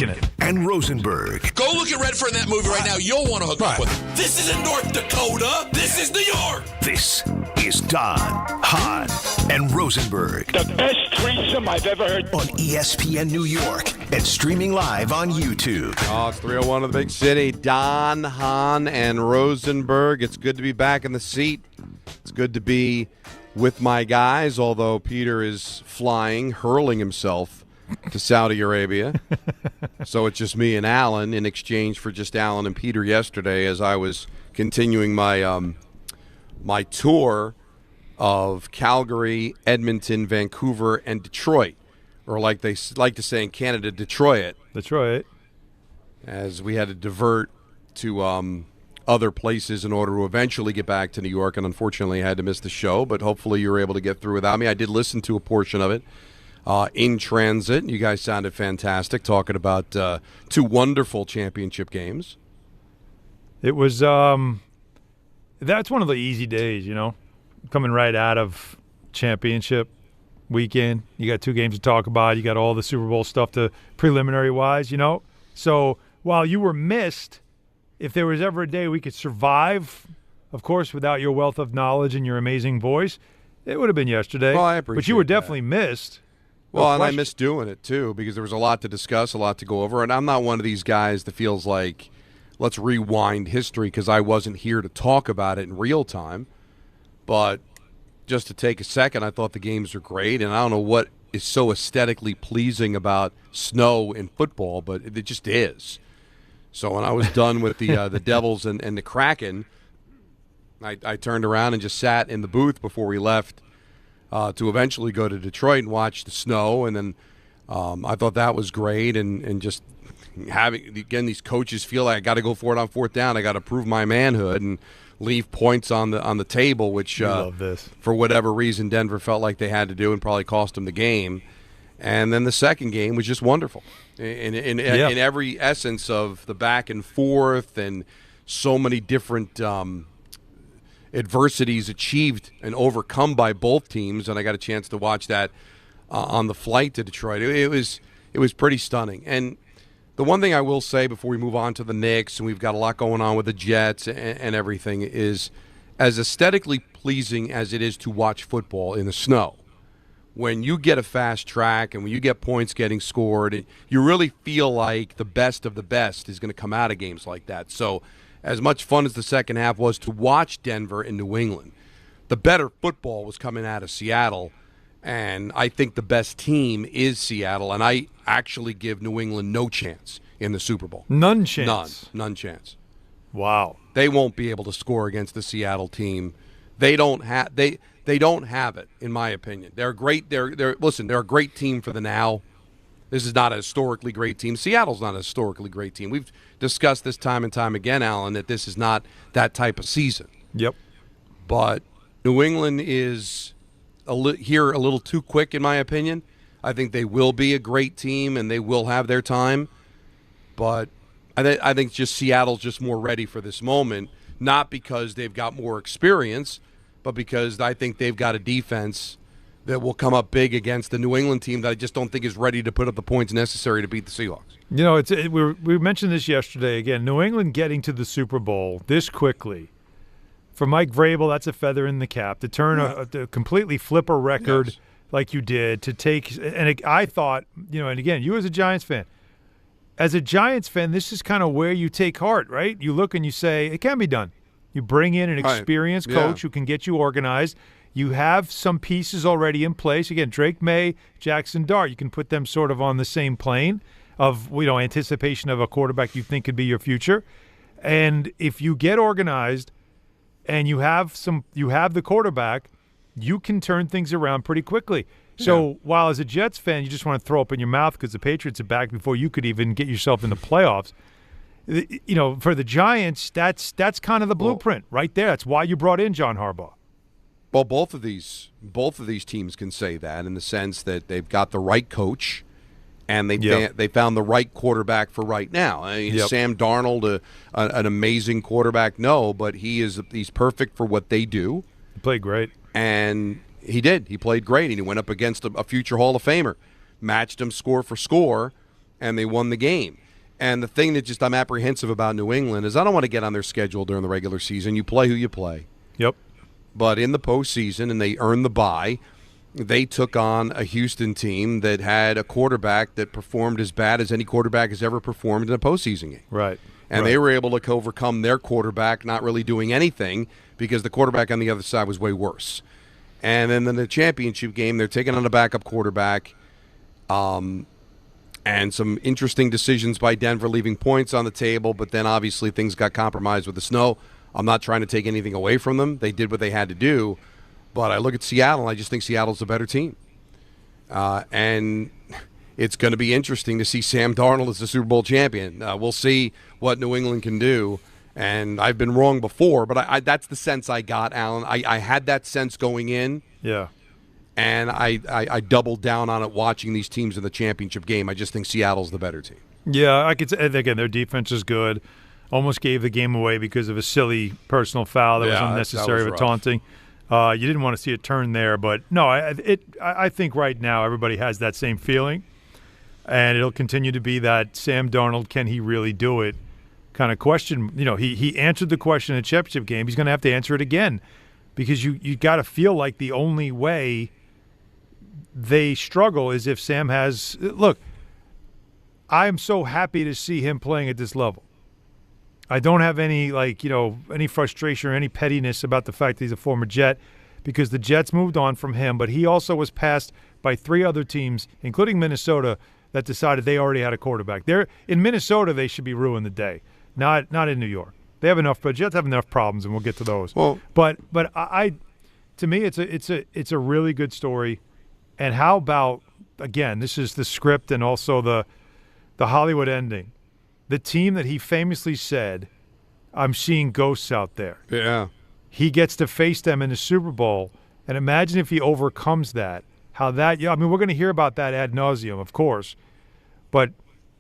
kicking it. And Rosenberg. Go look at Redford in that movie right now. You'll want to hook up with him. This isn't North Dakota. This is New York. This is Don, Hahn, and Rosenberg. The best threesome I've ever heard. On ESPN New York and streaming live on YouTube. Oh, it's 301 of the big city. Don, Hahn, and Rosenberg. It's good to be back in the seat. It's good to be with my guys, although Peter is flying, hurling himself to Saudi Arabia. So it's just me and Alan in exchange for just Alan and Peter yesterday as I was continuing my my tour of Calgary, Edmonton, Vancouver, and Detroit, or like they like to say in Canada, Detroit. Detroit. As we had to divert to other places in order to eventually get back to New York, and unfortunately I had to miss the show, but hopefully you were able to get through without me. I did listen to a portion of it in transit. You guys sounded fantastic, talking about two wonderful championship games. It was that's one of the easy days, you know, coming right out of championship weekend. You got two games to talk about. You got all the Super Bowl stuff to preliminary-wise, you know. So while you were missed, if there was ever a day we could survive, of course, without your wealth of knowledge and your amazing voice, it would have been yesterday. Well, I appreciate but you were that. Definitely missed. Well, and I miss doing it, too, because there was a lot to discuss, a lot to go over. And I'm not one of these guys that feels like, let's rewind history because I wasn't here to talk about it in real time. But just to take a second, I thought the games were great. And I don't know what is so aesthetically pleasing about snow in football, but it just is. So when I was done with the Devils and the Kraken, I turned around and just sat in the booth before we left to eventually go to Detroit and watch the snow. And then I thought that was great. And just having, again, these coaches feel like I got to go for it on fourth down. I got to prove my manhood and leave points on the table, which love this. For whatever reason Denver felt like they had to do and probably cost them the game. And then the second game was just wonderful in every essence of the back and forth and so many different adversities achieved and overcome by both teams. And I got a chance to watch that on the flight to Detroit. It was pretty stunning. And the one thing I will say before we move on to the Knicks, and we've got a lot going on with the Jets and everything, is as aesthetically pleasing as it is to watch football in the snow, when you get a fast track and when you get points getting scored, you really feel like the best of the best is going to come out of games like that. So as much fun as the second half was to watch Denver and New England, the better football was coming out of Seattle, and I think the best team is Seattle, and I actually give New England no chance in the Super Bowl. None chance? None chance. Wow. They won't be able to score against the Seattle team. They don't have it, in my opinion. They're great. They're a great team for the now. This is not a historically great team. Seattle's not a historically great team. We've discussed this time and time again, Alan, that this is not that type of season. Yep. But New England is here a little too quick, in my opinion. I think they will be a great team and they will have their time. But I think just Seattle's just more ready for this moment, not because they've got more experience, but because I think they've got a defense that will come up big against the New England team that I just don't think is ready to put up the points necessary to beat the Seahawks. You know, we mentioned this yesterday. Again, New England getting to the Super Bowl this quickly. For Mike Vrabel, that's a feather in the cap. To turn to completely flip a record like you did, to take – and I thought, you know, and again, you as a Giants fan, this is kind of where you take heart, right? You look and you say, it can be done. You bring in an experienced coach who can get you organized. You have some pieces already in place. Again, Drake May, Jackson Dart, you can put them sort of on the same plane of, you know, anticipation of a quarterback you think could be your future. And if you get organized and you have the quarterback, you can turn things around pretty quickly. So while as a Jets fan you just want to throw up in your mouth because the Patriots are back before you could even get yourself in the playoffs, you know, for the Giants, that's kind of the blueprint right there. That's why you brought in John Harbaugh. Well, both of these teams can say that in the sense that they've got the right coach and they found the right quarterback for right now. I mean, Sam Darnold, an amazing quarterback? No, but he's perfect for what they do. He played great. And he did. He played great, and he went up against a future Hall of Famer, matched him score for score, and they won the game. And the thing that just I'm apprehensive about New England is I don't want to get on their schedule during the regular season. You play who you play. Yep. But in the postseason, and they earned the bye, they took on a Houston team that had a quarterback that performed as bad as any quarterback has ever performed in a postseason game. Right. And they were able to overcome their quarterback not really doing anything because the quarterback on the other side was way worse. And then in the championship game, they're taking on a backup quarterback. And some interesting decisions by Denver, leaving points on the table, but then obviously things got compromised with the snow. I'm not trying to take anything away from them. They did what they had to do. But I look at Seattle, and I just think Seattle's a better team. And it's going to be interesting to see Sam Darnold as the Super Bowl champion. We'll see what New England can do. And I've been wrong before, but that's the sense I got, Alan. I had that sense going in. Yeah. And I doubled down on it watching these teams in the championship game. I just think Seattle's the better team. Yeah, I could say, again, their defense is good. Almost gave the game away because of a silly personal foul that was unnecessary with taunting. You didn't want to see it turn there, but no, I think right now everybody has that same feeling, and it'll continue to be that Sam Darnold, can he really do it kind of question. You know, he answered the question in the championship game. He's going to have to answer it again because you got to feel like the only way they struggle is if Sam has – look, I am so happy to see him playing at this level. I don't have any, any frustration or any pettiness about the fact that he's a former Jet because the Jets moved on from him, but he also was passed by 3 other teams, including Minnesota, that decided they already had a quarterback. In Minnesota, they should be ruined the day, not in New York. They have enough, but Jets have enough problems, and we'll get to those. Well, but to me, it's a really good story. And how about, again, this is the script and also the Hollywood ending. The team that he famously said, I'm seeing ghosts out there. Yeah. He gets to face them in the Super Bowl. And imagine if he overcomes that. How that, we're going to hear about that ad nauseum, of course. But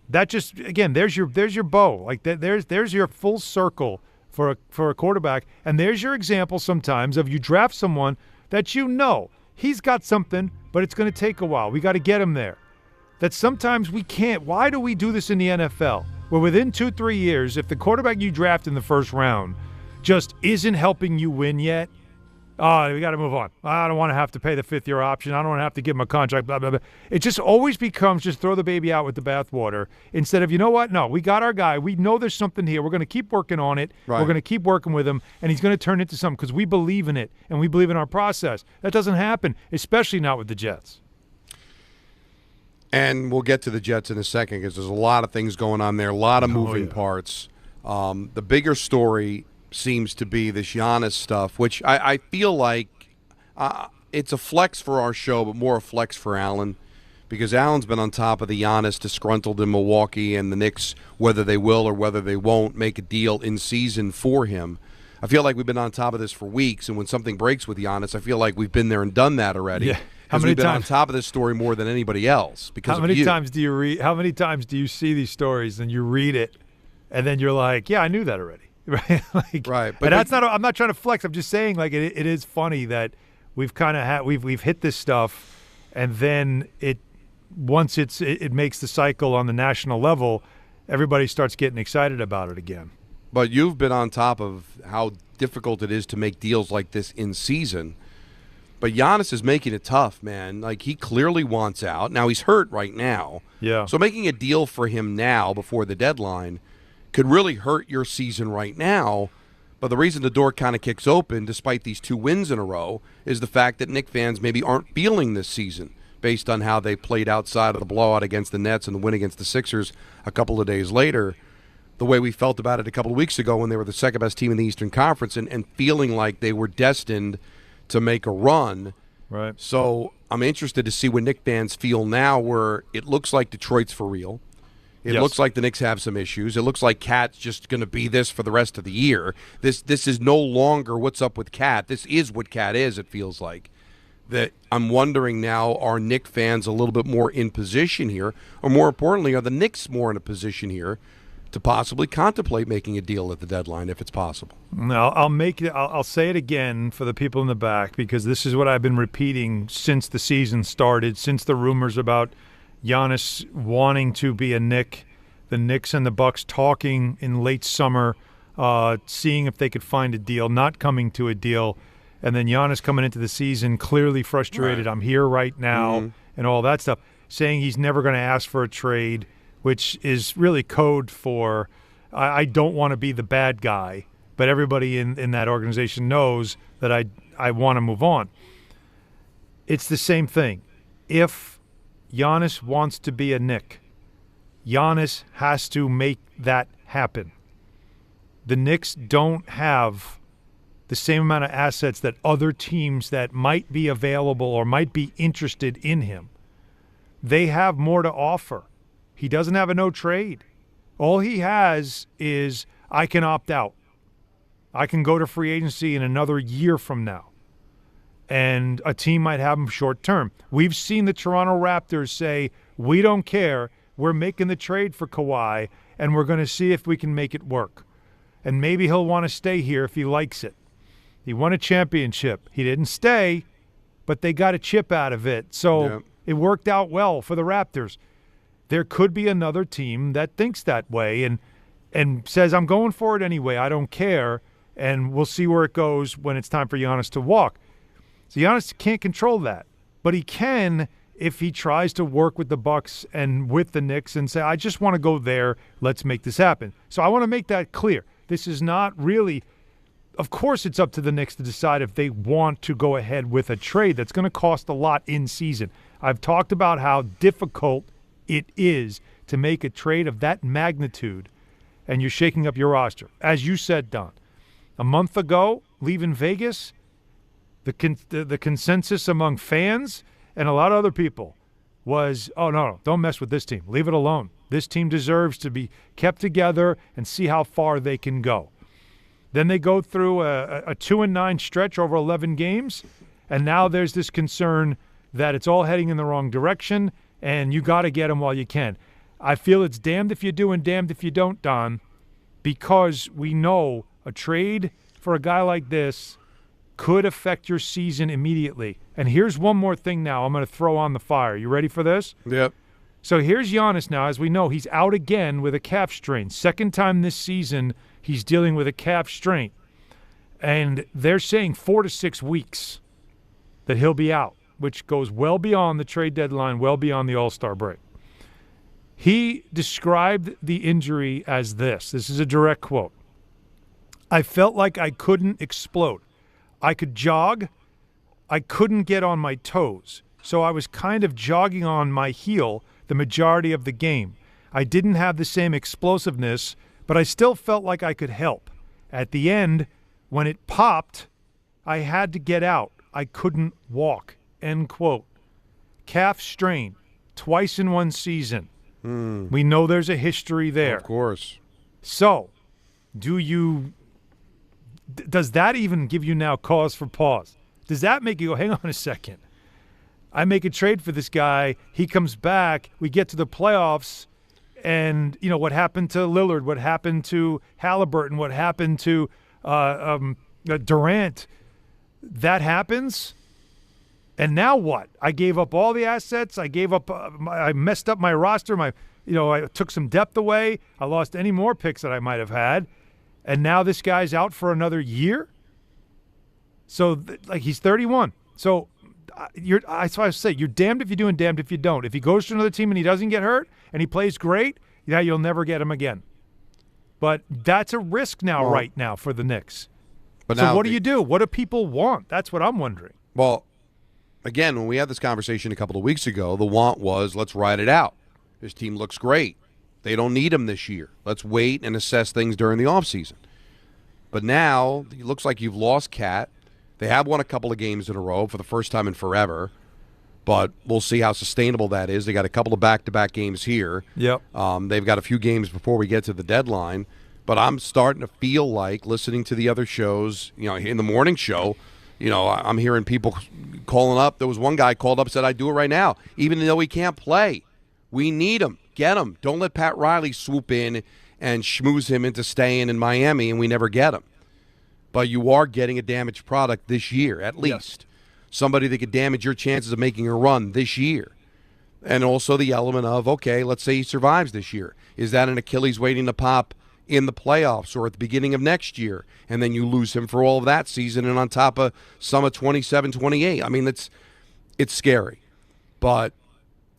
that just, again, there's your bow. Like there's your full circle for a quarterback. And there's your example sometimes of you draft someone that you know he's got something, but it's going to take a while. We got to get him there. That sometimes we can't. Why do we do this in the NFL? Where within 2-3 years, if the quarterback you draft in the first round just isn't helping you win yet, we got to move on. I don't want to have to pay the 5th-year option. I don't want to have to give him a contract, blah, blah, blah. It just always becomes just throw the baby out with the bathwater instead of, you know what? No, we got our guy. We know there's something here. We're going to keep working on it. Right. We're going to keep working with him, and he's going to turn into something because we believe in it, and we believe in our process. That doesn't happen, especially not with the Jets. And we'll get to the Jets in a second because there's a lot of things going on there, a lot of moving parts. The bigger story seems to be this Giannis stuff, which I feel like it's a flex for our show, but more a flex for Alan because Alan's been on top of the Giannis disgruntled in Milwaukee and the Knicks, whether they will or whether they won't make a deal in season for him. I feel like we've been on top of this for weeks, and when something breaks with Giannis, I feel like we've been there and done that already. Yeah. How many we've been on top of this story more than anybody else because how many times do you read? How many times do you see these stories and you read it, and then you're like, "Yeah, I knew that already." Right? Right. But that's not. I'm not trying to flex. I'm just saying, like, it is funny that we've kind of we've hit this stuff, and then once it makes the cycle on the national level, everybody starts getting excited about it again. But you've been on top of how difficult it is to make deals like this in season. But Giannis is making it tough, man. Like, he clearly wants out. Now, he's hurt right now. Yeah. So making a deal for him now before the deadline could really hurt your season right now. But the reason the door kind of kicks open, despite these 2 wins in a row, is the fact that Knicks fans maybe aren't feeling this season based on how they played outside of the blowout against the Nets and the win against the Sixers a couple of days later. The way we felt about it a couple of weeks ago when they were the second-best team in the Eastern Conference and feeling like they were destined to make a run. Right. So I'm interested to see what Knicks fans feel now where it looks like Detroit's for real. It looks like the Knicks have some issues. It looks like Cat's just going to be this for the rest of the year. This is no longer what's up with Cat. This is what Cat is, it feels like. That I'm wondering now, are Knicks fans a little bit more in position here? Or more importantly, are the Knicks more in a position here to possibly contemplate making a deal at the deadline if it's possible? No, I'll say it again for the people in the back because this is what I've been repeating since the season started, since the rumors about Giannis wanting to be a Knick, the Knicks and the Bucks talking in late summer, seeing if they could find a deal, not coming to a deal, and then Giannis coming into the season clearly frustrated. Right. I'm here right now, and all that stuff, saying he's never going to ask for a trade, which is really code for I don't want to be the bad guy, but everybody in that organization knows that I want to move on. It's the same thing. If Giannis wants to be a Knick, Giannis has to make that happen. The Knicks don't have the same amount of assets that other teams that might be available or might be interested in him. They have more to offer. He doesn't have a no trade. All he has is I can opt out. I can go to free agency in another year from now. And a team might have him short term. We've seen the Toronto Raptors say, we don't care. We're making the trade for Kawhi, and we're going to see if we can make it work. And maybe he'll want to stay here if he likes it. He won a championship. He didn't stay, but they got a chip out of it. So It worked out well for the Raptors. There could be another team that thinks that way and says, I'm going for it anyway. I don't care, and we'll see where it goes when it's time for Giannis to walk. So Giannis can't control that, but he can if he tries to work with the Bucks and with the Knicks and say, I just want to go there. Let's make this happen. So I want to make that clear. This is not really – of course it's up to the Knicks to decide if they want to go ahead with a trade that's going to cost a lot in season. I've talked about how difficult it is to make a trade of that magnitude, and you're shaking up your roster. As you said, Don, a month ago, leaving Vegas – the consensus among fans and a lot of other people was, oh, no, don't mess with this team. Leave it alone. This team deserves to be kept together and see how far they can go. Then they go through a 2-9 stretch over 11 games, and now there's this concern that it's all heading in the wrong direction, and you got to get them while you can. I feel it's damned if you do and damned if you don't, Don, because we know a trade for a guy like this could affect your season immediately. And here's one more thing now I'm going to throw on the fire. You ready for this? Yep. So here's Giannis now. As we know, he's out again with a calf strain. Second time this season he's dealing with a calf strain. And they're saying 4 to 6 weeks that he'll be out, which goes well beyond the trade deadline, well beyond the All-Star break. He described the injury as this. This is a direct quote. I felt like I couldn't explode. I could jog. I couldn't get on my toes. So I was kind of jogging on my heel the majority of the game. I didn't have the same explosiveness, but I still felt like I could help. At the end, when it popped, I had to get out. I couldn't walk. End quote. Calf strain, twice in one season. We know there's a history there. Of course. So, does that even give you now cause for pause? Does that make you go, hang on a second? I make a trade for this guy. He comes back. We get to the playoffs. And, you know, what happened to Lillard, what happened to Halliburton, what happened to Durant, that happens. And now what? I gave up all the assets. I gave up. I messed up my roster. I took some depth away. I lost any more picks that I might have had. And now this guy's out for another year? So, he's 31. So, that's why I say you're damned if you do and damned if you don't. If he goes to another team and he doesn't get hurt and he plays great, yeah, you'll never get him again. But that's a risk now, right now, for the Knicks. But so what do you do? What do people want? That's what I'm wondering. Well, again, when we had this conversation a couple of weeks ago, the want was, let's ride it out. This team looks great. They don't need him this year. Let's wait and assess things during the offseason. But now, it looks like you've lost Cat. They have won a couple of games in a row for the first time in forever. But we'll see how sustainable that is. They got a couple of back-to-back games here. Yep. They've got a few games before we get to the deadline. But I'm starting to feel like, listening to the other shows, in the morning show, I'm hearing people calling up. There was one guy called up and said, I'd do it right now, even though he can't play. We need him. Get him. Don't let Pat Riley swoop in and schmooze him into staying in Miami and we never get him. But you are getting a damaged product this year, at least. Yes. Somebody that could damage your chances of making a run this year. And also the element of, okay, let's say he survives this year. Is that an Achilles waiting to pop in the playoffs or at the beginning of next year? And then you lose him for all of that season and on top of some of 27, 28. I mean, it's scary. But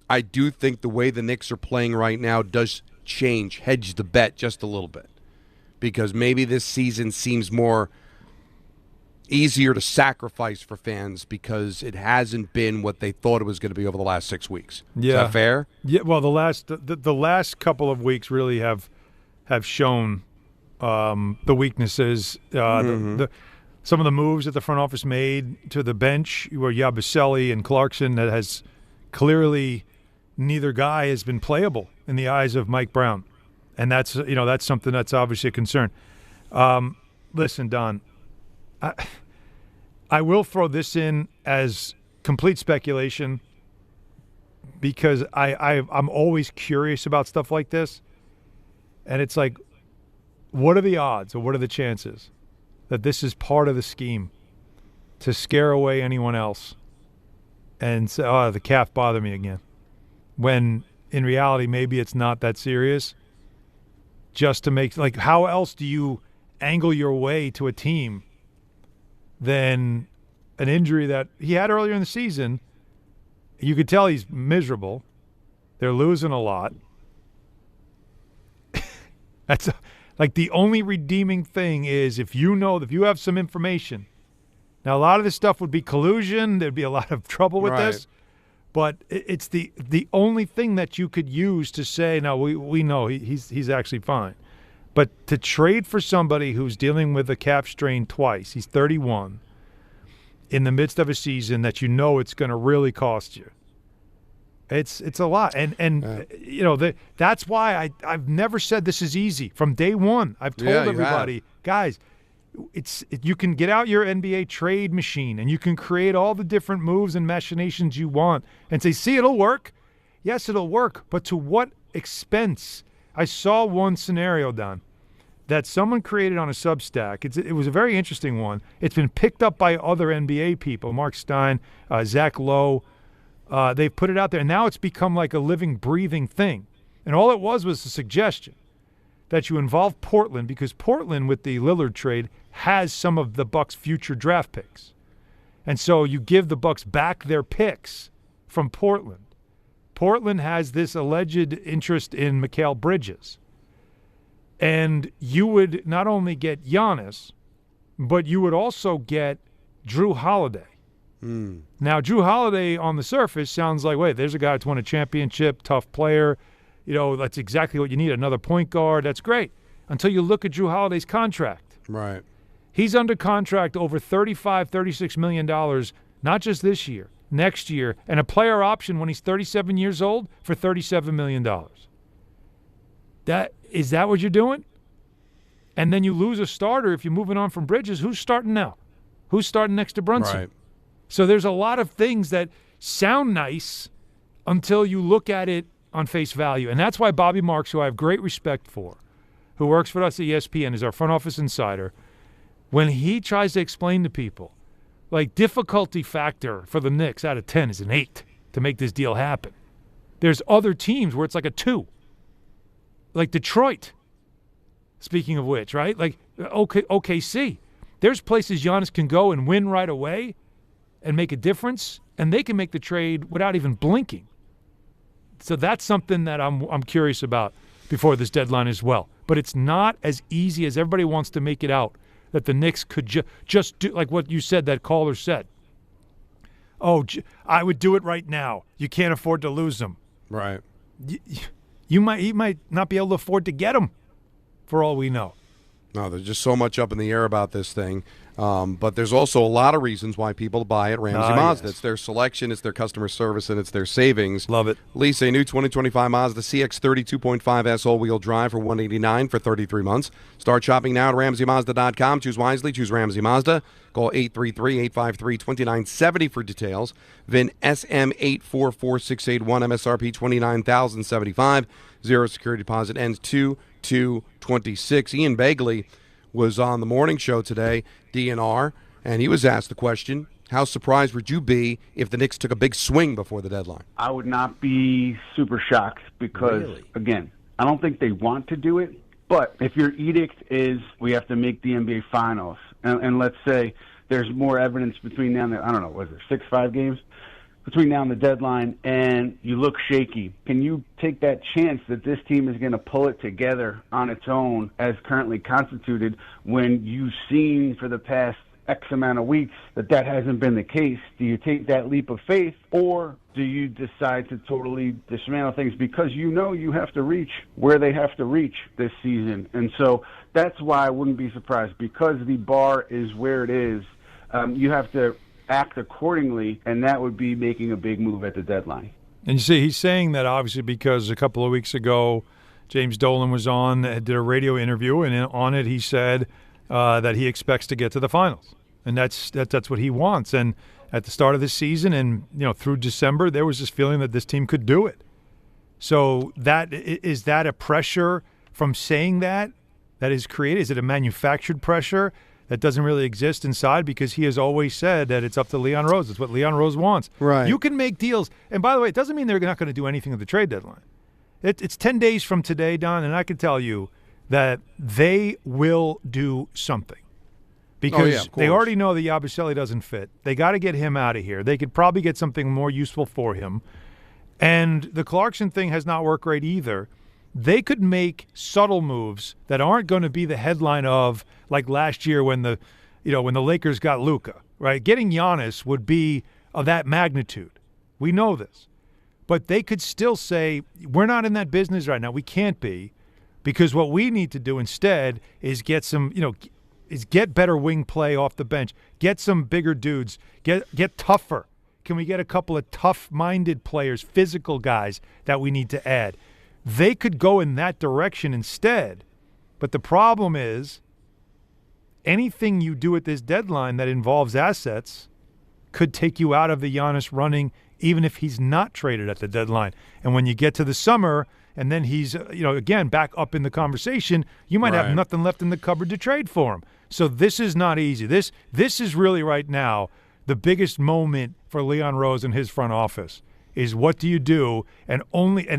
I do think the way the Knicks are playing right now does hedge the bet just a little bit. Because maybe this season seems more easier to sacrifice for fans because it hasn't been what they thought it was going to be over the last 6 weeks. Yeah. Is that fair? Yeah. Well, the last couple of weeks really have shown the weaknesses. Some of the moves that the front office made to the bench, where Yabusele and Clarkson, that has clearly neither guy has been playable in the eyes of Mike Brown, and that's something that's obviously a concern. Listen, Don. I will throw this in as complete speculation because I'm always curious about stuff like this. And it's like, what are the odds or what are the chances that this is part of the scheme to scare away anyone else and say, oh, the calf bothered me again, when in reality maybe it's not that serious, just to make – like, how else do you angle your way to a team than an injury that he had earlier in the season? You could tell he's miserable. They're losing a lot. That's like the only redeeming thing is if you have some information. Now, a lot of this stuff would be collusion. There'd be a lot of trouble with this. But it's the only thing that you could use to say, no, we know he's actually fine. But to trade for somebody who's dealing with a calf strain twice, he's 31, in the midst of a season that you know it's going to really cost you, it's a lot. And that's why I've never said this is easy. From day one, I've told everybody, guys, you can get out your NBA trade machine and you can create all the different moves and machinations you want and say, see, it'll work. Yes, it'll work, but to what expense? I saw one scenario, Don, that someone created on a Substack. It was a very interesting one. It's been picked up by other NBA people, Mark Stein, Zach Lowe. They've put it out there, and now it's become like a living, breathing thing. And all it was a suggestion that you involve Portland, because Portland, with the Lillard trade, has some of the Bucks' future draft picks. And so you give the Bucks back their picks from Portland. Portland has this alleged interest in Mikal Bridges. And you would not only get Giannis, but you would also get Drew Holiday. Now, Drew Holiday on the surface sounds like, wait, there's a guy that's won a championship, tough player. That's exactly what you need, another point guard. That's great. Until you look at Drew Holiday's contract. Right. He's under contract over $35, $36 million, not just this year, next year, and a player option when he's 37 years old for $37 million. Is that what you're doing? And then you lose a starter if you're moving on from Bridges. Who's starting now? Who's starting next to Brunson? Right. So there's a lot of things that sound nice until you look at it on face value. And that's why Bobby Marks, who I have great respect for, who works for us at ESPN, is our front office insider, when he tries to explain to people, like, difficulty factor for the Knicks out of 10 is an 8 to make this deal happen. There's other teams where it's like a 2. Like Detroit, speaking of which, right? Like OKC. There's places Giannis can go and win right away and make a difference, and they can make the trade without even blinking. So that's something that I'm curious about before this deadline as well. But it's not as easy as everybody wants to make it out, that the Knicks could just do like what you said, that caller said. Oh, I would do it right now. You can't afford to lose them. Right. He might not be able to afford to get them, for all we know. No, there's just so much up in the air about this thing. But there's also a lot of reasons why people buy at Ramsey Mazda. Yes. It's their selection, it's their customer service, and it's their savings. Love it. Lease a new 2025 Mazda CX-30 2.5S all-wheel drive for $189 for 33 months. Start shopping now at RamseyMazda.com. Choose wisely. Choose Ramsey Mazda. Call 833-853-2970 for details. VIN SM844681, MSRP $29,075. Zero security deposit, ends 2/2/26. Ian Begley was on the morning show today, DNR, and he was asked the question, How surprised would you be if the Knicks took a big swing before the deadline? I would not be super shocked because, again, I don't think they want to do it. But if your edict is we have to make the NBA Finals, and let's say there's more evidence between now and I don't know, was there 6-5 games between now and the deadline, and you look shaky, can you take that chance that this team is going to pull it together on its own as currently constituted when you've seen for the past X amount of weeks that hasn't been the case? Do you take that leap of faith, or do you decide to totally dismantle things because you know you have to reach where they have to reach this season? And so that's why I wouldn't be surprised, because the bar is where it is. You have to act accordingly, and that would be making a big move at the deadline. And you see, he's saying that obviously because a couple of weeks ago, James Dolan was on, did a radio interview, and on it he said that he expects to get to the finals. And that's what he wants. And at the start of the season and through December, there was this feeling that this team could do it. So is that a pressure from saying that is created? Is it a manufactured pressure that doesn't really exist inside? Because he has always said that it's up to Leon Rose. It's what Leon Rose wants. Right. You can make deals. And by the way, it doesn't mean they're not going to do anything at the trade deadline. It's 10 days from today, Don, and I can tell you that they will do something. Because they already know that Yabusele doesn't fit. They got to get him out of here. They could probably get something more useful for him. And the Clarkson thing has not worked great either. They could make subtle moves that aren't going to be the headline of, like last year when the Lakers got Luka, right? Getting Giannis would be of that magnitude. We know this. But they could still say, we're not in that business right now. We can't be, because what we need to do instead is get some, get better wing play off the bench, get some bigger dudes, get tougher. Can we get a couple of tough-minded players, physical guys that we need to add? They could go in that direction instead. But the problem is anything you do at this deadline that involves assets could take you out of the Giannis running, even if he's not traded at the deadline. And when you get to the summer and then he's, again, back up in the conversation, you might have nothing left in the cupboard to trade for him. So this is not easy. This is really right now the biggest moment for Leon Rose and his front office is what do you do, and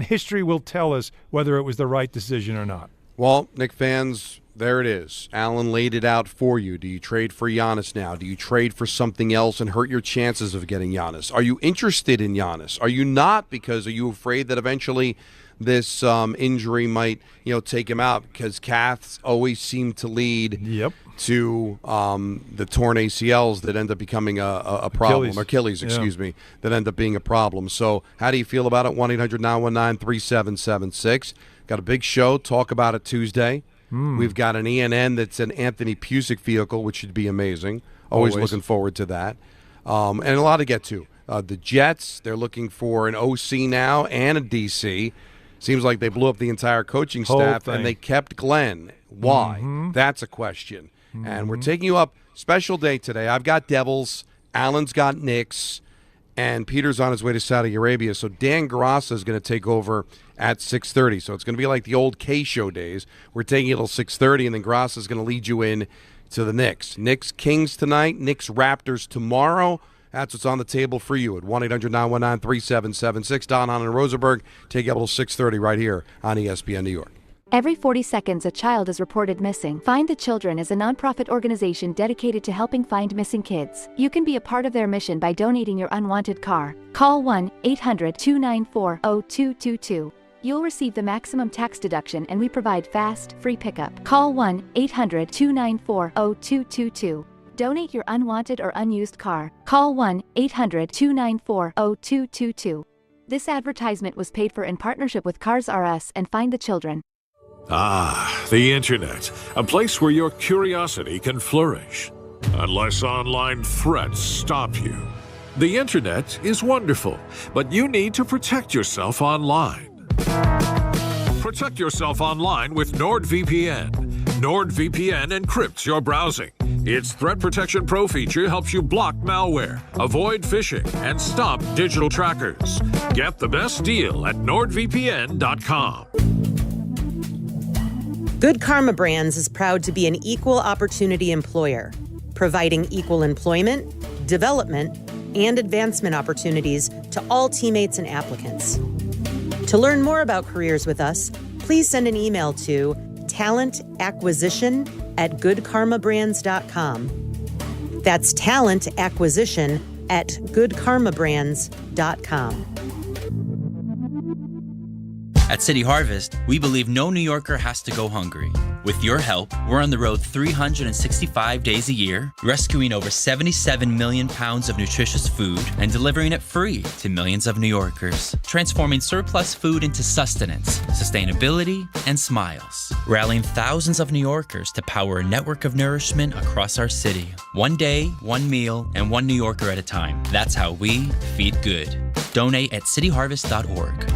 history will tell us whether it was the right decision or not. Well, Knick fans, there it is. Alan laid it out for you. Do you trade for Giannis now? Do you trade for something else and hurt your chances of getting Giannis? Are you interested in Giannis? Are you not? Because are you afraid that eventually this injury might, take him out? Because calves always seem to lead to the torn ACLs that end up becoming a problem. Achilles, that end up being a problem. So how do you feel about it? 1-800-919-3776. Got a big show. Talk about it Tuesday. We've got an ENN that's an Anthony Pusick vehicle, which should be amazing. Always looking forward to that. And a lot to get to. The Jets, they're looking for an OC now and a DC. Seems like they blew up the entire coaching staff, and they kept Glenn. Why? That's a question. And we're taking you up special day today. I've got Devils, Alan's got Knicks, and Peter's on his way to Saudi Arabia. So Dan Garassa is going to take over at 6:30. So it's going to be like the old K-Show days. We're taking it till 6:30, and then Garassa is going to lead you in to the Knicks. Knicks Kings tonight, Knicks Raptors tomorrow. That's what's on the table for you at 1-800-919-3776. Don, Hahn, and Rosenberg take you up till 6:30 right here on ESPN New York. Every 40 seconds, a child is reported missing. Find the Children is a nonprofit organization dedicated to helping find missing kids. You can be a part of their mission by donating your unwanted car. Call 1-800-294-0222. You'll receive the maximum tax deduction, and we provide fast, free pickup. Call 1-800-294-0222. Donate your unwanted or unused car. Call 1-800-294-0222. This advertisement was paid for in partnership with Cars R Us and Find the Children. Ah, the Internet, a place where your curiosity can flourish. Unless online threats stop you. The Internet is wonderful, but you need to protect yourself online. Protect yourself online with NordVPN. NordVPN encrypts your browsing. Its Threat Protection Pro feature helps you block malware, avoid phishing, and stop digital trackers. Get the best deal at NordVPN.com. Good Karma Brands is proud to be an equal opportunity employer, providing equal employment, development, and advancement opportunities to all teammates and applicants. To learn more about careers with us, please send an email to talentacquisition@goodkarmabrands.com. That's talentacquisition@goodkarmabrands.com. At City Harvest, we believe no New Yorker has to go hungry. With your help, we're on the road 365 days a year, rescuing over 77 million pounds of nutritious food and delivering it free to millions of New Yorkers, transforming surplus food into sustenance, sustainability, and smiles, rallying thousands of New Yorkers to power a network of nourishment across our city. One day, one meal, and one New Yorker at a time. That's how we feed good. Donate at cityharvest.org.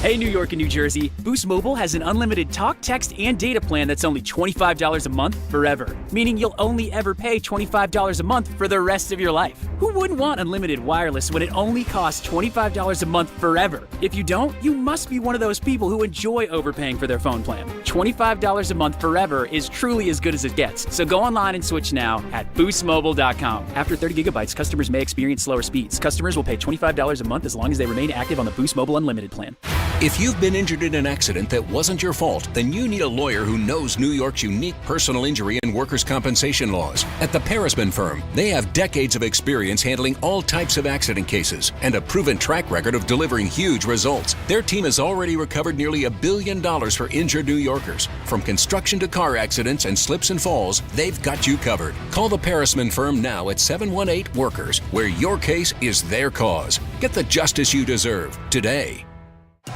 Hey, New York and New Jersey, Boost Mobile has an unlimited talk, text, and data plan that's only $25 a month forever, meaning you'll only ever pay $25 a month for the rest of your life. Who wouldn't want unlimited wireless when it only costs $25 a month forever? If you don't, you must be one of those people who enjoy overpaying for their phone plan. $25 a month forever is truly as good as it gets. So go online and switch now at boostmobile.com. After 30 gigabytes, customers may experience slower speeds. Customers will pay $25 a month as long as they remain active on the Boost Mobile Unlimited plan. If you've been injured in an accident that wasn't your fault, then you need a lawyer who knows New York's unique personal injury and workers' compensation laws. At the Parisman Firm, they have decades of experience handling all types of accident cases and a proven track record of delivering huge results. Their team has already recovered nearly $1 billion for injured New Yorkers. From construction to car accidents and slips and falls, they've got you covered. Call the Parisman Firm now at 718-WORKERS, where your case is their cause. Get the justice you deserve today.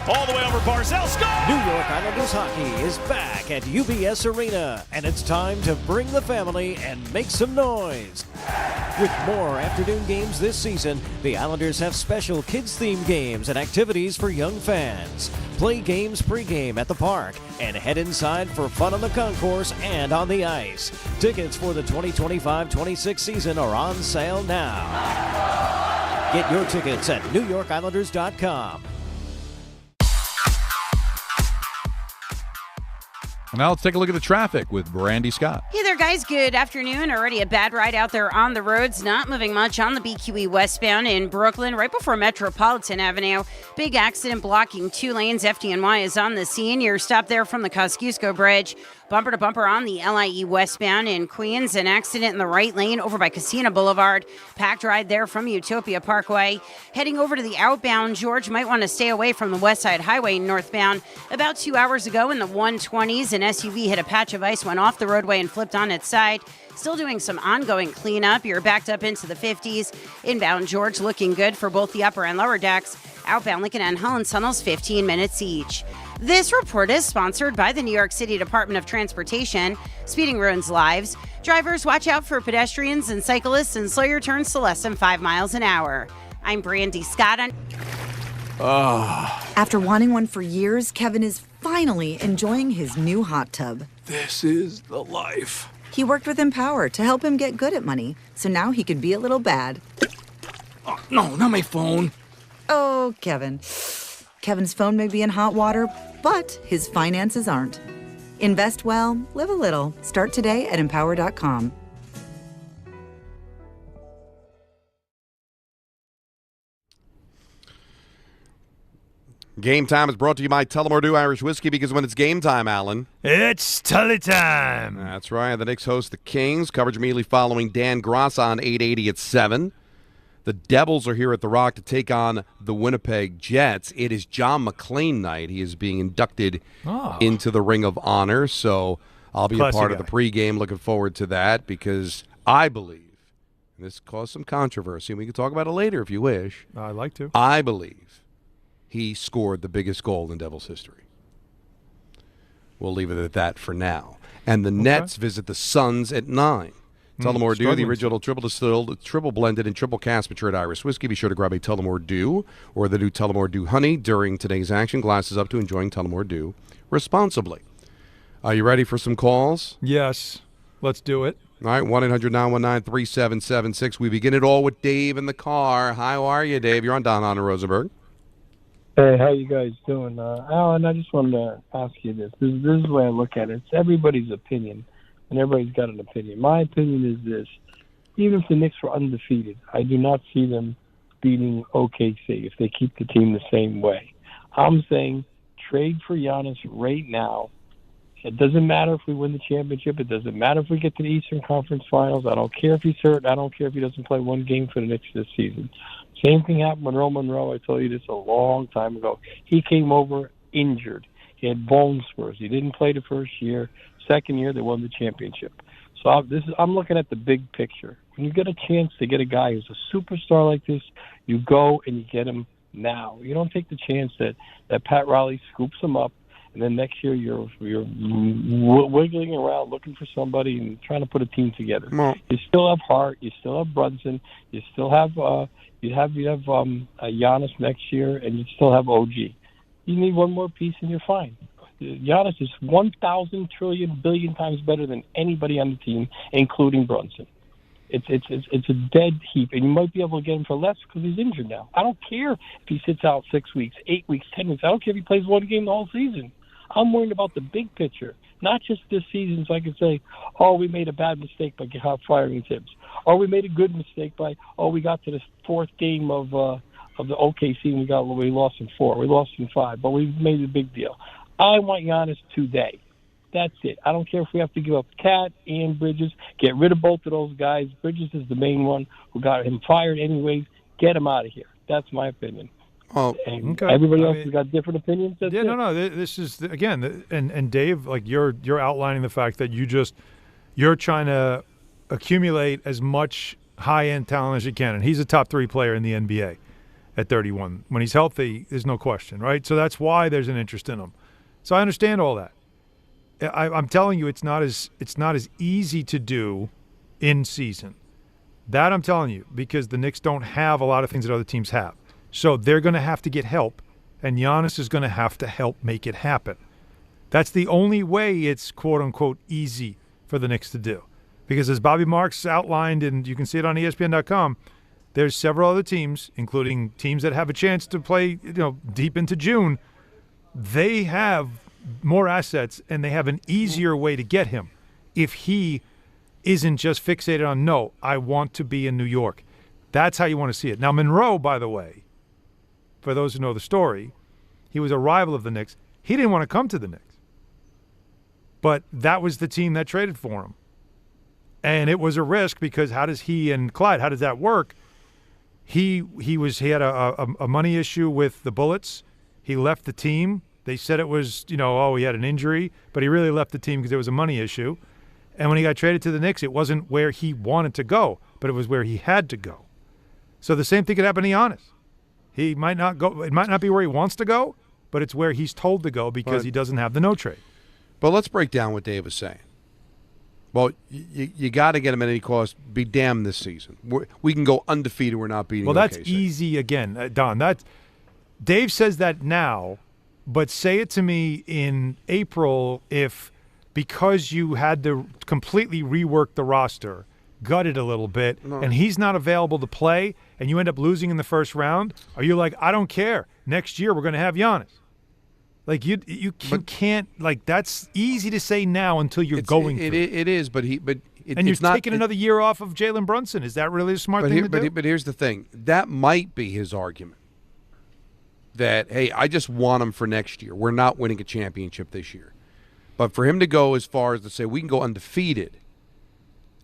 All the way over Barzell, score! New York Islanders hockey is back at UBS Arena, and it's time to bring the family and make some noise. With more afternoon games this season, the Islanders have special kids-themed games and activities for young fans. Play games pregame at the park and head inside for fun on the concourse and on the ice. Tickets for the 2025-26 season are on sale now. Get your tickets at NewYorkIslanders.com. Now let's take a look at the traffic with Brandy Scott. Hey there, guys. Good afternoon. Already a bad ride out there on the roads. Not moving much on the BQE westbound in Brooklyn, right before Metropolitan Avenue. Big accident blocking 2 lanes. FDNY is on the scene. You're stopped there from the Kosciuszko Bridge. Bumper to bumper on the LIE westbound in Queens. An accident in the right lane over by Casino Boulevard. Packed ride there from Utopia Parkway. Heading over to the outbound, George might want to stay away from the West Side Highway northbound. About 2 hours ago in the 120s, an SUV hit a patch of ice, went off the roadway and flipped on its side. Still doing some ongoing cleanup. You're backed up into the 50s. Inbound George looking good for both the upper and lower decks. Outbound Lincoln and Holland tunnels 15 minutes each. This report is sponsored by the New York City Department of Transportation. Speeding ruins lives. Drivers, watch out for pedestrians and cyclists and slow your turns to less than 5 miles an hour. I'm Brandy Scott. After wanting one for years, Kevin is finally enjoying his new hot tub. This is the life. He worked with Empower to help him get good at money, so now he could be a little bad. Oh, no, not my phone. Oh, Kevin. Kevin's phone may be in hot water, but his finances aren't. Invest well, live a little. Start today at Empower.com. Game time is brought to you by Tullamore Dew Irish Whiskey, because when it's game time, Alan, it's Tully time. That's right. The Knicks host the Kings. Coverage immediately following Dan Gross on 880 at 7. The Devils are here at the Rock to take on the Winnipeg Jets. It is John McClain night. He is being inducted into the Ring of Honor, so I'll be a part of the pregame. Looking forward to that, because I believe, and this caused some controversy, and we can talk about it later if you wish. I'd like to. I believe he scored the biggest goal in Devils history. We'll leave it at that for now. And the Nets visit the Suns at 9. Tullamore Dew, the original triple distilled, triple blended, and triple cast matured Irish whiskey. Be sure to grab a Tullamore Dew or the new Tullamore Dew Honey during today's action. Glasses up to enjoying Tullamore Dew responsibly. Are you ready for some calls? Yes. Let's do it. All right, 1-800-919-3776. We begin it all with Dave in the car. How are you, Dave? You're on Don Hahn and Rosenberg. Hey, how you guys doing? Alan, I just wanted to ask you this. This is the way I look at it. It's everybody's opinion, and everybody's got an opinion. My opinion is this. even if the Knicks were undefeated, I do not see them beating OKC if they keep the team the same way. I'm saying trade for Giannis right now. It doesn't matter if we win the championship. It doesn't matter if we get to the Eastern Conference Finals. I don't care if he's hurt. I don't care if he doesn't play one game for the Knicks this season. Same thing happened with Monroe. I told you this a long time ago. He came over injured. He had bone spurs. He didn't play the first year. Second year, they won the championship. So I'm looking at the big picture. When you get a chance to get a guy who's a superstar like this, you go and you get him now. You don't take the chance that Pat Riley scoops him up, and then next year you're wiggling around looking for somebody and trying to put a team together. You still have Hart, you still have Brunson, you still have Giannis next year, and you still have OG. You need one more piece and you're fine. Giannis is 1,000 trillion billion times better than anybody on the team, including Brunson. It's a dead heap, and you might be able to get him for less because he's injured now. I don't care if he sits out 6 weeks, 8 weeks, 10 weeks. I don't care if he plays one game the whole season. I'm worried about the big picture, not just this season, so I can say, oh, we made a bad mistake by firing Tibbs, or we made a good mistake by, we got to the fourth game of the OKC and we lost in 4, we lost in 5, but we made a big deal. I want Giannis today. That's it. I don't care if we have to give up Cat and Bridges. Get rid of both of those guys. Bridges is the main one who got him fired anyways. Get him out of here. That's my opinion. Oh, okay. Everybody else has got different opinions. No. This is again, and Dave, like you're outlining the fact that you're trying to accumulate as much high-end talent as you can, and he's a top 3 player in the NBA at 31. When he's healthy, there's no question, right? So that's why there's an interest in him. So I understand all that. I'm telling you, it's not as easy to do in season. That I'm telling you, because the Knicks don't have a lot of things that other teams have. So they're going to have to get help, and Giannis is going to have to help make it happen. That's the only way it's quote-unquote easy for the Knicks to do. Because as Bobby Marks outlined, and you can see it on ESPN.com, there's several other teams, including teams that have a chance to play deep into June. They have more assets, and they have an easier way to get him if he isn't just fixated on, no, I want to be in New York. That's how you want to see it. Now, Monroe, by the way, for those who know the story, he was a rival of the Knicks. He didn't want to come to the Knicks. But that was the team that traded for him. And it was a risk because how does he and Clyde, how does that work? He had a money issue with the Bullets. He left the team. They said it was, he had an injury, but he really left the team because it was a money issue. And when he got traded to the Knicks, it wasn't where he wanted to go, but it was where he had to go. So the same thing could happen to Giannis. He might not go. It might not be where he wants to go, but it's where he's told to go because he doesn't have the no trade. But let's break down what Dave was saying. Well, you got to get him at any cost. Be damned this season. We can go undefeated. We're not beating. Well, that's OKC. Easy again, Don. Dave says that now. But say it to me in April because you had to completely rework the roster, gut it a little bit, and he's not available to play, and you end up losing in the first round, are you like, I don't care. Next year we're going to have Giannis. Like you can't, like, that's easy to say now until you're going through. It is, and you're taking another year off of Jalen Brunson. Is that really a smart thing to do? But here's the thing. That might be his argument. That, hey, I just want him for next year. We're not winning a championship this year. But for him to go as far as to say we can go undefeated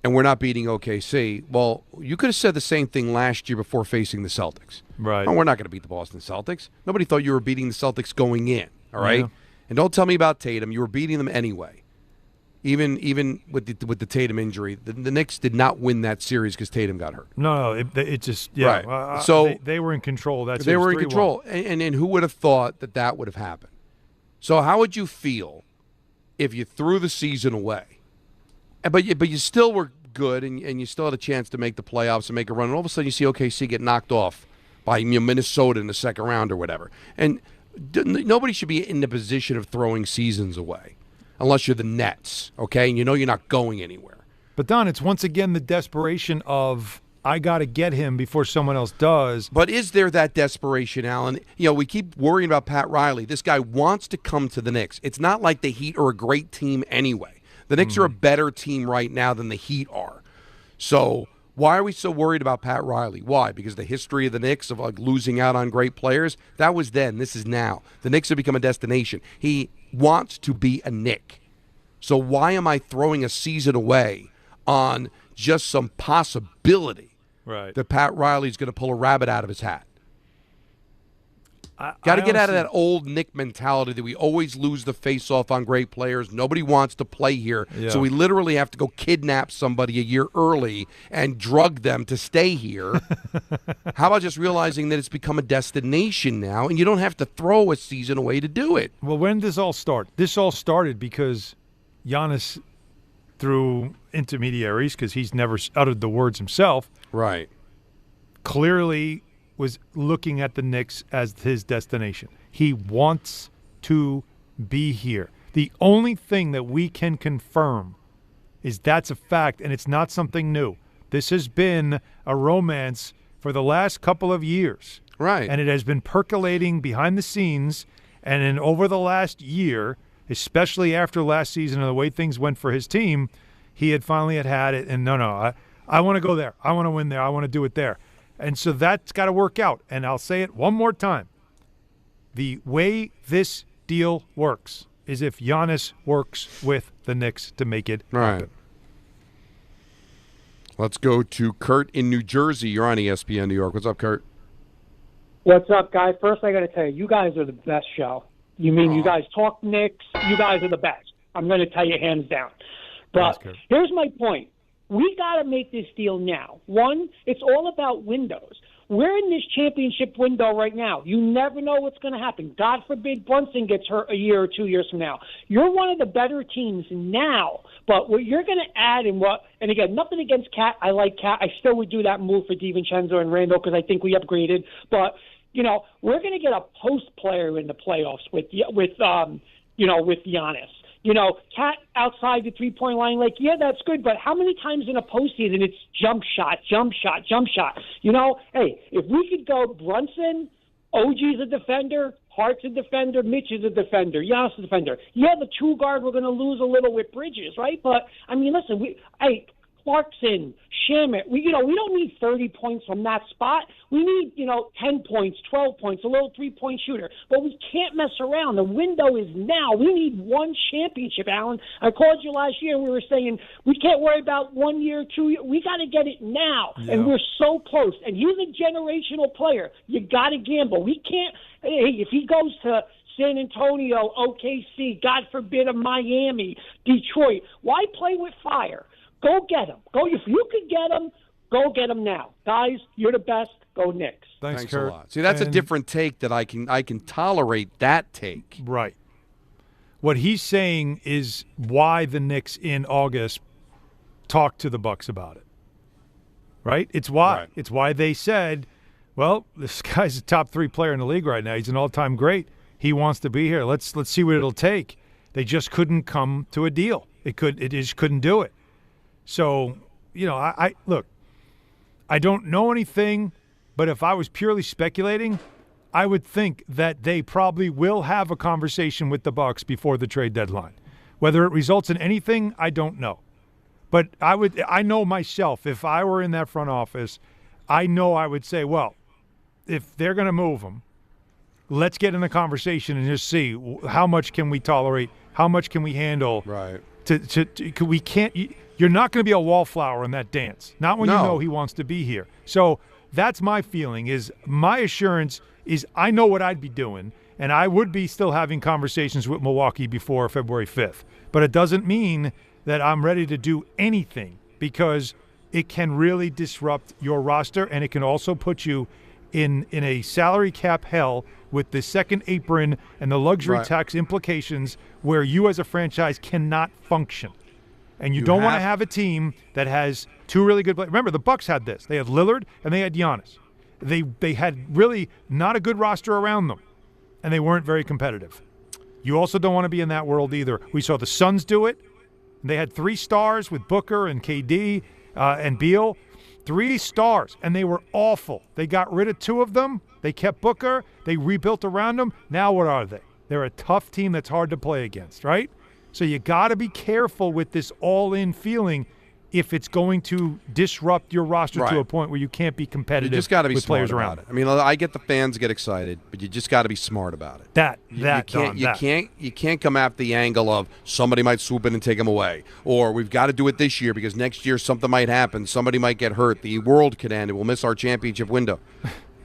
and we're not beating OKC, well, you could have said the same thing last year before facing the Celtics. Right. Oh, we're not going to beat the Boston Celtics. Nobody thought you were beating the Celtics going in, all right? Yeah. And don't tell me about Tatum. You were beating them anyway. Even with the Tatum injury, the Knicks did not win that series because Tatum got hurt. No, it just right. So they were in control. They were in control, and who would have thought that would have happened? So how would you feel if you threw the season away, but you still were good, and you still had a chance to make the playoffs and make a run, and all of a sudden you see OKC get knocked off by Minnesota in the second round or whatever, and nobody should be in the position of throwing seasons away. Unless you're the Nets, okay? And you know you're not going anywhere. But, Don, it's once again the desperation of, I got to get him before someone else does. But is there that desperation, Alan? We keep worrying about Pat Riley. This guy wants to come to the Knicks. It's not like the Heat are a great team anyway. The Knicks are a better team right now than the Heat are. So Why are we so worried about Pat Riley? Why? Because the history of the Knicks of losing out on great players? That was then. This is now. The Knicks have become a destination. He wants to be a Knick. So why am I throwing a season away on just some possibility that Pat Riley's going to pull a rabbit out of his hat? Got to get out of that old Knick mentality that we always lose the face-off on great players. Nobody wants to play here, so we literally have to go kidnap somebody a year early and drug them to stay here. How about just realizing that it's become a destination now, and you don't have to throw a season away to do it? Well, when did this all start? This all started because Giannis, through intermediaries, because he's never uttered the words himself, clearly was looking at the Knicks as his destination. He wants to be here. The only thing that we can confirm is that's a fact, and it's not something new. This has been a romance for the last couple of years. And it has been percolating behind the scenes, and then over the last year, especially after last season and the way things went for his team, he had finally had it, and I want to go there. I want to win there. I want to do it there. And so that's got to work out. And I'll say it one more time. The way this deal works is if Giannis works with the Knicks to make it happen. Let's go to Kurt in New Jersey. You're on ESPN New York. What's up, Kurt? What's up, guys? First, I got to tell you, you guys are the best show. You mean you guys talk Knicks? You guys are the best. I'm going to tell you hands down. But here's my point. We got to make this deal now. One, it's all about windows. We're in this championship window right now. You never know what's going to happen. God forbid Brunson gets hurt a year or 2 years from now. You're one of the better teams now. But what you're going to add and again, nothing against Cat. I like Cat. I still would do that move for DiVincenzo and Randall because I think we upgraded. But, we're going to get a post player in the playoffs with Giannis. Cat outside the three-point line, that's good, but how many times in a postseason it's jump shot? Hey, if we could go Brunson, OG's a defender, Hart's a defender, Mitch is a defender, Giannis is a defender. Yeah, the two guard we're going to lose a little with Bridges, right? But, listen, Clarkson, Shamet, we don't need 30 points from that spot. We need, 10 points, 12 points, a little three-point shooter. But we can't mess around. The window is now. We need one championship, Alan. I called you last year and we were saying we can't worry about 1 year, 2 years. We got to get it now. Yeah. And we're so close. And he's a generational player. You got to gamble. We can't – if he goes to San Antonio, OKC, God forbid, of Miami, Detroit, why play with fire? Go get him. If you can get him, go get him now. Guys, you're the best. Go Knicks. Thanks Kurt. A lot. See, that's a different take that I can tolerate that take. Right. What he's saying is why the Knicks in August talked to the Bucks about it. Right? It's why. Right. It's why they said, well, this guy's a top 3 player in the league right now. He's an all-time great. He wants to be here. Let's see what it'll take. They just couldn't come to a deal. It just couldn't do it. So, I look, I don't know anything, but if I was purely speculating, I would think that they probably will have a conversation with the Bucks before the trade deadline. Whether it results in anything, I don't know. But I know myself, if I were in that front office, I know I would say, well, if they're going to move him, let's get in the conversation and just see how much can we tolerate, how much can we handle. Right. We can't. You're not going to be a wallflower in that dance. Not when you know he wants to be here. So that's my feeling. Is my assurance is I know what I'd be doing, and I would be still having conversations with Milwaukee before February 5th. But it doesn't mean that I'm ready to do anything because it can really disrupt your roster, and it can also put you in a salary cap hell with the second apron and the luxury tax implications where you as a franchise cannot function. And you don't want to have a team that has 2 really good players. Remember, the Bucks had this. They had Lillard and they had Giannis. They had really not a good roster around them, and they weren't very competitive. You also don't want to be in that world either. We saw the Suns do it. They had 3 stars with Booker and KD and Beal. 3 stars, and they were awful. They got rid of 2 of them. They kept Booker. They rebuilt around them. Now what are they? They're a tough team that's hard to play against, right? So you got to be careful with this all-in feeling. if it's going to disrupt your roster to a point where you can't be competitive. You just got to be with smart players about around it. I mean, I get the fans get excited, but you just got to be smart about it. You can't come after the angle of somebody might swoop in and take them away, or we've got to do it this year because next year something might happen, somebody might get hurt, the world could end, and we'll miss our championship window.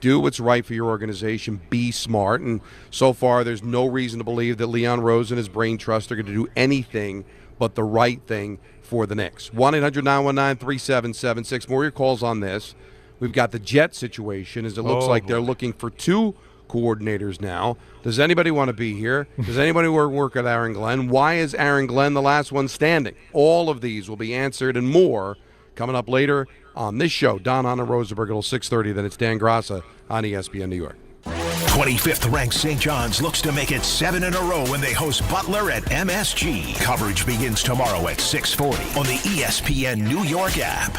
Do what's right for your organization. Be smart, and so far there's no reason to believe that Leon Rose and his brain trust are going to do anything but the right thing for the Knicks. 1-800-919-3776. More of your calls on this. We've got the Jet situation, as it looks like they're looking for 2 coordinators now. Does anybody want to be here? Does anybody work at Aaron Glenn? Why is Aaron Glenn the last one standing? All of these will be answered and more coming up later on this show. Don, Hahn, and Rosenberg until 6:30. Then it's Dan Graca on ESPN New York. 25th ranked St. John's looks to make it 7 in a row when they host Butler at MSG. Coverage begins tomorrow at 6:40 on the ESPN New York app.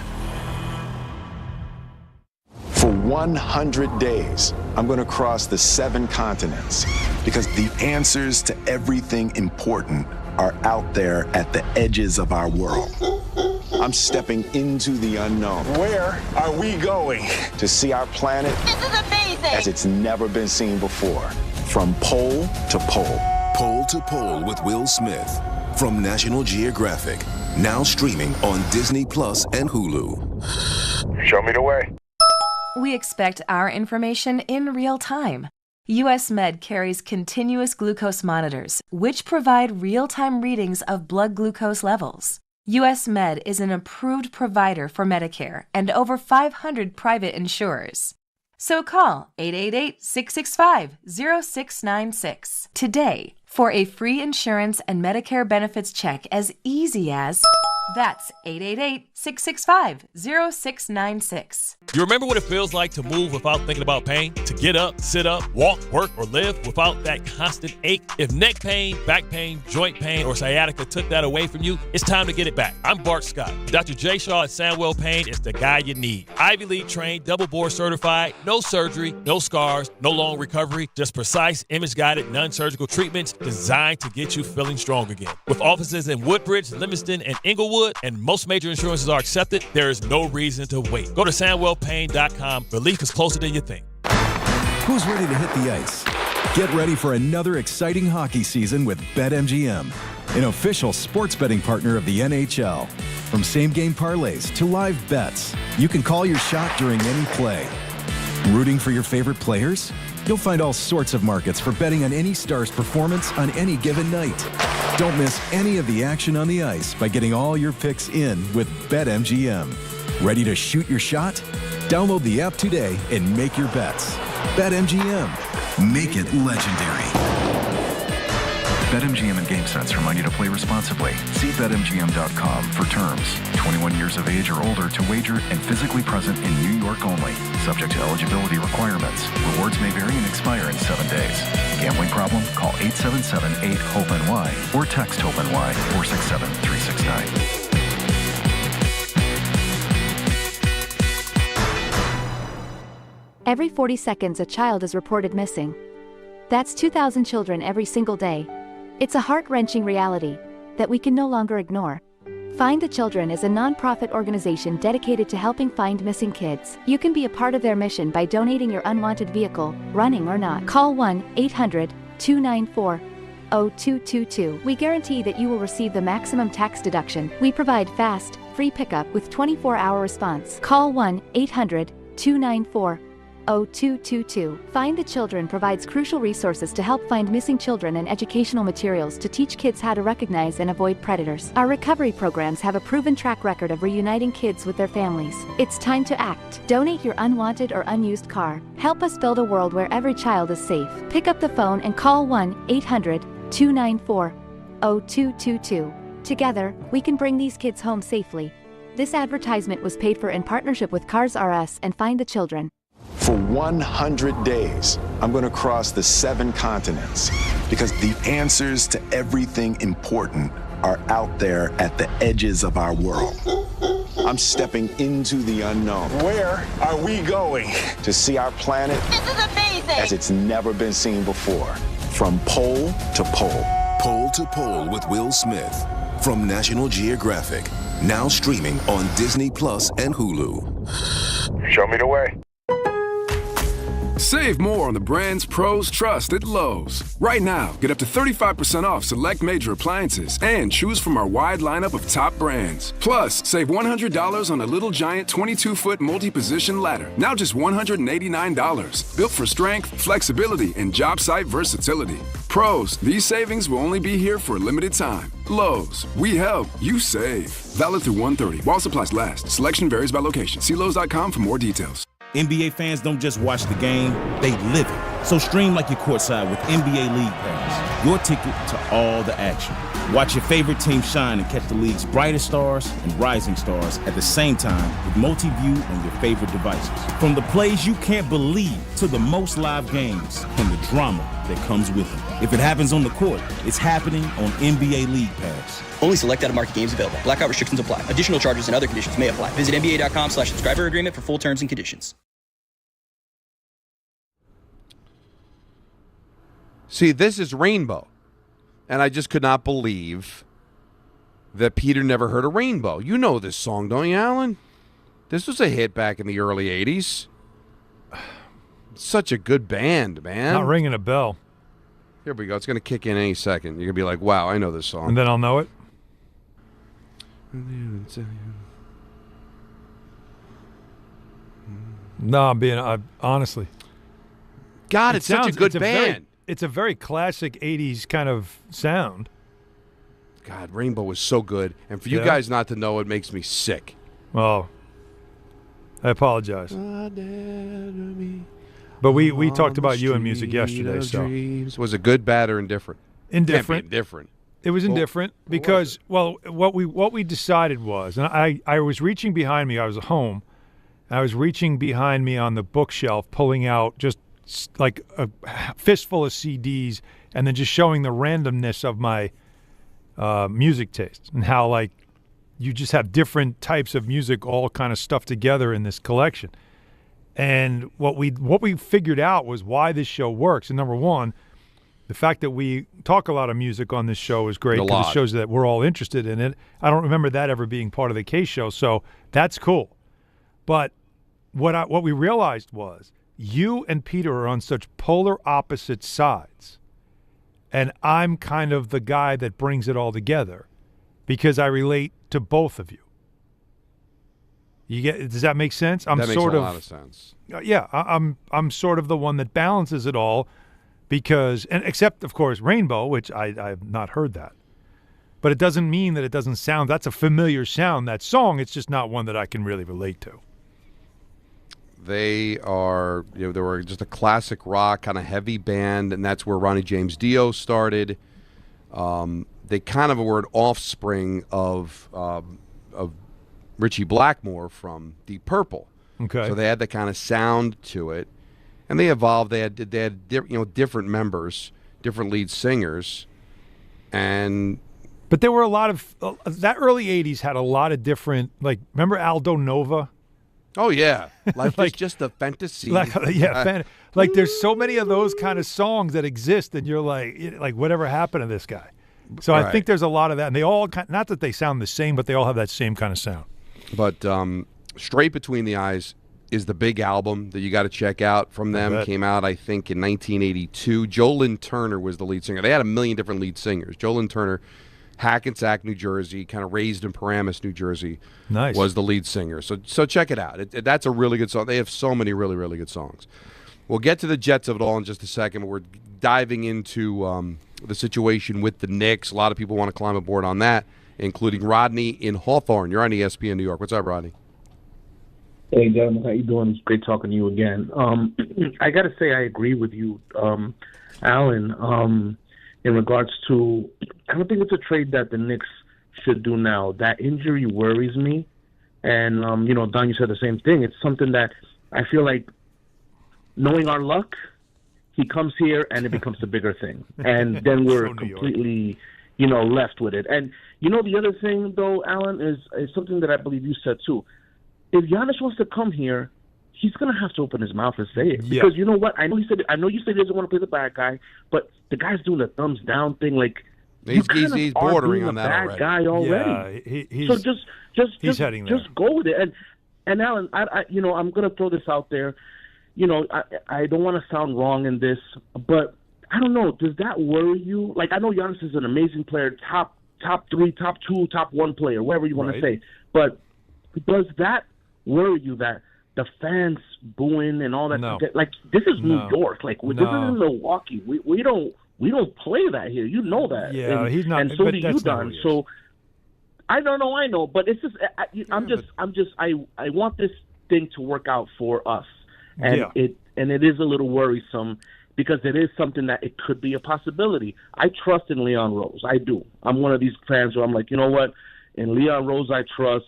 For 100 days, I'm going to cross the 7 continents because the answers to everything important are out there at the edges of our world. I'm stepping into the unknown. Where are we going? To see our planet as it's never been seen before. From pole to pole. Pole to Pole with Will Smith. From National Geographic. Now streaming on Disney Plus and Hulu. Show me the way. We expect our information in real time. US Med carries continuous glucose monitors, which provide real-time readings of blood glucose levels. US Med is an approved provider for Medicare and over 500 private insurers. So call 888-665-0696 today for a free insurance and Medicare benefits check as easy as... That's 888-665-0696. You remember what it feels like to move without thinking about pain? To get up, sit up, walk, work, or live without that constant ache? If neck pain, back pain, joint pain, or sciatica took that away from you, it's time to get it back. I'm Bart Scott. Dr. J. Shaw at Sandwell Pain is the guy you need. Ivy League trained, double board certified, no surgery, no scars, no long recovery, just precise, image-guided, non-surgical treatments designed to get you feeling strong again. With offices in Woodbridge, Livingston, and Inglewood, and most major insurances are accepted, there is no reason to wait. Go to SandwellPain.com. Relief is closer than you think. Who's ready to hit the ice? Get ready for another exciting hockey season with BetMGM, an official sports betting partner of the NHL. From same-game parlays to live bets, you can call your shot during any play. Rooting for your favorite players? You'll find all sorts of markets for betting on any star's performance on any given night. Don't miss any of the action on the ice by getting all your picks in with BetMGM. Ready to shoot your shot? Download the app today and make your bets. BetMGM. Make it legendary. BetMGM and GameSense remind you to play responsibly. See BetMGM.com for terms. 21 years of age or older to wager and physically present in New York only. Subject to eligibility requirements. Rewards may vary and expire in 7 days. Gambling problem? Call 877-8-HOPE-NY or text HOPE-NY 467-369. Every 40 seconds, a child is reported missing. That's 2,000 children every single day. It's a heart-wrenching reality that we can no longer ignore. Find the Children is a non-profit organization dedicated to helping find missing kids. You can be a part of their mission by donating your unwanted vehicle, running or not. Call 1-800-294-0222. We guarantee that you will receive the maximum tax deduction. We provide fast, free pickup with 24-hour response. Call 1-800-294-0222. Find the Children provides crucial resources to help find missing children and educational materials to teach kids how to recognize and avoid predators. Our recovery programs have a proven track record of reuniting kids with their families. It's time to act. Donate your unwanted or unused car. Help us build a world where every child is safe. Pick up the phone and call 1-800-294-0222. Together, we can bring these kids home safely. This advertisement was paid for in partnership with Cars R Us and Find the Children. For 100 days, I'm going to cross the 7 continents because the answers to everything important are out there at the edges of our world. I'm stepping into the unknown. Where are we going? To see our planet as it's never been seen before. From pole to pole. Pole to Pole with Will Smith. From National Geographic. Now streaming on Disney Plus and Hulu. Show me the way. Save more on the brands pros trust at Lowe's. Right now, get up to 35% off select major appliances and choose from our wide lineup of top brands. Plus, save $100 on a Little Giant 22-foot multi-position ladder, now just $189. Built for strength, flexibility, and job site versatility. Pros, these savings will only be here for a limited time. Lowe's, we help, you save. Valid through 1/30 while supplies last. Selection varies by location. See Lowe's.com for more details. NBA fans don't just watch the game, they live it. So stream like you're courtside with NBA League Pass, your ticket to all the action. Watch your favorite team shine and catch the league's brightest stars and rising stars at the same time with multi-view on your favorite devices. From the plays you can't believe to the most live games and the drama that comes with it. If it happens on the court, it's happening on NBA League Pass. Only select out-of-market games available. Blackout restrictions apply. Additional charges and other conditions may apply. Visit NBA.com/subscriber agreement for full terms and conditions. See, this is Rainbow. And I just could not believe that Peter never heard of Rainbow. You know this song, don't you, Alan? This was a hit back in the early 80s. Such a good band, man. Not ringing a bell. Here we go. It's going to kick in any second. You're going to be like, wow, I know this song. And then I'll know it. No, I'm being honestly. God, it's such a good band. It's a very classic 80s kind of sound. God, Rainbow was so good. And for you guys not to know it makes me sick. Oh, I apologize. But we talked about you and music yesterday. So was it good, bad, or indifferent? Indifferent. Can't be indifferent. It was indifferent because, what we decided was, and I was reaching behind me. I was at home. I was reaching behind me on the bookshelf, pulling out just like a fistful of CDs, and then just showing the randomness of my music taste and how like you just have different types of music all kind of stuffed together in this collection. And what we figured out was why this show works. And number one, the fact that we talk a lot of music on this show is great because it shows that we're all interested in it. I don't remember that ever being part of the K show, so that's cool. But what we realized was you and Peter are on such polar opposite sides, and I'm kind of the guy that brings it all together because I relate to both of you. Does that make sense? That makes a lot of sense. Yeah, I'm sort of the one that balances it all because, and except of course Rainbow, which I've not heard that, but it doesn't mean that it doesn't sound. That's a familiar sound. That song, it's just not one that I can really relate to. They are, they were just a classic rock kind of heavy band, and that's where Ronnie James Dio started. They kind of were an offspring of Richie Blackmore from Deep Purple. Okay. So they had that kind of sound to it, and they evolved. They had different members, different lead singers, but there were a lot of that early '80s had a lot of different. Like, remember Aldo Nova? Oh yeah, like just a fantasy. Like there's so many of those kind of songs that exist, and you're like whatever happened to this guy? So I think there's a lot of that, and they all not that they sound the same, but they all have that same kind of sound. But Straight Between the Eyes is the big album that you got to check out from them. Came out, I think, in 1982. Joe Lynn Turner was the lead singer. They had a million different lead singers. Joe Lynn Turner, Hackensack, New Jersey, kind of raised in Paramus, New Jersey, was the lead singer. So check it out. That's a really good song. They have so many really, really good songs. We'll get to the Jets of it all in just a second, but we're diving into the situation with the Knicks. A lot of people want to climb aboard on that, including Rodney in Hawthorne. You're on ESPN New York. What's up, Rodney? Hey, gentlemen. How you doing? It's great talking to you again. I got to say I agree with you, Alan, in regards to I don't think it's a trade that the Knicks should do now. That injury worries me. And, Don, you said the same thing. It's something that I feel like, knowing our luck, he comes here and it becomes the bigger thing. And then we're completely, left with it. And, the other thing, though, Alan, is something that I believe you said, too. If Giannis wants to come here, he's going to have to open his mouth and say it. Because you know what? I know you said he doesn't want to play the bad guy, but the guy's doing the thumbs down thing. Like, He's bordering on that already. Guy already. Yeah, he's, so just heading there. Just go with it. And Alan, I'm going to throw this out there. I don't want to sound wrong in this, but I don't know. Does that worry you? Like, I know Giannis is an amazing player, top 3, top 2, top 1 player, whatever you want to say. But does that worry you that the fans booing and all that? No. Like, this is New York. Like, this No. isn't Milwaukee. We don't play that here. You know that. Yeah, he's not. And so but do that's you, not Don. who he is. So I don't know. I know, but it's just. I want this thing to work out for us, and it is a little worrisome because it is something that it could be a possibility. I trust in Leon Rose. I do. I'm one of these fans where I'm like, you know what? In Leon Rose, I trust.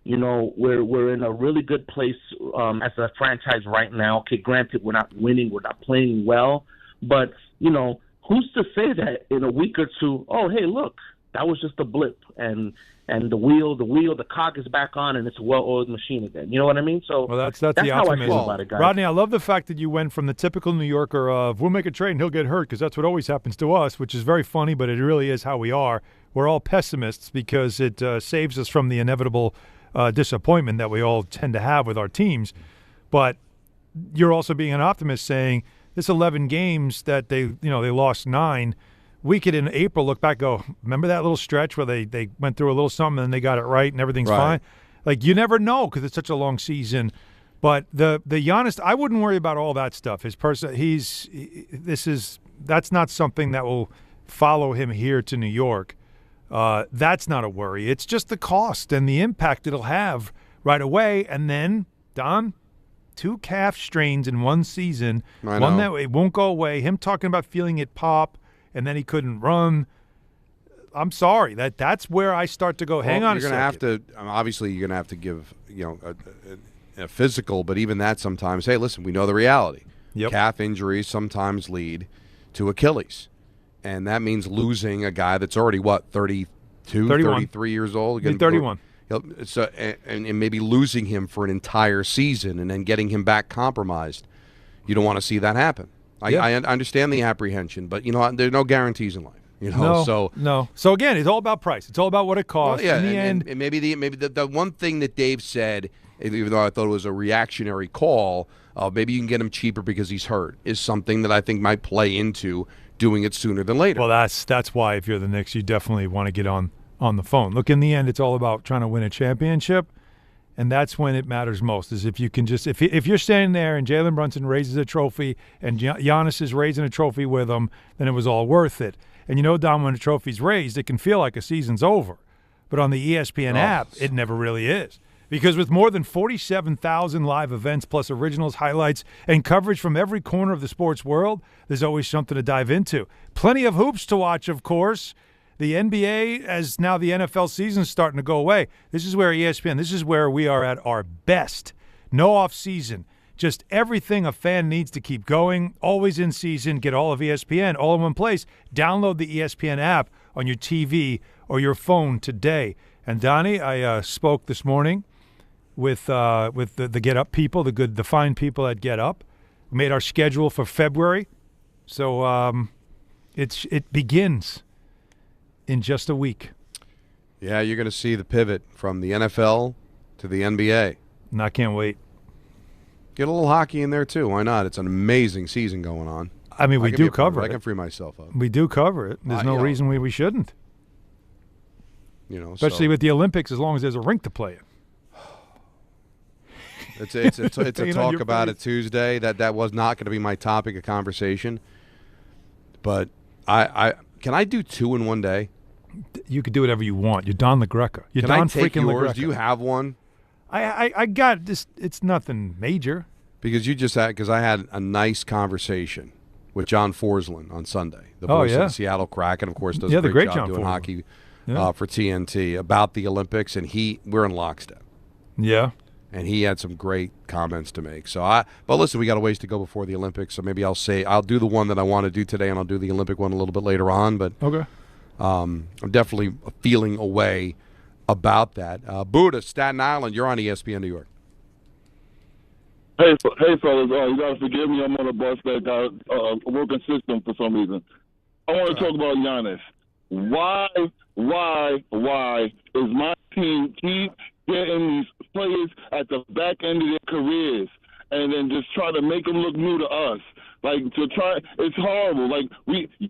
We're in a really good place as a franchise right now. Okay, granted, we're not winning, we're not playing well, but who's to say that in a week or two? Oh, hey, look, that was just a blip, and the cog is back on, and it's a well-oiled machine again. You know what I mean? So that's the how optimism. I feel about it, guys. Rodney, I love the fact that you went from the typical New Yorker of we'll make a trade and he'll get hurt because that's what always happens to us, which is very funny, but it really is how we are. We're all pessimists because it saves us from the inevitable disappointment that we all tend to have with our teams. But you're also being an optimist saying this 11 games that they lost 9. We could in April look back, go, remember that little stretch where they went through a little something and they got it right and everything's fine? Like, you never know because it's such a long season. But the Giannis, I wouldn't worry about all that stuff. His person, that's not something that will follow him here to New York. That's not a worry. It's just the cost and the impact it'll have right away. And then, Don, 2 calf strains in one season, one that it won't go away. Him talking about feeling it pop. And then he couldn't run. I'm sorry. That's where I start to go, hang on a second. Obviously, you're going to have to give a physical, but even that sometimes, hey, listen, we know the reality. Yep. Calf injuries sometimes lead to Achilles. And that means losing a guy that's already, 32, 33 years old? He's 31. So, and maybe losing him for an entire season and then getting him back compromised. You don't want to see that happen. I understand the apprehension, but there are no guarantees in life. No. So again, it's all about price. It's all about what it costs. Well, in the end, and maybe the one thing that Dave said, even though I thought it was a reactionary call, maybe you can get him cheaper because he's hurt, is something that I think might play into doing it sooner than later. Well, that's why if you're the Knicks, you definitely want to get on the phone. Look, in the end, it's all about trying to win a championship. And that's when it matters most, is if you can just – if you're standing there and Jalen Brunson raises a trophy and Giannis is raising a trophy with him, then it was all worth it. And Don, when a trophy's raised, it can feel like a season's over. But on the ESPN app, it never really is. Because with more than 47,000 live events plus originals, highlights, and coverage from every corner of the sports world, there's always something to dive into. Plenty of hoops to watch, of course. The NBA, as now the NFL season is starting to go away, this is where ESPN, this is where we are at our best. No off season, just everything a fan needs to keep going, always in season. Get all of ESPN all in one place. Download the ESPN app on your TV or your phone today. And Donnie, I spoke this morning with the Get Up people, the fine people at Get Up. We made our schedule for February, so it begins in just a week. Yeah, you're going to see the pivot from the NFL to the NBA. And I can't wait. Get a little hockey in there, too. Why not? It's an amazing season going on. I mean, we do cover it. I can free myself up. We do cover it. There's no reason we shouldn't. Especially with the Olympics, as long as there's a rink to play in. It's a talk about it Tuesday. That was not going to be my topic of conversation. But can I do 2 in one day? You could do whatever you want. You're Don LaGreca. Can I take yours? Do you have one? I got this. It's nothing major. Because I had a nice conversation with John Forsland on Sunday, the voice of the Seattle Kraken, of course, does a great job doing hockey for TNT about the Olympics, and we're in lockstep. Yeah. And he had some great comments to make. But listen, we got a ways to go before the Olympics, so maybe I'll do the one that I want to do today, and I'll do the Olympic one a little bit later on. But okay. I'm definitely feeling a way about that. Buddha, Staten Island, you're on ESPN New York. Hey, fellas, you got to forgive me. I'm on a bus that got a working system for some reason. I want to talk about Giannis. why is my team keep getting these players at the back end of their careers and then just try to make them look new to us? Like, it's horrible. Like,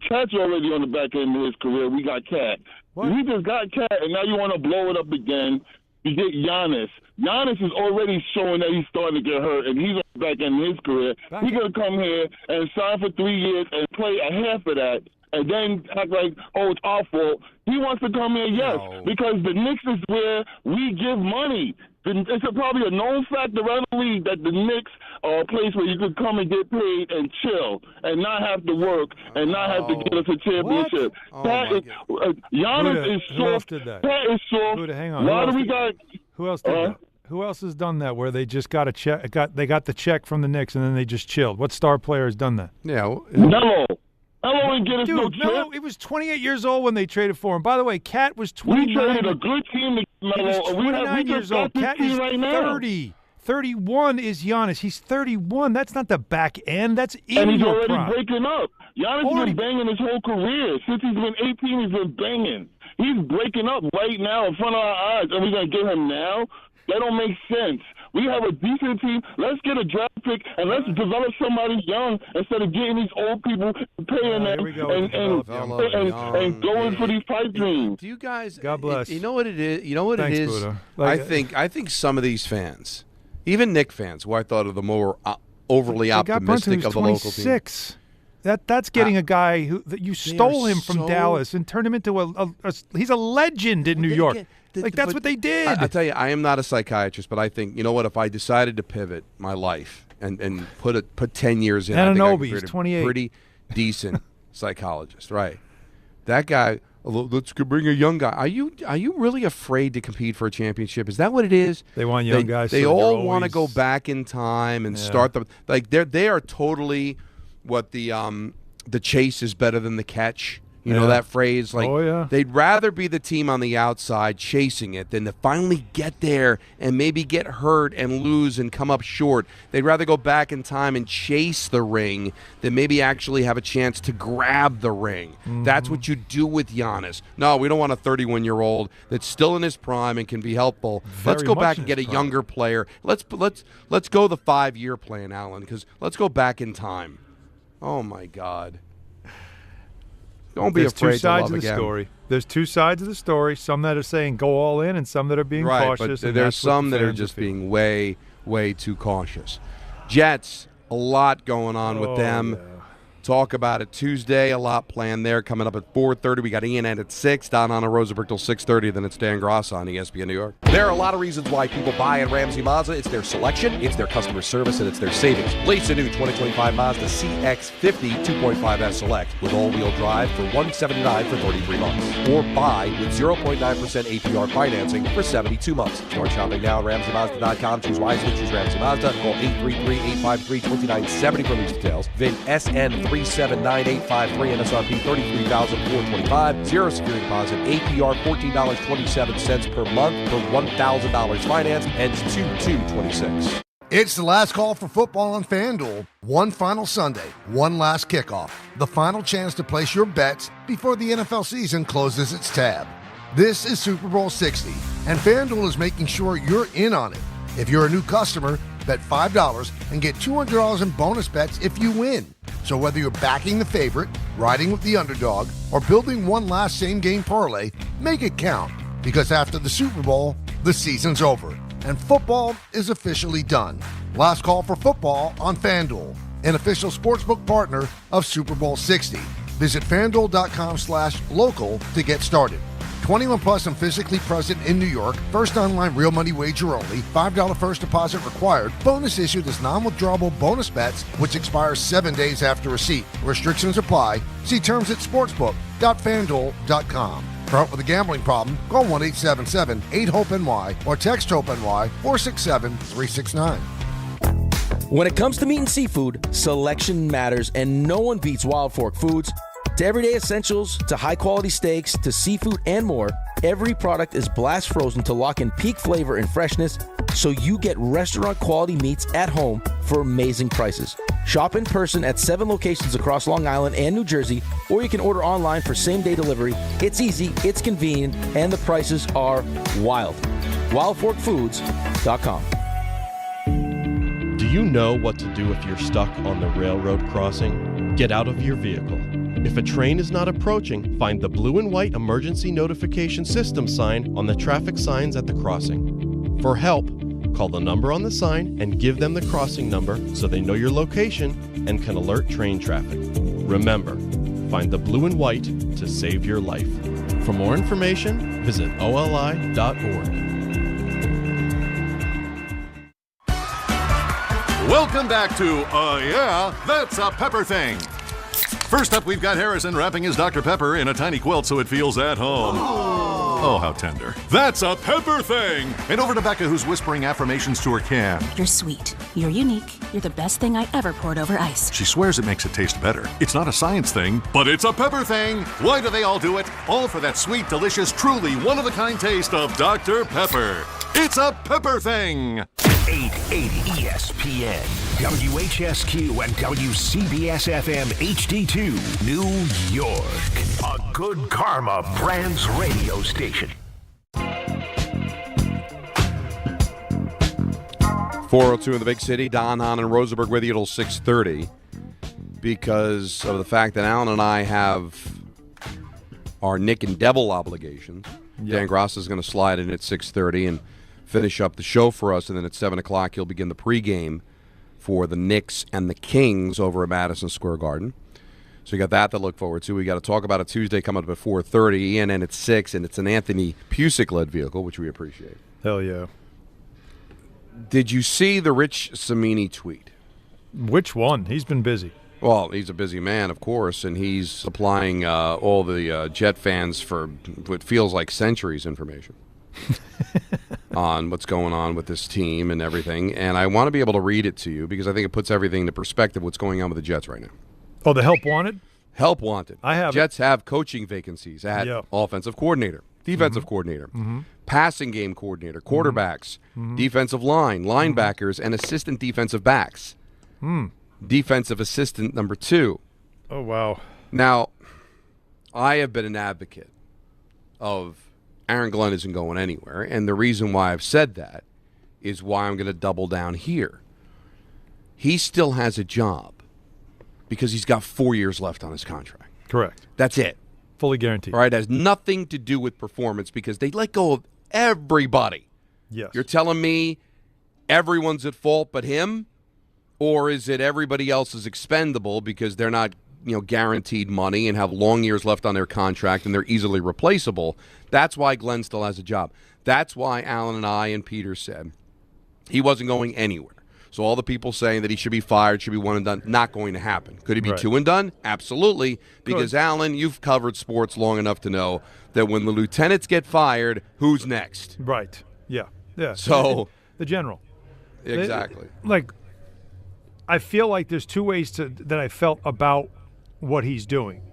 Cat's already on the back end of his career. We got Cat. We just got Cat, and now you want to blow it up again. You get Giannis. Giannis is already showing that he's starting to get hurt, and he's on the back end of his career. He's going to come here and sign for 3 years and play a half of that, and then act like, oh, it's our fault. He wants to come here, yes, because the Knicks is where we give money. It's probably a known fact around the league that the Knicks are a place where you could come and get paid and chill and not have to work and not have to get us a championship. Giannis is soft. That is soft. Hang on. Why do we got? Who else did that? Who else has done that? Where they just got a check, they got the check from the Knicks and then they just chilled. What star player has done that? No. Dude, no, he was 28 years old when they traded for him. By the way, Cat was 29. We traded a good team to Melo. He was 29 years old. Cat is 30. 31 is Giannis. He's 31. That's not the back end. That's in and he's your already prime. breaking up. Giannis has been banging his whole career. Since he's been 18, he's been banging. He's breaking up right now in front of our eyes. Are we going to get him now? That don't make sense. We have a decent team. Let's get a draft pick and let's develop somebody young instead of getting these old people paying them and going for these pipe dreams. Do you guys? God bless. You know what it is? You know what Thanks, it is? Buddha. I think some of these fans, even Knick fans, who I thought are the more overly optimistic of the local team. That's getting a guy that you stole him from Dallas and turned him into he's a legend in New York. That's what they did. I tell you, I am not a psychiatrist, but I think, you know what, if I decided to pivot my life and put 10 years in, I think I could be a pretty decent psychologist, right? That guy, let's bring a young guy. Are you really afraid to compete for a championship? Is that what it is? They want young guys. They all want to go back in time and start them. Like they are totally what the chase is better than the catch. You know that phrase? Like, they'd rather be the team on the outside chasing it than to finally get there and maybe get hurt and lose and come up short. They'd rather go back in time and chase the ring than maybe actually have a chance to grab the ring. Mm-hmm. That's what you do with Giannis. No, we don't want a 31-year-old that's still in his prime and can be helpful. Let's go back and get a younger player. Let's go the 5-year plan, Alan, because let's go back in time. Oh, my God. Don't be afraid to love again. Story. There's two sides of the story. Some that are saying go all in, and some that are being cautious. But there's some that are just being way, way too cautious. Jets, a lot going on with them. Yeah. Talk about it Tuesday. A lot planned there. Coming up at 4:30. We got Ian at 6. Don on Rosenberg till 6:30. Then it's Dan Gross on ESPN New York. There are a lot of reasons why people buy at Ramsey Mazda. It's their selection, it's their customer service, and it's their savings. Lease a new 2025 Mazda CX-50 2.5S Select with all-wheel drive for $179 for 33 months. Or buy with 0.9% APR financing for 72 months. Start shopping now at RamseyMazda.com. Choose wisely. Choose Ramsey Mazda. Call 833-853-2970 for lease details. VIN SN 379853, MSRP $33,425, zero security deposit, APR $14.27 per month for $1,000 finance, ends 2/2/26. It's the last call for football on FanDuel. One final Sunday, one last kickoff, the final chance to place your bets before the NFL season closes its tab. This is Super Bowl 60, and FanDuel is making sure you're in on it. If you're a new customer, bet $5 and get $200 in bonus bets if you win. So whether you're backing the favorite, riding with the underdog, or building one last same-game parlay, make it count. Because after the Super Bowl, the season's over, and football is officially done. Last call for football on FanDuel, an official sportsbook partner of Super Bowl 60. Visit FanDuel.com/local to get started. 21 plus and physically present in New York. First online real money wager only. $5 first deposit required. Bonus issued as non-withdrawable bonus bets, which expires 7 days after receipt. Restrictions apply. See terms at sportsbook.fanduel.com. For help with a gambling problem, call 1-877-8-HOPE-NY or text HOPE-NY 467-369. When it comes to meat and seafood, selection matters, and no one beats Wild Fork Foods. To everyday essentials, to high-quality steaks, to seafood and more, Every product is blast frozen to lock in peak flavor and freshness, so you get restaurant quality meats at home for amazing prices. Shop in person at 7 locations across Long Island and New Jersey, or you can order online for same-day delivery. It's easy, it's convenient, and the prices are wild. WildForkFoods.com. Do you know what to do if you're stuck on the railroad crossing? Get out of your vehicle. If a train is not approaching, find the blue and white emergency notification system sign on the traffic signs at the crossing. For help, call the number on the sign and give them the crossing number so they know your location and can alert train traffic. Remember, find the blue and white to save your life. For more information, visit oli.org. Welcome back to Yeah, That's a Pepper Thing. First up, we've got Harrison wrapping his Dr. Pepper in a tiny quilt so it feels at home. Oh, how tender. That's a Pepper Thing! And over to Becca, who's whispering affirmations to her can. You're sweet. You're unique. You're the best thing I ever poured over ice. She swears it makes it taste better. It's not a science thing, but it's a Pepper Thing! Why do they all do it? All for that sweet, delicious, truly one-of-a-kind taste of Dr. Pepper. It's a Pepper Thing! 880 ESPN, WHSQ, and WCBS-FM HD2, New York. A Good Karma Brands radio station. 402 in the big city. Don, Hahn, and Rosenberg with you till 6:30 because of the fact that Alan and I have our Nick and Devil obligations. Yep. Dan Gross is going to slide in at 6:30 and finish up the show for us, and then at 7 o'clock he'll begin the pregame for the Knicks and the Kings over at Madison Square Garden. So you got that to look forward to. We got to talk about a Tuesday coming up at 4:30, ENN at 6, and it's an Anthony Pusick-led vehicle, which we appreciate. Hell yeah. Did you see the Rich Cimini tweet? Which one? He's been busy. Well, he's a busy man, of course, and he's supplying all the Jet fans for what feels like centuries information on what's going on with this team and everything. And I want to be able to read it to you because I think it puts everything into perspective what's going on with the Jets right now. Oh, the help wanted? Help wanted. I have Jets have coaching vacancies at offensive coordinator, defensive coordinator, passing game coordinator, quarterbacks, defensive line, linebackers, and assistant defensive backs. Defensive assistant number 2. Oh, wow. Now, I have been an advocate of Aaron Glenn isn't going anywhere, and the reason why I've said that is why I'm going to double down here. He still has a job because he's got 4 years left on his contract. Correct. That's it. Fully guaranteed. All right, it has nothing to do with performance because they let go of everybody. Yes. You're telling me everyone's at fault but him? Or is it everybody else is expendable because they're not, guaranteed money and have long years left on their contract and they're easily replaceable? That's why Glenn still has a job. That's why Alan and I and Peter said he wasn't going anywhere. So all the people saying that he should be fired, should be one and done, not going to happen. Could he be two and done? Absolutely. Because, Alan, you've covered sports long enough to know that when the lieutenants get fired, who's next? Right. Yeah. Yeah. So the general. Exactly. I feel like there's two ways that I felt about what he's doing.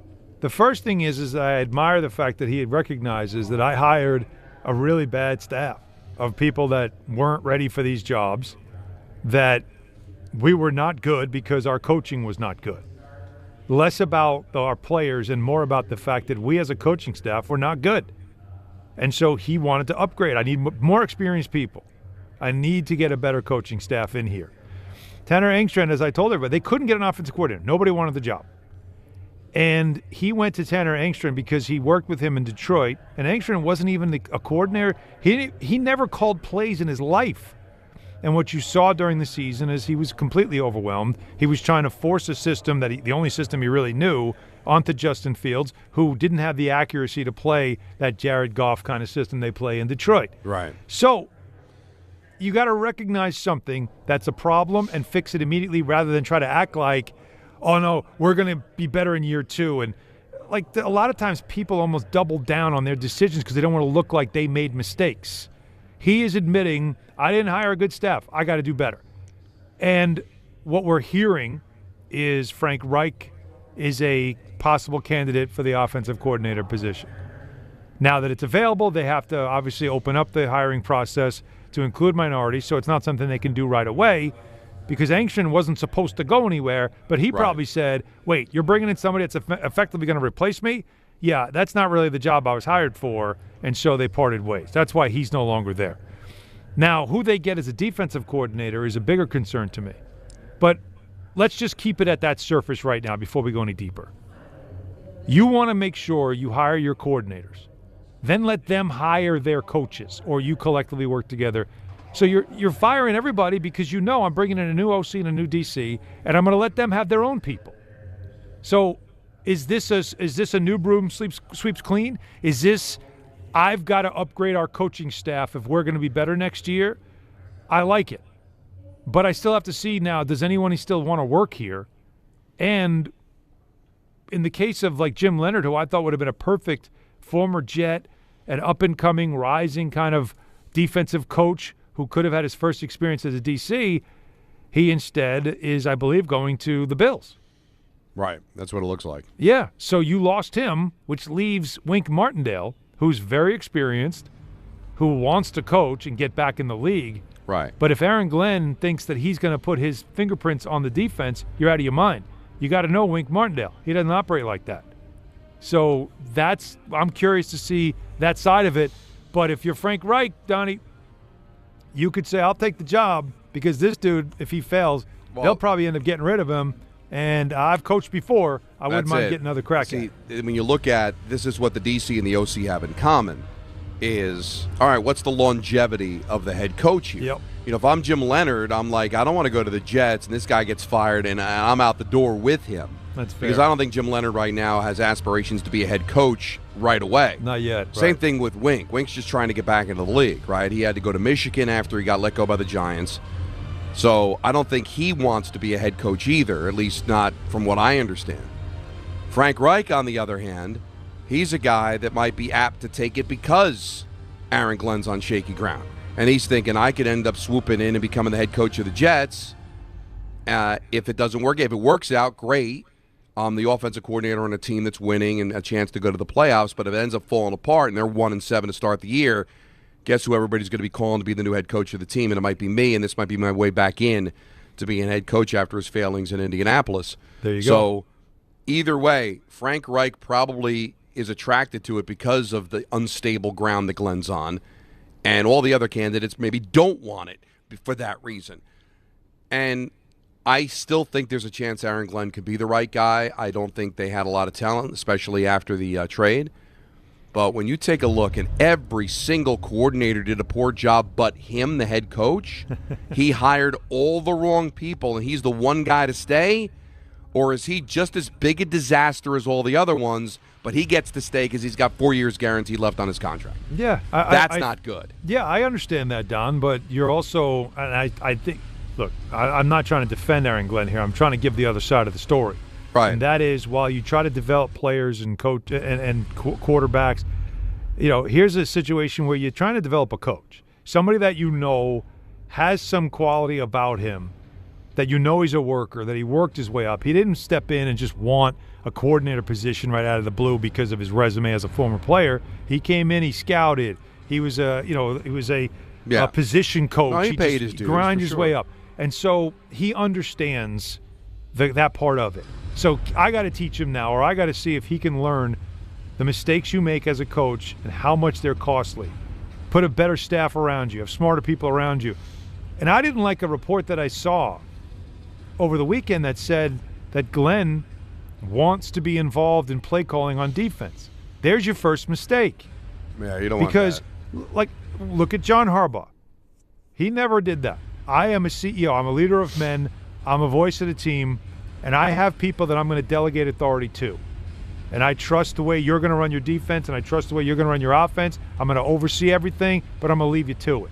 The first thing is I admire the fact that he recognizes that I hired a really bad staff of people that weren't ready for these jobs, that we were not good because our coaching was not good. Less about our players and more about the fact that we as a coaching staff were not good. And so he wanted to upgrade. I need more experienced people. I need to get a better coaching staff in here. Tanner Engstrand, as I told everybody, they couldn't get an offensive coordinator. Nobody wanted the job. And he went to Tanner Engstrand because he worked with him in Detroit, and Engstrand wasn't even a coordinator. He never called plays in his life. And what you saw during the season is he was completely overwhelmed. He was trying to force a system that the only system he really knew onto Justin Fields, who didn't have the accuracy to play that Jared Goff kind of system they play in Detroit. Right. So you got to recognize something that's a problem and fix it immediately rather than try to act like, oh, no, we're going to be better in year 2. And a lot of times people almost double down on their decisions because they don't want to look like they made mistakes. He is admitting, I didn't hire a good staff. I got to do better. And what we're hearing is Frank Reich is a possible candidate for the offensive coordinator position. Now that it's available, they have to obviously open up the hiring process to include minorities, so it's not something they can do right away because Engstrand wasn't supposed to go anywhere, but he probably said, wait, you're bringing in somebody that's effectively going to replace me? Yeah, that's not really the job I was hired for, and so they parted ways. That's why he's no longer there. Now, who they get as a defensive coordinator is a bigger concern to me. But let's just keep it at that surface right now before we go any deeper. You want to make sure you hire your coordinators. Then let them hire their coaches, or you collectively work together. So you're firing everybody because you know I'm bringing in a new OC and a new DC, and I'm going to let them have their own people. So is this a new broom sweeps clean? Is this I've got to upgrade our coaching staff if we're going to be better next year? I like it. But I still have to see now, does anyone still want to work here? And in the case of like Jim Leonard, who I thought would have been a perfect former Jet, an up-and-coming, rising kind of defensive coach who could have had his first experience as a DC, he instead is, I believe, going to the Bills. Right. That's what it looks like. Yeah. So you lost him, which leaves Wink Martindale, who's very experienced, who wants to coach and get back in the league. Right. But if Aaron Glenn thinks that he's going to put his fingerprints on the defense, you're out of your mind. You got to know Wink Martindale. He doesn't operate like that. So I'm curious to see that side of it. But if you're Frank Reich, Donnie, you could say, I'll take the job because this dude, if he fails, they'll probably end up getting rid of him. And I've coached before. I wouldn't mind getting another crack at it. When you look at this is what the DC and the OC have in common is, all right, what's the longevity of the head coach here? Yep. You know, if I'm Jim Leonard, I'm like, I don't want to go to the Jets, and this guy gets fired, and I'm out the door with him. That's fair. Because I don't think Jim Leonard right now has aspirations to be a head coach right away. Not yet. Same thing with Wink. Wink's just trying to get back into the league, right? He had to go to Michigan after he got let go by the Giants. So I don't think he wants to be a head coach either, at least not from what I understand. Frank Reich, on the other hand, he's a guy that might be apt to take it because Aaron Glenn's on shaky ground. And he's thinking, I could end up swooping in and becoming the head coach of the Jets. If it doesn't work, if it works out, great. I'm the offensive coordinator on a team that's winning and a chance to go to the playoffs. But if it ends up falling apart and they're 1-7 to start the year, guess who everybody's going to be calling to be the new head coach of the team? And it might be me, and this might be my way back in to being head coach after his failings in Indianapolis. There you go. So either way, Frank Reich probably is attracted to it because of the unstable ground that Glenn's on. And all the other candidates maybe don't want it for that reason. And I still think there's a chance Aaron Glenn could be the right guy. I don't think they had a lot of talent, especially after the trade. But when you take a look, and every single coordinator did a poor job but him, the head coach, he hired all the wrong people, and he's the one guy to stay? Or is he just as big a disaster as all the other ones, but he gets to stay because he's got 4 years guaranteed left on his contract? Yeah. That's not good. Yeah, I understand that, Don, but you're also – and I think – look, I'm not trying to defend Aaron Glenn here. I'm trying to give the other side of the story. Right. And that is, while you try to develop players and coach and quarterbacks, you know, here's a situation where you're trying to develop a coach, somebody that you know has some quality about him, that you know he's a worker, that he worked his way up. He didn't step in and just want a coordinator position right out of the blue because of his resume as a former player. He came in, he scouted. He was a position coach. No, he paid his dues. Grind his way up. And so he understands that part of it. So I got to teach him now, or I got to see if he can learn the mistakes you make as a coach and how much they're costly. Put a better staff around you, have smarter people around you. And I didn't like a report that I saw over the weekend that said that Glenn wants to be involved in play calling on defense. There's your first mistake. Yeah, you don't want that. Because, look at John Harbaugh. He never did that. I am a CEO. I'm a leader of men. I'm a voice of the team. And I have people that I'm going to delegate authority to. And I trust the way you're going to run your defense, and I trust the way you're going to run your offense. I'm going to oversee everything, but I'm going to leave you to it.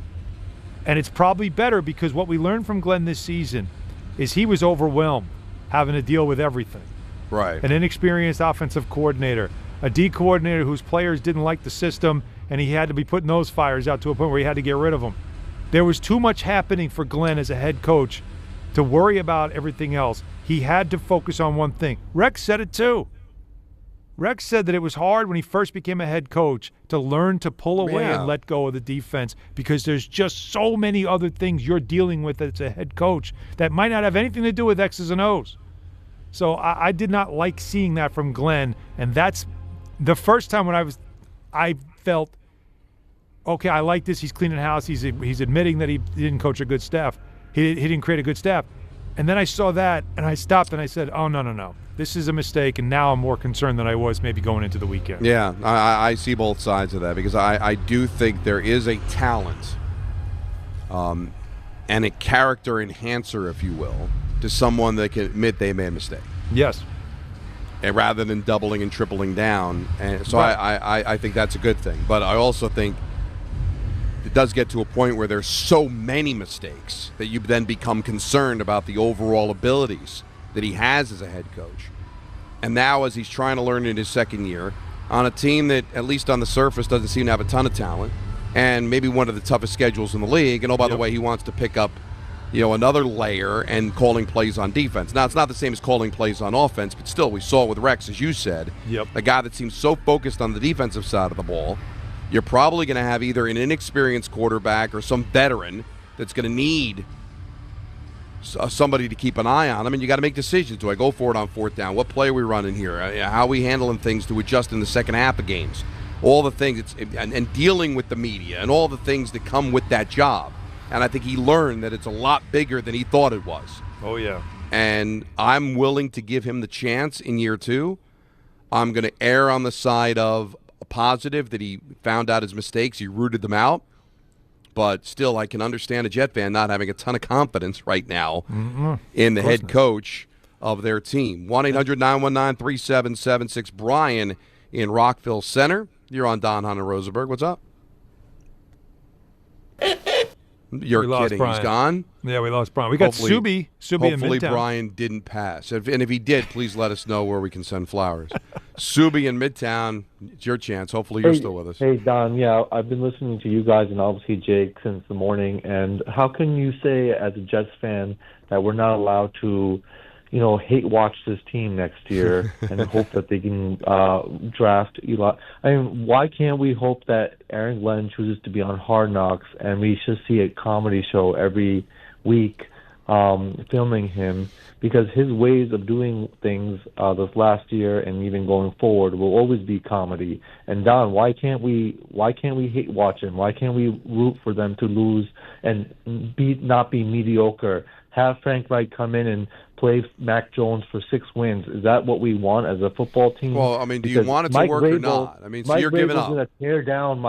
And it's probably better because what we learned from Glenn this season is he was overwhelmed having to deal with everything. Right. An inexperienced offensive coordinator, a D coordinator whose players didn't like the system, and he had to be putting those fires out to a point where he had to get rid of them. There was too much happening for Glenn as a head coach to worry about everything else. He had to focus on one thing. Rex said it too. Rex said that it was hard when he first became a head coach to learn to pull away and let go of the defense because there's just so many other things you're dealing with as a head coach that might not have anything to do with X's and O's. So I did not like seeing that from Glenn, and that's the first time when I felt, okay, I like this. He's cleaning house. He's admitting that he didn't coach a good staff. He didn't create a good staff. And then I saw that, and I stopped, and I said, oh, no. This is a mistake, and now I'm more concerned than I was maybe going into the weekend. Yeah, I see both sides of that because I do think there is a talent and a character enhancer, if you will, to someone that can admit they made a mistake. Yes. And rather than doubling and tripling down. And so I think that's a good thing. But I also think it does get to a point where there's so many mistakes that you then become concerned about the overall abilities that he has as a head coach. And now as he's trying to learn in his second year on a team that, at least on the surface, doesn't seem to have a ton of talent and maybe one of the toughest schedules in the league. And, oh, by the way, he wants to pick up, another layer and calling plays on defense. Now, it's not the same as calling plays on offense, but still, we saw with Rex, as you said, a guy that seems so focused on the defensive side of the ball. You're probably going to have either an inexperienced quarterback or some veteran that's going to need somebody to keep an eye on him, and you got to make decisions. Do I go for it on fourth down? What play are we running here? How are we handling things to adjust in the second half of games? All the things, and dealing with the media and all the things that come with that job. And I think he learned that it's a lot bigger than he thought it was. Oh, yeah. And I'm willing to give him the chance in year 2. I'm going to err on the side of a positive that he found out his mistakes. He rooted them out. But still, I can understand a Jet fan not having a ton of confidence right now in the head coach of their team. 1-800-919-3776. Brian in Rockville Center. You're on Don, Hahn, and Rosenberg. What's up? You're kidding. Brian. He's gone? Yeah, we lost Brian. We got Subi in Midtown. Hopefully Brian didn't pass. And if he did, please let us know where we can send flowers. Subi in Midtown, it's your chance. Hopefully you're still with us. Hey, Don. Yeah, I've been listening to you guys and obviously Jake since the morning. And how can you say as a Jets fan that we're not allowed to, hate watch this team next year and hope that they can draft Eli? I mean, why can't we hope that Aaron Glenn chooses to be on Hard Knocks and we should see a comedy show every week filming him? Because his ways of doing things this last year and even going forward will always be comedy. And Don, why can't we hate watch him? Why can't we root for them to lose and not be mediocre? Have Frank Reich come in and play Mac Jones for 6 wins. Is that what we want as a football team? Well, I mean, do you want it to work or not? I mean, so you're giving up. Mike Vrabel's going to tear down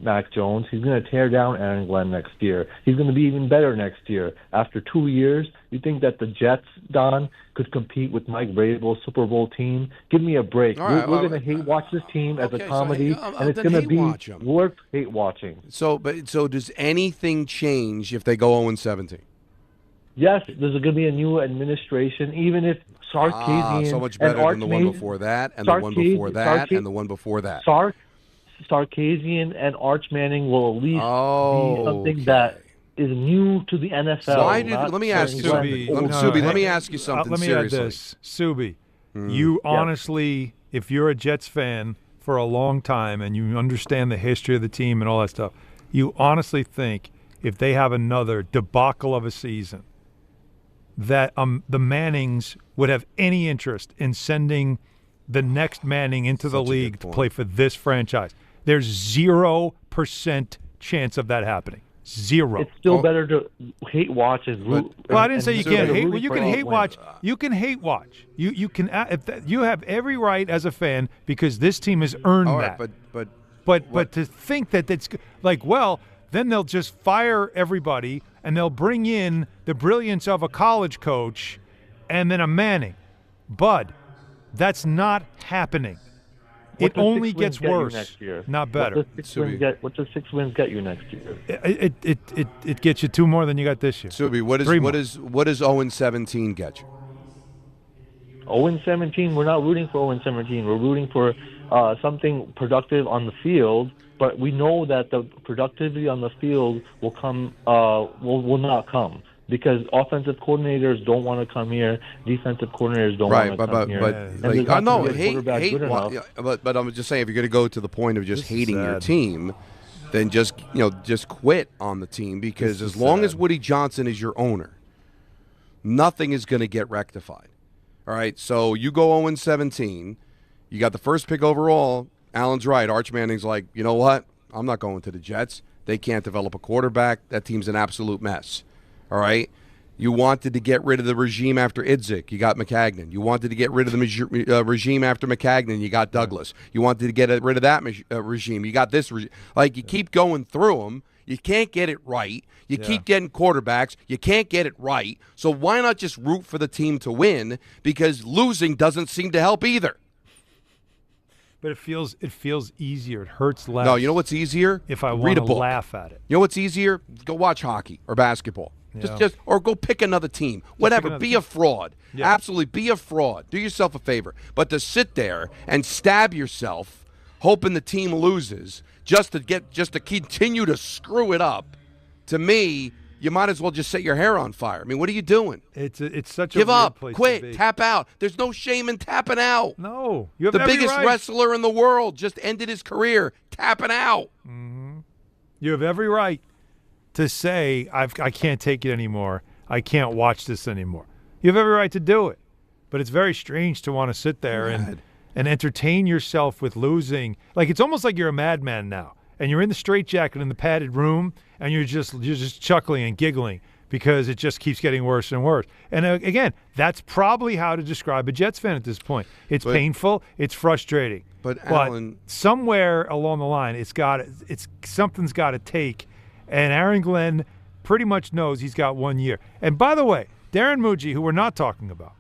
Mac Jones. He's going to tear down Aaron Glenn next year. He's going to be even better next year. After 2 years, you think that the Jets, Don, could compete with Mike Vrabel's Super Bowl team? Give me a break. We're going to hate watch this team as a comedy, and it's going to be worth hate watching. So does anything change if they go 0-17? Yes, there's going to be a new administration, even if Sarkisian so much better than the one before that, and the one before that, and the one before that. Sarkisian and Arch Manning will at least be something that is new to the NFL. Let me ask you, Subi, let me ask you something seriously. Let me add this. Subi, you honestly, if you're a Jets fan for a long time and you understand the history of the team and all that stuff, you honestly think if they have another debacle of a season, that the Mannings would have any interest in sending the next Manning into the league to play for this franchise? There's 0% chance of that happening. 0. It's still better to hate watch and root. Well, I didn't say you can't hate. Well, you can hate watch. You can hate watch. You can. You have every right as a fan because this team has earned that. But to think that it's like, well, then they'll just fire everybody and they'll bring in the brilliance of a college coach and then a Manning. Bud, that's not happening. It only gets worse, not better. What does 6 wins get you next year? It gets you 2 more than you got this year. Subi, what does 0-17 get you? 0-17, we're not rooting for 0-17. We're rooting for something productive on the field. But we know that the productivity on the field will come, will not come. because offensive coordinators don't want to come here, defensive coordinators don't want to come here. But I'm just saying, if you're going to go to the point of just hating your team, then just quit on the team, because as long as Woody Johnson is your owner, nothing is going to get rectified. All right, so you go 0-17, you got the first pick overall. Alan's right. Arch Manning's like, you know what? I'm not going to the Jets. They can't develop a quarterback. That team's an absolute mess. All right? You wanted to get rid of the regime after Idzik. You got McCagnon. You wanted to get rid of the regime after McCagnon. You got Douglas. You wanted to get rid of that regime. You got this regime. Like, you keep going through them. You can't get it right. You keep getting quarterbacks. You can't get it right. So why not just root for the team to win? Because losing doesn't seem to help either. But it feels easier. It hurts less. No, you know what's easier? If I want to laugh at it. You know what's easier? Go watch hockey or basketball. Just or go pick another team. Whatever. Be a fraud. Yeah. Absolutely, be a fraud. Do yourself a favor. But to sit there and stab yourself, hoping the team loses, just to continue to screw it up, to me, you might as well just set your hair on fire. I mean, what are you doing? It's such a give up, place quit, to be. Tap out. There's no shame in tapping out. No, you have the every biggest right. wrestler in the world just ended his career tapping out. Mm-hmm. You have every right to say I can't take it anymore. I can't watch this anymore. You have every right to do it, but it's very strange to want to sit there and entertain yourself with losing. Like, it's almost like you're a madman now. And you're in the straitjacket in the padded room, and you're just chuckling and giggling because it just keeps getting worse and worse. And again, that's probably how to describe a Jets fan at this point. It's painful, it's frustrating. But Alan, somewhere along the line, something's got to take. And Aaron Glenn pretty much knows he's got 1 year. And by the way, Darren Muji, who we're not talking about,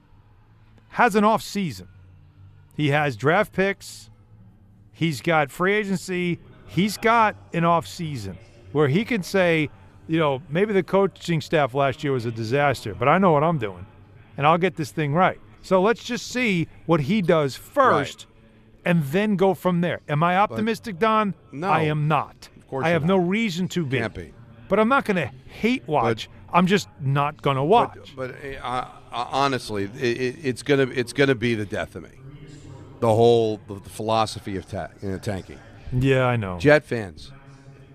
has an off season. He has draft picks. He's got free agency. He's got an off season where he can say, maybe the coaching staff last year was a disaster, but I know what I'm doing, and I'll get this thing right. So let's just see what he does first, and then go from there. Am I optimistic, Don? No. I am not. Of course I have not. no reason to be. Can't be. But I'm not going to hate watch. I'm just not going to watch. But honestly, it's gonna be the death of me. The philosophy of tanking. Yeah, I know. Jet fans,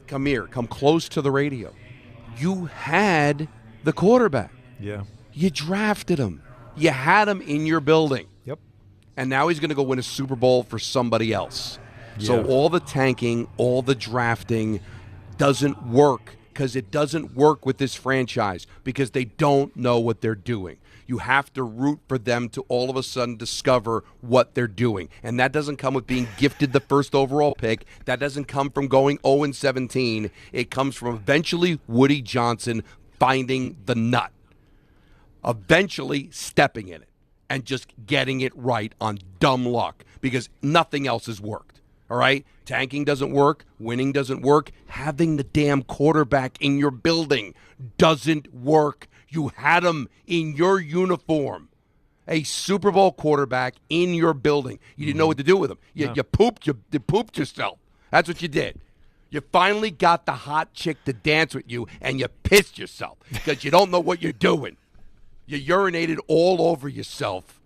come here. Come close to the radio. You had the quarterback. Yeah. You drafted him. You had him in your building. Yep. And now he's going to go win a Super Bowl for somebody else. Yeah. So all the tanking, all the drafting doesn't work, because it doesn't work with this franchise, because they don't know what they're doing. You have to root for them to all of a sudden discover what they're doing. And that doesn't come with being gifted the first overall pick. That doesn't come from going 0-17. It comes from eventually Woody Johnson finding the nut, eventually stepping in it, and just getting it right on dumb luck, because nothing else has worked. All right? Tanking doesn't work. Winning doesn't work. Having the damn quarterback in your building doesn't work. You had him in your uniform, a Super Bowl quarterback in your building. You didn't know what to do with him. You pooped yourself. That's what you did. You finally got the hot chick to dance with you, and you pissed yourself because you don't know what you're doing. You urinated all over yourself,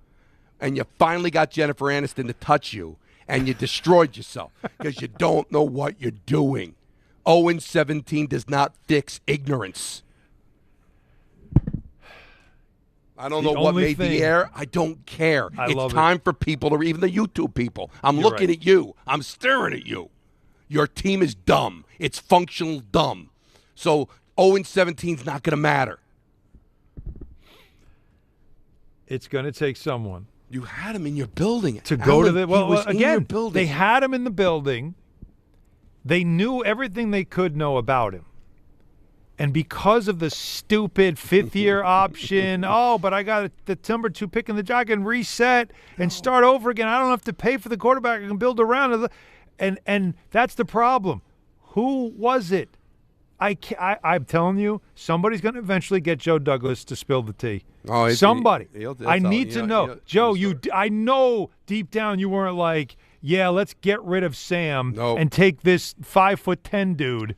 and you finally got Jennifer Aniston to touch you, and you destroyed yourself because you don't know what you're doing. 0-17 does not fix ignorance. I don't know what made the air. I don't care. It's time for people to, even the YouTube people. I'm looking at you. I'm staring at you. Your team is dumb. It's functional dumb. So 0-17 is not going to matter. It's going to take someone. You had him in your building. To go to the, again, they had him in the building. They knew everything they could know about him. And because of the stupid fifth-year option, but I got the number 2 pick in the jock and reset and start over again. I don't have to pay for the quarterback. I can build around it. And that's the problem. Who was it? I'm telling you, somebody's going to eventually get Joe Douglas to spill the tea. Somebody. I need to know. Joe, I know deep down you weren't like, yeah, let's get rid of Sam and take this 5'10" dude.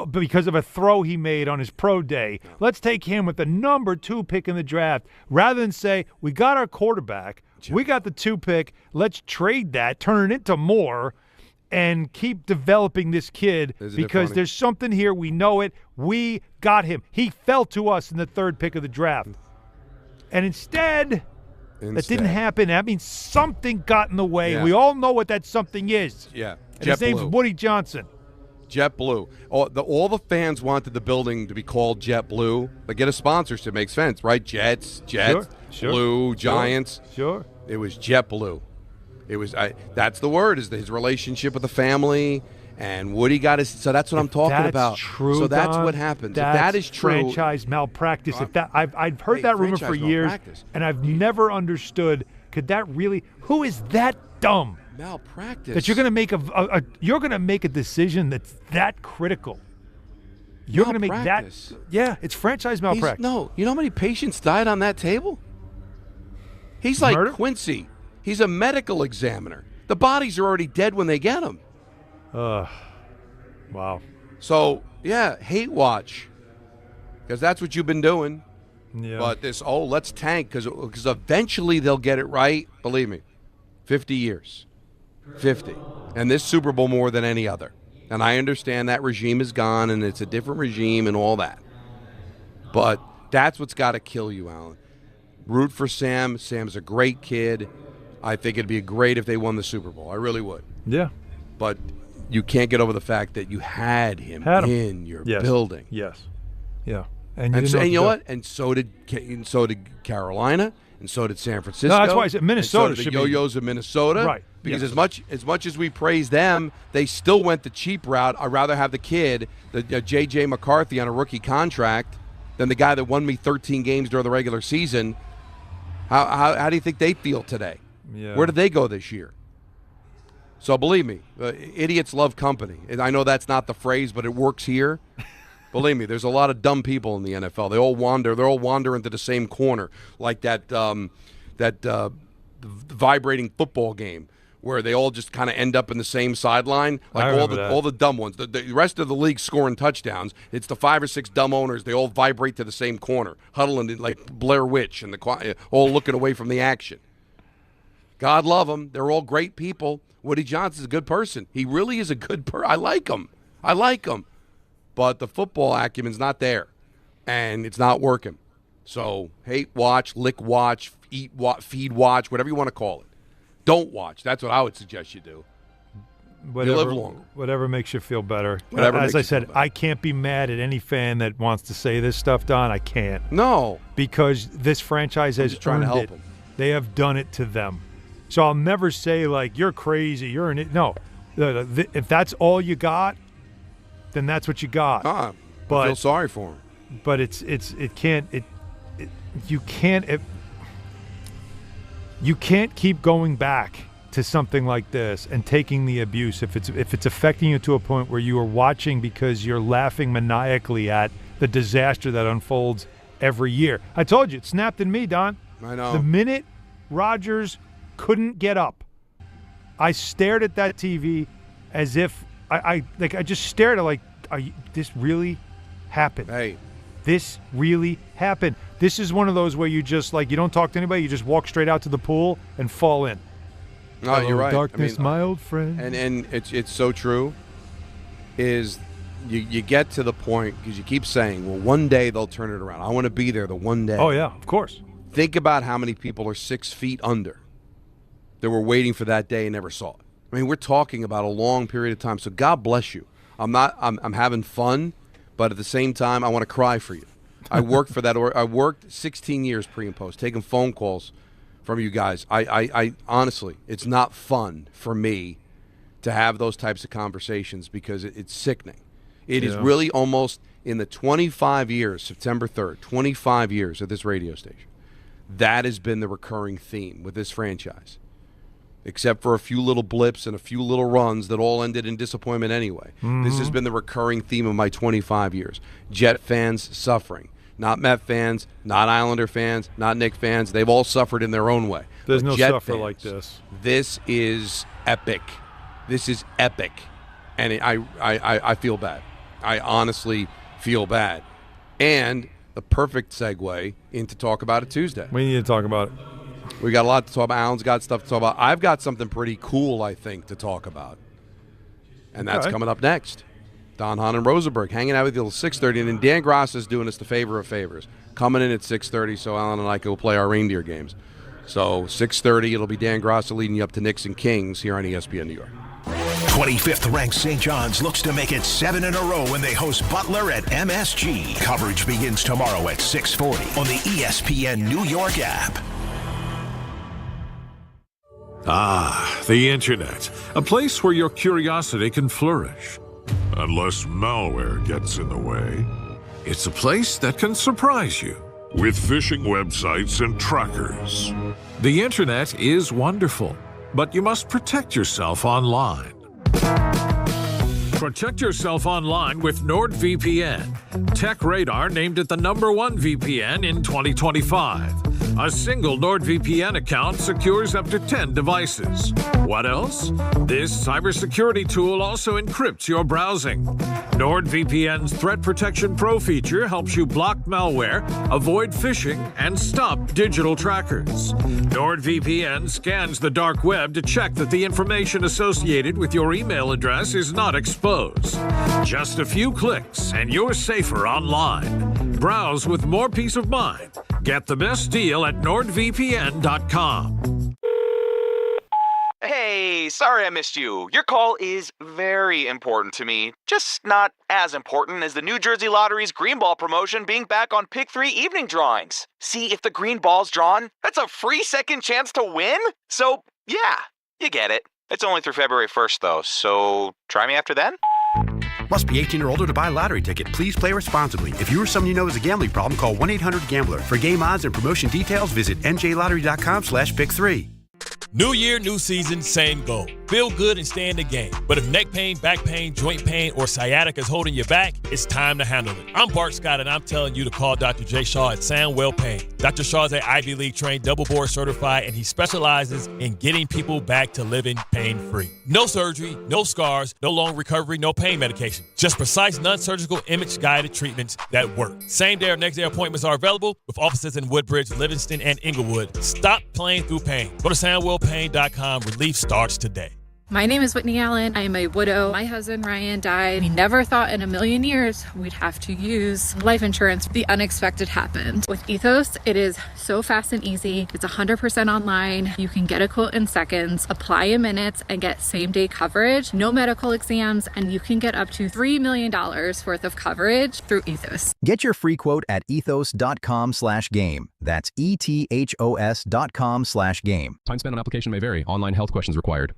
because of a throw he made on his pro day. Let's take him with the number 2 pick in the draft rather than say, we got our quarterback, we got the 2 pick, let's trade that, turn it into more, and keep developing this kid because there's something here. We know it. We got him. He fell to us in the 3rd pick of the draft. And instead, that didn't happen. That means something got in the way. Yeah. We all know what that something is. Yeah. And his name's Woody Johnson. JetBlue. All the fans wanted the building to be called JetBlue. They get a sponsorship. Makes sense, right? Jets, Sure. Blue, Giants. Sure. It was JetBlue. It was that's the word, is his relationship with the family, and Woody got his. So that's what I'm talking about. True, so that's Don, what happens. That's if that is true, franchise malpractice. If that I've heard that rumor for years, and I've never understood. Could that really? Who is that dumb? Malpractice. That you're going to make a decision that's that critical. You're going to make that. Yeah, it's franchise malpractice. You know how many patients died on that table? He's like Quincy. He's a medical examiner. The bodies are already dead when they get them. Wow. So, yeah, hate watch. Because that's what you've been doing. Yeah. But let's tank because eventually they'll get it right. Believe me, 50 years. 50. And this Super Bowl more than any other. And I understand that regime is gone and it's a different regime and all that. But that's what's got to kill you, Alan. Root for Sam. Sam's a great kid. I think it'd be great if they won the Super Bowl. I really would. Yeah. But you can't get over the fact that you had him in your building. Yes. Yeah. And you know what? And so did Carolina, and so did San Francisco. No, that's why I said Minnesota. And so did the Yo-Yos in Minnesota. Right. Because as much as we praise them, they still went the cheap route. I'd rather have the kid, the J.J. McCarthy on a rookie contract, than the guy that won me 13 games during the regular season. How do you think they feel today? Yeah. Where did they go this year? So believe me, idiots love company. And I know that's not the phrase, but it works here. Believe me, there's a lot of dumb people in the NFL. They all wander. They're all wander into the same corner, like that vibrating football game where they all just kind of end up in the same sideline. Like all the dumb ones. The rest of the league scoring touchdowns. It's the 5 or 6 dumb owners. They all vibrate to the same corner, huddling like Blair Witch and all looking away from the action. God love them. They're all great people. Woody Johnson's a good person. He really is a good person. I like him. But the football acumen's not there, and it's not working. So hate watch, lick watch, eat watch, feed watch, whatever you want to call it. Don't watch. That's what I would suggest you do. You live longer. Whatever makes you feel better. As I said, I can't be mad at any fan that wants to say this stuff, Don. I can't. No. Because this franchise has trying to help it. them. They have done it to them. So I'll never say, like, you're crazy. You're an No. If that's all you got, then that's what you got. I feel sorry for him. But you can't keep going back to something like this and taking the abuse if it's affecting you to a point where you are watching because you're laughing maniacally at the disaster that unfolds every year. I told you, it snapped in me, Don. I know. The minute Rodgers couldn't get up, I stared at that TV as if I just stared at this really happened. Hey. This really happened. This is one of those where you just you don't talk to anybody, you just walk straight out to the pool and fall in. No, you're right. Darkness, my old friend. And it's so true. Is you get to the point because you keep saying, well, one day they'll turn it around. I want to be there the one day. Oh yeah, of course. Think about how many people are 6 feet under that were waiting for that day and never saw it. I mean, we're talking about a long period of time. So God bless you. I'm having fun, but at the same time, I want to cry for you. I worked for that. I worked 16 years pre and post, taking phone calls from you guys. I honestly, it's not fun for me to have those types of conversations because it's sickening. It is really almost in the 25 years, September 3rd, 25 years of this radio station. That has been the recurring theme with this franchise. Except for a few little blips and a few little runs that all ended in disappointment anyway. Mm-hmm. This has been the recurring theme of my 25 years. Jet fans suffering. Not Met fans, not Islander fans, not Knicks fans. They've all suffered in their own way. There's no Jet suffer fans, like this. This is epic. This is epic. And I feel bad. I honestly feel bad. And the perfect segue into talk about it Tuesday. We need to talk about it. We got a lot to talk about. Alan's got stuff to talk about. I've got something pretty cool, I think, to talk about. And that's coming up next. Don, Hahn, and Rosenberg hanging out with you till 6:30. And then Dan Gross is doing us the favor of favors. Coming in at 6:30 so Alan and I can go play our reindeer games. So 6:30, it'll be Dan Gross leading you up to Knicks and Kings here on ESPN New York. 25th ranked St. John's looks to make it 7 in a row when they host Butler at MSG. Coverage begins tomorrow at 6:40 on the ESPN New York app. Ah, the internet. A place where your curiosity can flourish. Unless malware gets in the way. It's a place that can surprise you with phishing websites and trackers. The internet is wonderful, but you must protect yourself online. Protect yourself online with NordVPN. Tech Radar named it the #1 VPN in 2025. A single NordVPN account secures up to 10 devices. What else? This cybersecurity tool also encrypts your browsing. NordVPN's Threat Protection Pro feature helps you block malware, avoid phishing, and stop digital trackers. NordVPN scans the dark web to check that the information associated with your email address is not exposed. Just a few clicks and you're safer online. Browse with more peace of mind. Get the best deal at NordVPN.com. Hey, sorry I missed you. Your call is very important to me. Just not as important as the New Jersey Lottery's Green Ball promotion being back on Pick 3 evening drawings. See, if the green ball's drawn, that's a free second chance to win? So, yeah, you get it. It's only through February 1st, though, so try me after then? Must be 18 or older to buy a lottery ticket. Please play responsibly. If you or someone you know has a gambling problem, call 1-800-GAMBLER. For game odds and promotion details, visit njlottery.com/pick3. New year, new season, same goal. Feel good and stay in the game. But if neck pain, back pain, joint pain, or sciatica is holding you back, it's time to handle it. I'm Bart Scott, and I'm telling you to call Dr. J. Shaw at Sandwell Pain. Dr. Shaw is an Ivy League trained, double board certified, and he specializes in getting people back to living pain-free. No surgery, no scars, no long recovery, no pain medication. Just precise, non-surgical, image-guided treatments that work. Same day or next day appointments are available with offices in Woodbridge, Livingston, and Inglewood. Stop playing through pain. Go to SandwellPain.com. Relief starts today. My name is Whitney Allen. I am a widow. My husband, Ryan, died. We never thought in a million years we'd have to use life insurance. The unexpected happened. With Ethos, it is so fast and easy. It's 100% online. You can get a quote in seconds, apply in minutes, and get same-day coverage. No medical exams, and you can get up to $3 million worth of coverage through Ethos. Get your free quote at ethos.com/game. That's ethos.com/game. Time spent on application may vary. Online health questions required.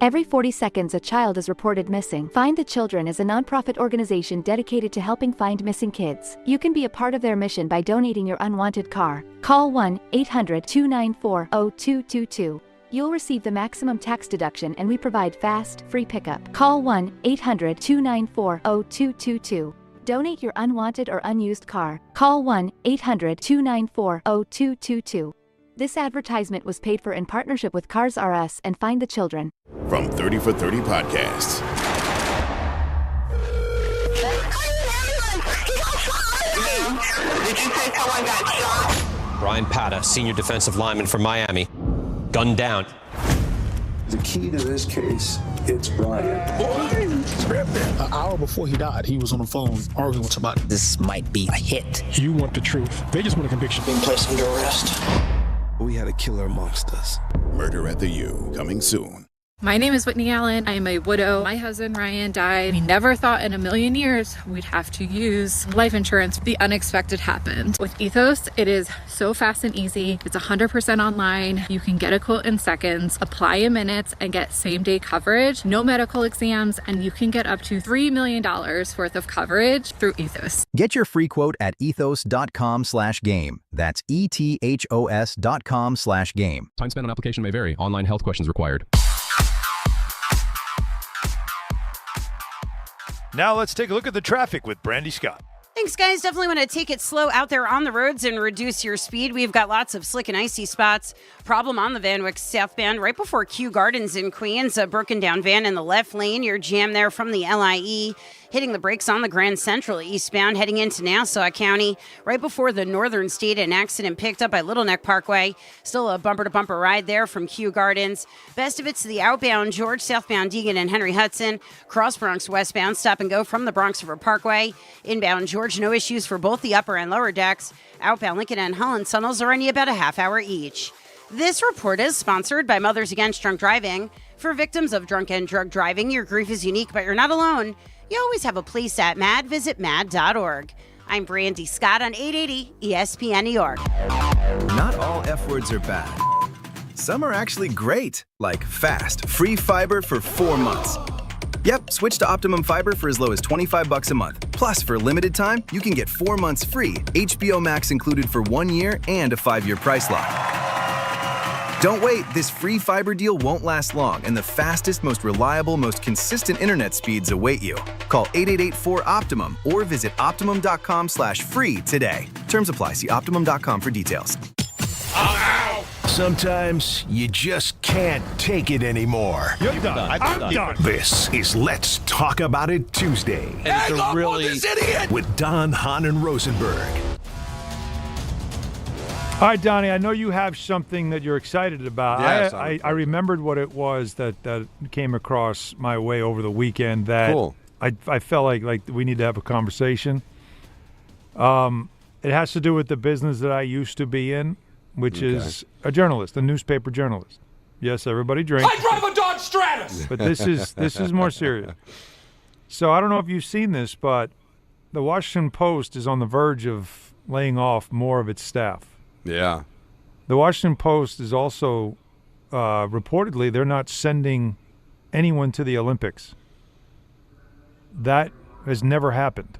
Every 40 seconds, a child is reported missing. Find the Children is a nonprofit organization dedicated to helping find missing kids. You can be a part of their mission by donating your unwanted car. Call 1-800-294-0222. You'll receive the maximum tax deduction, and we provide fast, free pickup. Call 1-800-294-0222. Donate your unwanted or unused car. Call 1-800-294-0222. This advertisement was paid for in partnership with Cars R Us and Find the Children. From 30 for 30 Podcasts. Did you say someone got shot? Brian Pata, senior defensive lineman from Miami, gunned down. The key to this case, it's Brian. An hour before he died, he was on the phone arguing with somebody. This might be a hit. You want the truth. They just want a conviction. Being placed under arrest. We had a killer amongst us. Murder at the U, coming soon. My name is Whitney Allen. I am a widow. My husband, Ryan, died. We never thought in a million years we'd have to use life insurance. The unexpected happened. With Ethos, it is so fast and easy. It's 100% online. You can get a quote in seconds, apply in minutes, and get same-day coverage. No medical exams, and you can get up to $3 million worth of coverage through Ethos. Get your free quote at ethos.com/game. That's ethos.com/game. Time spent on application may vary. Online health questions required. Now let's take a look at the traffic with Brandy Scott. Thanks, guys. Definitely want to take it slow out there on the roads and reduce your speed. We've got lots of slick and icy spots. Problem on the Van Wyck southbound right before Kew Gardens in Queens. A broken down van in the left lane. You're jammed there from the LIE. Hitting the brakes on the Grand Central eastbound heading into Nassau County. Right before the Northern State, an accident picked up by Little Neck Parkway. Still a bumper-to-bumper ride there from Kew Gardens. Best of it's the outbound George, southbound Deegan and Henry Hudson. Cross Bronx westbound, stop and go from the Bronx River Parkway. Inbound George, no issues for both the upper and lower decks. Outbound Lincoln and Holland tunnels are only about a half hour each. This report is sponsored by Mothers Against Drunk Driving. For victims of drunk and drug driving, your grief is unique, but you're not alone. You always have a place at MAD. Visit mad.org. I'm Brandy Scott on 880 ESPN New York. Not all F words are bad. Some are actually great, like fast, free fiber for 4 months. Yep, switch to Optimum Fiber for as low as $25 a month. Plus, for a limited time, you can get 4 months free, HBO Max included for 1 year, and a 5-year price lock. Don't wait, this free fiber deal won't last long, and the fastest, most reliable, most consistent internet speeds await you. Call 888-4-OPTIMUM or visit Optimum.com/free today. Terms apply. See Optimum.com for details. Sometimes you just can't take it anymore. You're done. I'm done. This is Let's Talk About It Tuesday. Hang up on this idiot! With Don, Hahn, and Rosenberg. All right, Donnie, I know you have something that you're excited about. Yes, I remembered what it was that came across my way over the weekend that Cool. I felt like we need to have a conversation. It has to do with the business that I used to be in, which is a journalist, a newspaper journalist. Yes, everybody drinks. I drive a Dodge Stratus! But this is more serious. So I don't know if you've seen this, but the Washington Post is on the verge of laying off more of its staff. Yeah. The Washington Post is also reportedly they're not sending anyone to the Olympics. That has never happened.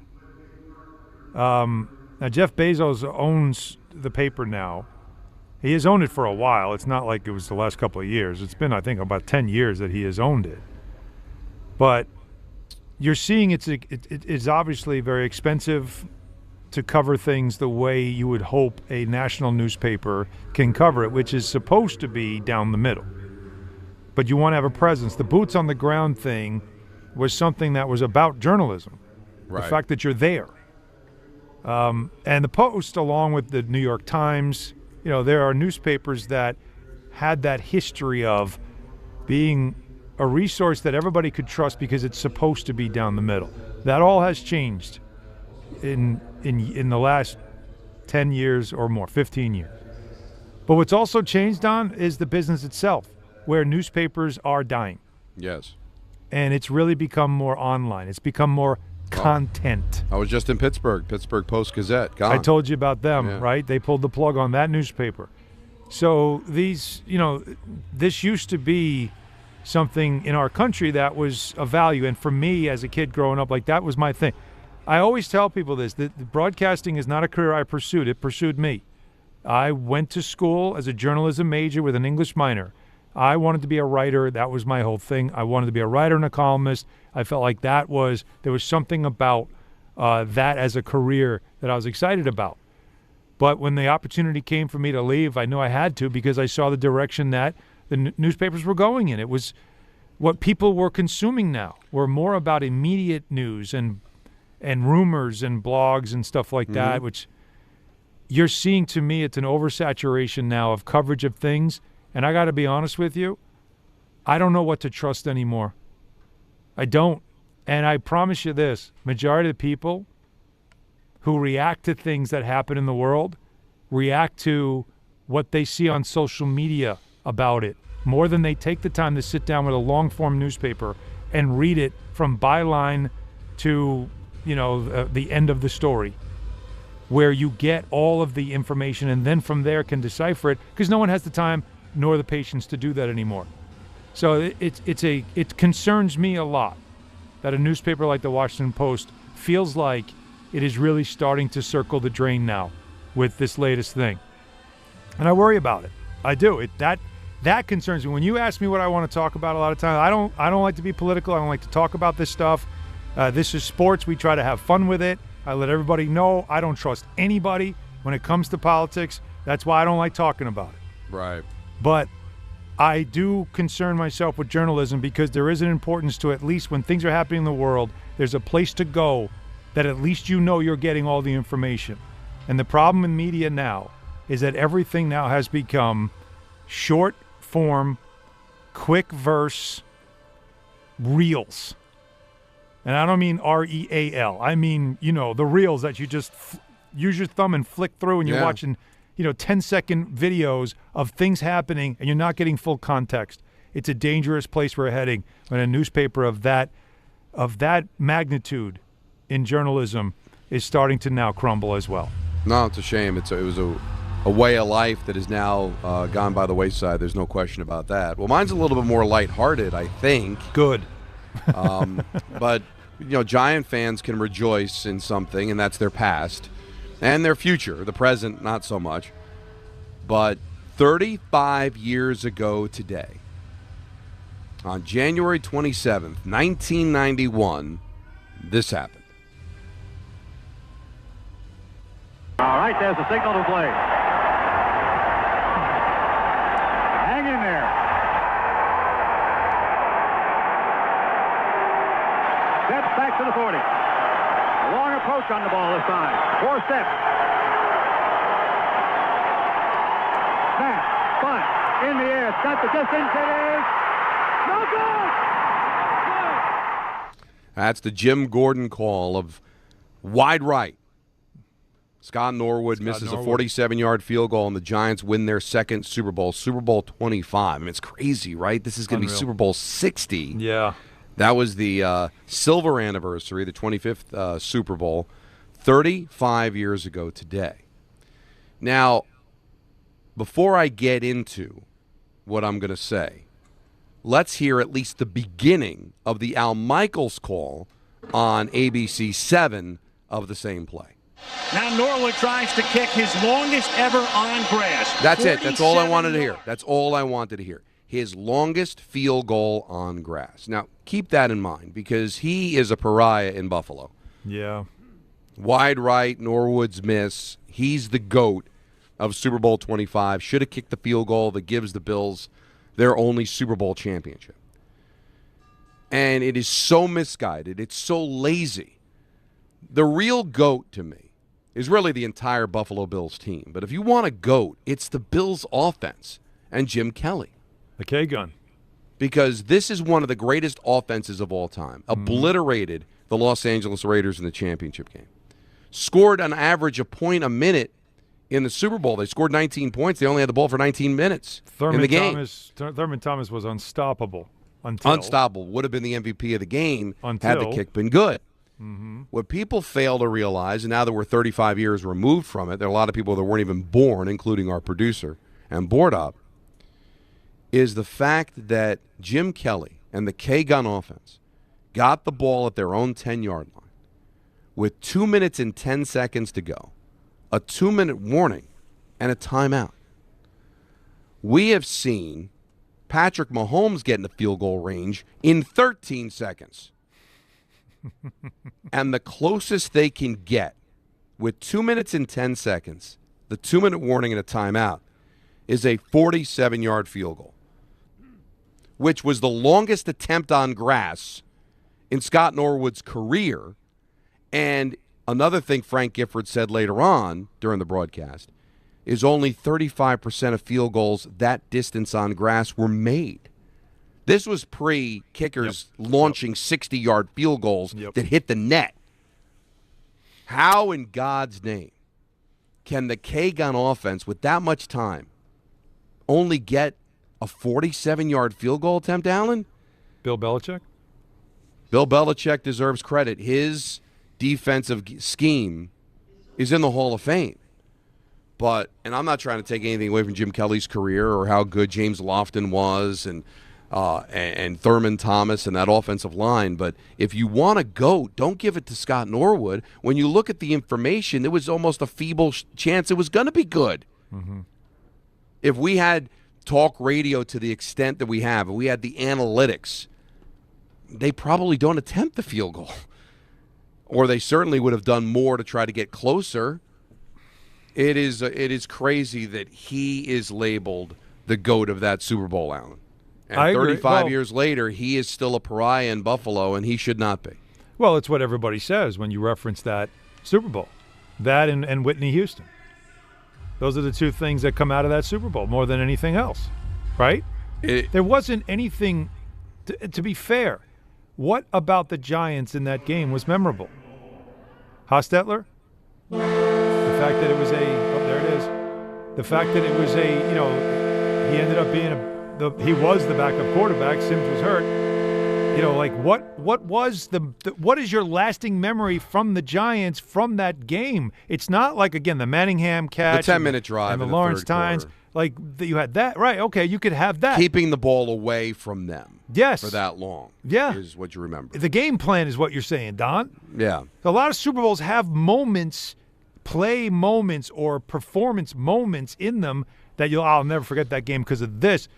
Now, Jeff Bezos owns the paper now. He has owned it for a while. It's not like it was the last couple of years. It's been, I think, about 10 years that he has owned it. But you're seeing it's obviously very expensive to cover things the way you would hope a national newspaper can cover it, which is supposed to be down the middle. But you want to have a presence. The boots on the ground thing was something that was about journalism, Right. the fact that you're there. And the Post, along with the New York Times, there are newspapers that had that history of being a resource that everybody could trust because it's supposed to be down the middle. That all has changed in the last 10 years or more, 15 years. But what's also changed, Don, is the business itself, where newspapers are dying. Yes. And it's really become more online. It's become more content. I was just in Pittsburgh Post Gazette. Gone. I told you about them, Yeah. right? They pulled the plug on that newspaper. So these, this used to be something in our country that was of value. And for me as a kid growing up, that was my thing. I always tell people this, that broadcasting is not a career I pursued. It pursued me. I went to school as a journalism major with an English minor. I wanted to be a writer. That was my whole thing. I wanted to be a writer and a columnist. I felt like there was something about that as a career that I was excited about. But when the opportunity came for me to leave, I knew I had to because I saw the direction that the newspapers were going in. It was what people were consuming now, were more about immediate news and rumors and blogs and stuff like that, which you're seeing. To me, it's an oversaturation now of coverage of things. And I got to be honest with you, I don't know what to trust anymore. I don't. And I promise you this, majority of the people who react to things that happen in the world react to what they see on social media about it more than they take the time to sit down with a long-form newspaper and read it from byline to, the end of the story, where you get all of the information and then from there can decipher it, because no one has the time nor the patience to do that anymore. So it concerns me a lot that a newspaper like the Washington Post feels like it is really starting to circle the drain now with this latest thing. And I worry about it. I do. That concerns me. When you ask me what I want to talk about a lot of times, I don't like to be political. I don't like to talk about this stuff. This is sports. We try to have fun with it. I let everybody know I don't trust anybody when it comes to politics. That's why I don't like talking about it. Right. But I do concern myself with journalism because there is an importance to, at least when things are happening in the world, there's a place to go that at least you know you're getting all the information. And the problem in media now is that everything now has become short form, quick verse, reels. And I don't mean REAL. I mean, the reels that you just use your thumb and flick through and you're watching, 10-second videos of things happening and you're not getting full context. It's a dangerous place we're heading when a newspaper of that magnitude in journalism is starting to now crumble as well. No, it's a shame. It was a way of life that is now gone by the wayside. There's no question about that. Well, mine's a little bit more lighthearted, I think. Good. But, Giant fans can rejoice in something, and that's their past and their future. The present, not so much. But 35 years ago today, on January 27th, 1991, this happened. All right, there's the signal to play. Hang in there. Steps back to the 40. A long approach on the ball this time. 4 steps. Snap, bunt, in the air. It's got the distance. It is no good. That's the Jim Gordon call of wide right. Scott Norwood misses a 47-yard field goal, and the Giants win their second Super Bowl, Super Bowl 25. I mean, it's crazy, right? This is going to be Super Bowl 60. Yeah. That was the silver anniversary, the 25th Super Bowl, 35 years ago today. Now, before I get into what I'm going to say, let's hear at least the beginning of the Al Michaels call on ABC 7 of the same play. Now Norwood tries to kick his longest ever on grass. That's it. That's all I wanted to hear. That's all I wanted to hear. His longest field goal on grass. Now, keep that in mind because he is a pariah in Buffalo. Yeah. Wide right, Norwood's miss. He's the GOAT of Super Bowl 25. Should have kicked the field goal that gives the Bills their only Super Bowl championship. And it is so misguided. It's so lazy. The real GOAT to me is really the entire Buffalo Bills team. But if you want a GOAT, it's the Bills offense and Jim Kelly. The K-gun. Because this is one of the greatest offenses of all time. Obliterated the Los Angeles Raiders in the championship game. Scored an average of point a minute in the Super Bowl. They scored 19 points. They only had the ball for 19 minutes in the game. Thurman Thomas was unstoppable. Unstoppable. Would have been the MVP of the game had the kick been good. Mm-hmm. What people fail to realize, and now that we're 35 years removed from it, there are a lot of people that weren't even born, including our producer and board op, is the fact that Jim Kelly and the K-gun offense got the ball at their own 10-yard line with 2 minutes and 10 seconds to go, a 2-minute warning, and a timeout. We have seen Patrick Mahomes get in the field goal range in 13 seconds. And the closest they can get with 2 minutes and 10 seconds, the 2-minute warning and a timeout, is a 47-yard field goal, which was the longest attempt on grass in Scott Norwood's career. And another thing Frank Gifford said later on during the broadcast is only 35% of field goals that distance on grass were made. This was pre-kickers launching 60-yard field goals that hit the net. How in God's name can the K-gun offense, with that much time, only get a 47-yard field goal attempt, Allen? Bill Belichick? Bill Belichick deserves credit. His defensive scheme is in the Hall of Fame. But, and I'm not trying to take anything away from Jim Kelly's career or how good James Lofton was and Thurman Thomas and that offensive line, but if you want to go, don't give it to Scott Norwood. When you look at the information, there was almost a feeble chance it was going to be good. Mm-hmm. If we had talk radio to the extent that we have, if we had the analytics, they probably don't attempt the field goal. Or they certainly would have done more to try to get closer. It is crazy that he is labeled the GOAT of that Super Bowl, Alan. And I agree. 35 years later, he is still a pariah in Buffalo, and he should not be. Well, it's what everybody says when you reference that Super Bowl. That and Whitney Houston. Those are the two things that come out of that Super Bowl more than anything else, right? There wasn't anything, to be fair, what about the Giants in that game was memorable? Hostetler? The fact that it was there it is. The fact that it was he ended up being he was the backup quarterback. Sims was hurt. What is your lasting memory from the Giants from that game? It's not like, again, the Manningham catch. The 10-minute drive and the in Lawrence the third Tynes. quarter. Like, you had that. Right, okay, you could have that. Keeping the ball away from them. Yes. For that long. Yeah. Is what you remember. The game plan is what you're saying, Don. Yeah. A lot of Super Bowls have moments, play moments or performance moments in them that I'll never forget that game because of this.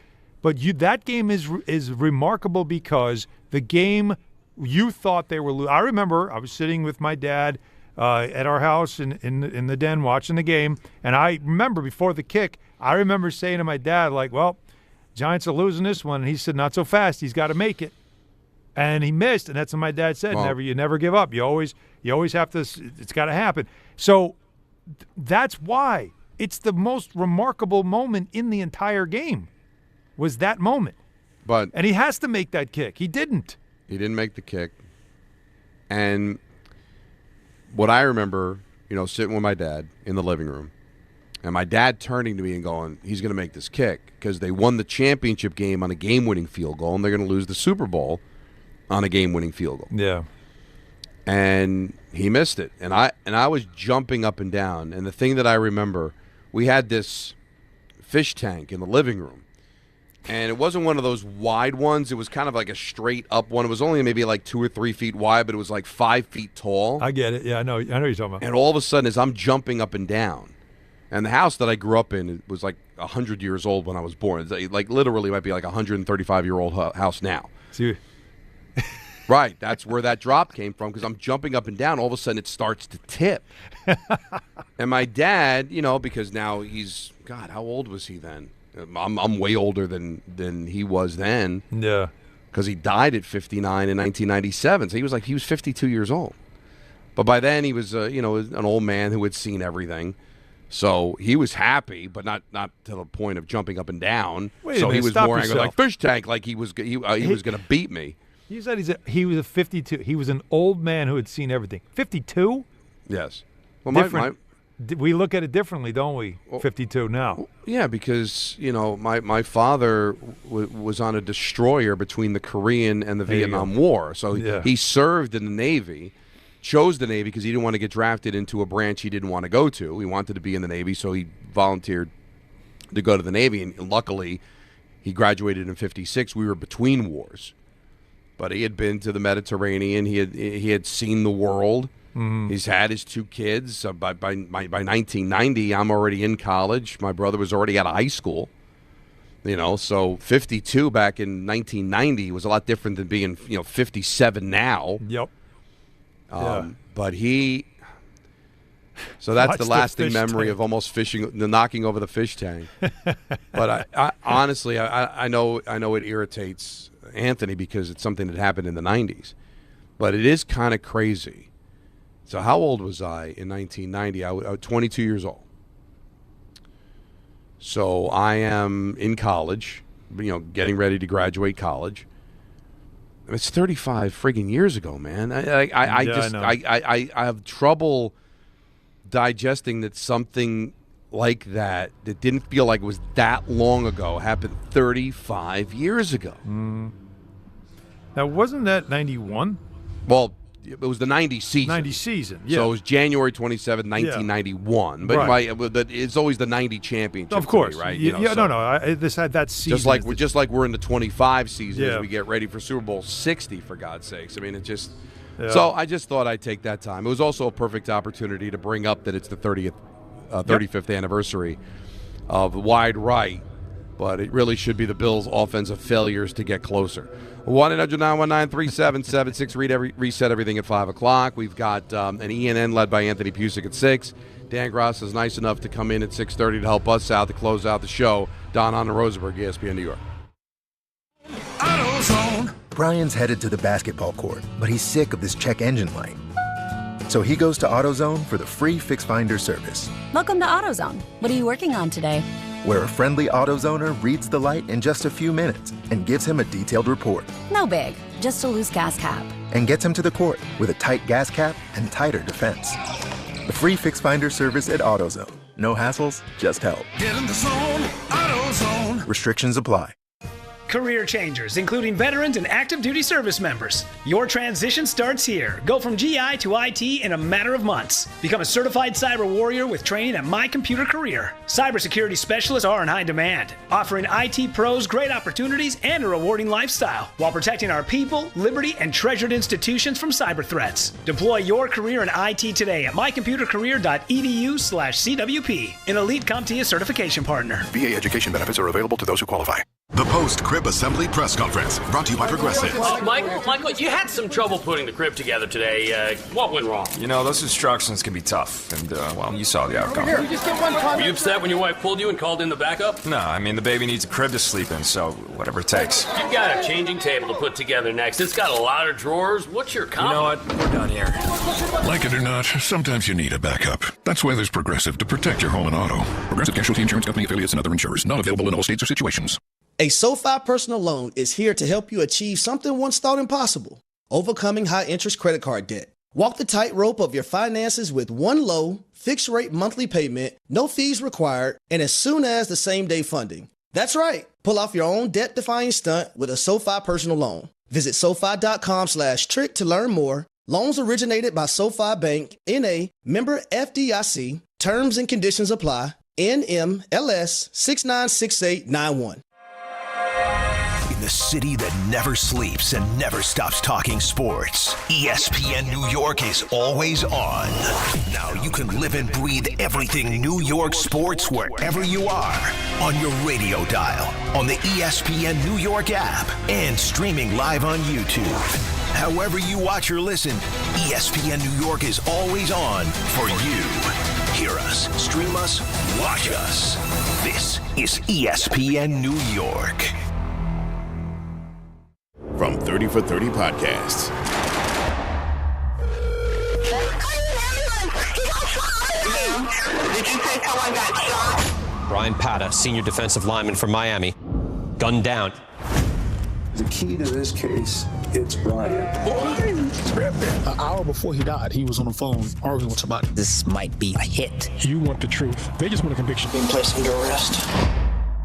But that game is remarkable because the game you thought they were losing. I remember I was sitting with my dad at our house in the den watching the game, and I remember before the kick, I remember saying to my dad, like, well, Giants are losing this one. And he said, not so fast. He's got to make it. And he missed, and that's what my dad said. Well, You never give up. You always have to. It's got to happen. So that's why it's the most remarkable moment in the entire game. Was that moment. And he has to make that kick. He didn't. He didn't make the kick. And what I remember, sitting with my dad in the living room, and my dad turning to me and going, he's going to make this kick because they won the championship game on a game-winning field goal, and they're going to lose the Super Bowl on a game-winning field goal. Yeah. And he missed it. And I was jumping up and down. And the thing that I remember, we had this fish tank in the living room. And it wasn't one of those wide ones. It was kind of like a straight up one. It was only maybe like 2 or 3 feet wide, but it was like 5 feet tall. I get it. Yeah, I know what you're talking about. And all of a sudden, as I'm jumping up and down, and the house that I grew up in was like 100 years old when I was born. It's like literally might be like a 135-year-old house now. See. Right, that's where that drop came from because I'm jumping up and down. All of a sudden, it starts to tip. And my dad, because now he's, God, how old was he then? I'm way older than he was then. Yeah. Because he died at 59 in 1997. So he was 52 years old. But by then he was an old man who had seen everything. So he was happy, but not to the point of jumping up and down. Wait a so minute, he was stop more angry, yourself. like fish tank, like he was going to beat me. You said he was a 52. He was an old man who had seen everything. 52? Yes. Well, different. We look at it differently, don't we? 52 now. Yeah, because my father was on a destroyer between the Korean and the Vietnam War, so he served in the Navy, chose the Navy because he didn't want to get drafted into a branch he didn't want to go to. He wanted to be in the Navy, so he volunteered to go to the Navy, and luckily he graduated in 56. We were between wars, but he had been to the Mediterranean. He had seen the world. Mm-hmm. He's had his 2 kids. By 1990, I'm already in college. My brother was already out of high school. So 52 back in 1990 was a lot different than being 57 now. Yep. But so that's the lasting memory of almost knocking over the fish tank. But I honestly, I know it irritates Anthony because it's something that happened in the 90s. But it is kind of crazy. So how old was I in 1990? I was 22 years old. So I am in college, getting ready to graduate college. It's 35 friggin' years ago, man. I have trouble digesting that something like that didn't feel like it was that long ago happened 35 years ago. Now, wasn't that 91? Well, it was the 90 season. 90 season, yeah. So it was January 27, 1991. Yeah. But right. It's always the 90 championship. Of course. Me, right? That season. Just like we're in the 25 season as we get ready for Super Bowl 60, for God's sakes. I mean, it just – So I just thought I'd take that time. It was also a perfect opportunity to bring up that it's the 35th anniversary of Wide Right. But it really should be the Bills' offensive failures to get closer. 1-800-919-3776. Reset everything at 5 o'clock. We've got an ENN led by Anthony Pusick at 6. Dan Gross is nice enough to come in at 6:30 to help us out to close out the show. Don Hahn and Rosenberg, ESPN New York. Brian's headed to the basketball court, but he's sick of this check engine light. So he goes to AutoZone for the free Fix Finder service. Welcome to AutoZone. What are you working on today? Where a friendly AutoZoner reads the light in just a few minutes and gives him a detailed report. No big, just a loose gas cap. And gets him to the court with a tight gas cap and tighter defense. The free Fix Finder service at AutoZone. No hassles, just help. Get in the zone, AutoZone. Restrictions apply. Career changers, including veterans and active duty service members. Your transition starts here. Go from GI to IT in a matter of months. Become a certified cyber warrior with training at My Computer Career. Cybersecurity specialists are in high demand, offering IT pros great opportunities and a rewarding lifestyle while protecting our people, liberty, and treasured institutions from cyber threats. Deploy your career in IT today at mycomputercareer.edu/CWP, an elite CompTIA certification partner. VA education benefits are available to those who qualify. The post-crib assembly press conference, brought to you by Progressive. Michael, you had some trouble putting the crib together today. What went wrong? You know, those instructions can be tough, and, well, you saw the outcome. Here, just get one Were you upset when your wife pulled you and called in the backup? No, I mean, the baby needs a crib to sleep in, so whatever it takes. You've got a changing table to put together next. It's got a lot of drawers. What's your comment? You know what? We're done here. Like it or not, sometimes you need a backup. That's why there's Progressive to protect your home and auto. Progressive Casualty Insurance Company affiliates and other insurers. Not available in all states or situations. A SoFi personal loan is here to help you achieve something once thought impossible: overcoming high-interest credit card debt. Walk the tightrope of your finances with one low, fixed-rate monthly payment, no fees required, and as soon as the same-day funding. That's right. Pull off your own debt-defying stunt with a SoFi personal loan. Visit SoFi.com/trick to learn more. Loans originated by SoFi Bank, N.A., member FDIC. Terms and conditions apply. NMLS 696891. The city that never sleeps and never stops talking sports. ESPN New York is always on. Now you can live and breathe everything New York sports wherever you are. On your radio dial, on the ESPN New York app, and streaming live on YouTube. However you watch or listen, ESPN New York is always on for you. Hear us, stream us, watch us. This is ESPN New York. From 30 for 30 Podcasts. Did you say someone got shot? Brian Pata, senior defensive lineman from Miami, gunned down. The key to this case, it's Brian. An hour before he died, he was on the phone arguing with somebody. This might be a hit. You want the truth. They just want a conviction. Being placed under arrest.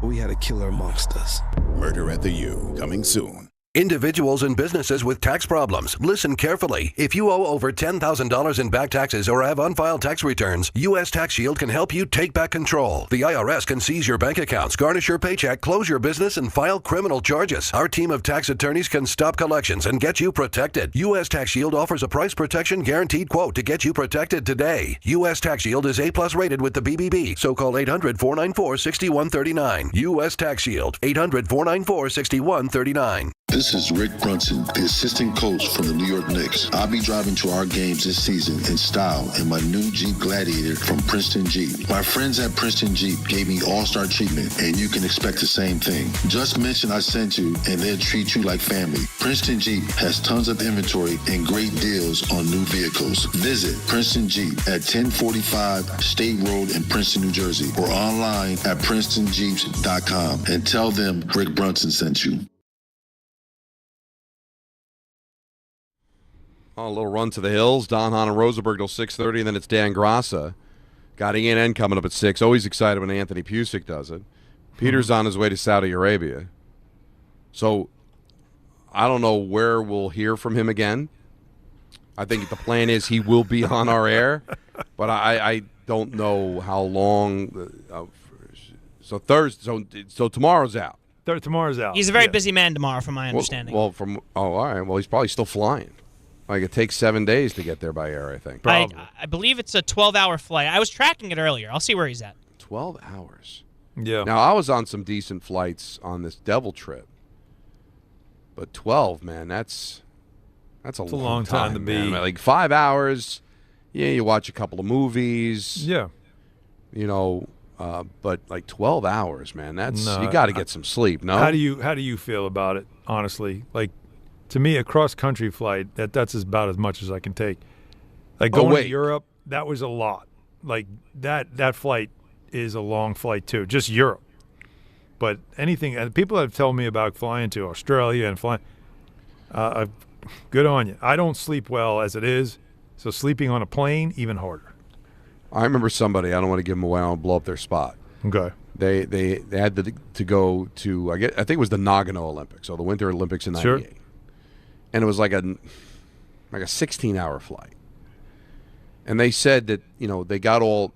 We had a killer amongst us. Murder at the U, coming soon. Individuals and businesses with tax problems, listen carefully. If you owe over $10,000 in back taxes or have unfiled tax returns, U.S. Tax Shield can help you take back control. The IRS can seize your bank accounts, garnish your paycheck, close your business, and file criminal charges. Our team of tax attorneys can stop collections and get you protected. U.S. Tax Shield offers a price protection guaranteed quote to get you protected today. U.S. Tax Shield is A+ rated with the BBB, so call 800-494-6139. U.S. Tax Shield, 800-494-6139. This is Rick Brunson, the assistant coach from the New York Knicks. I'll be driving to our games this season in style in my new Jeep Gladiator from Princeton Jeep. My friends at Princeton Jeep gave me all-star treatment, and you can expect the same thing. Just mention I sent you, and they'll treat you like family. Princeton Jeep has tons of inventory and great deals on new vehicles. Visit Princeton Jeep at 1045 State Road in Princeton, New Jersey, or online at PrincetonJeeps.com and tell them Rick Brunson sent you. A little run to the hills. Don Hahn and Rosenberg till 6:30, and then it's Dan Grassa. Got ENN coming up at 6. Always excited when Anthony Pusick does it. Peter's on his way to Saudi Arabia. So I don't know where we'll hear from him again. I think the plan is he will be on our air, but I don't know how long. So Thursday. So tomorrow's out. Tomorrow's out. He's a very busy man tomorrow, from my understanding. All right. Well, he's probably still flying. Like, it takes 7 days to get there by air, I think. I believe it's a 12-hour flight. I was tracking it earlier. I'll see where he's at. 12 hours. Yeah. Now, I was on some decent flights on this Devil trip. But 12, man, that's a long time to man. be. Like 5 hours, yeah, you watch a couple of movies. Yeah. But like 12 hours, man, you got to get some sleep, no? How do you feel about it, honestly? Like, to me, a cross-country flight, that's about as much as I can take. Like, going to Europe, that was a lot. Like, that flight is a long flight, too, just Europe. But anything – and people have told me about flying to Australia and flying good on you. I don't sleep well as it is, so sleeping on a plane, even harder. I remember somebody, I don't want to give them away, I don't want to blow up their spot. Okay. They had to go to, I think it was the Nagano Olympics, or the Winter Olympics in 98. Sure. And it was like a 16-hour flight. And they said that, they got all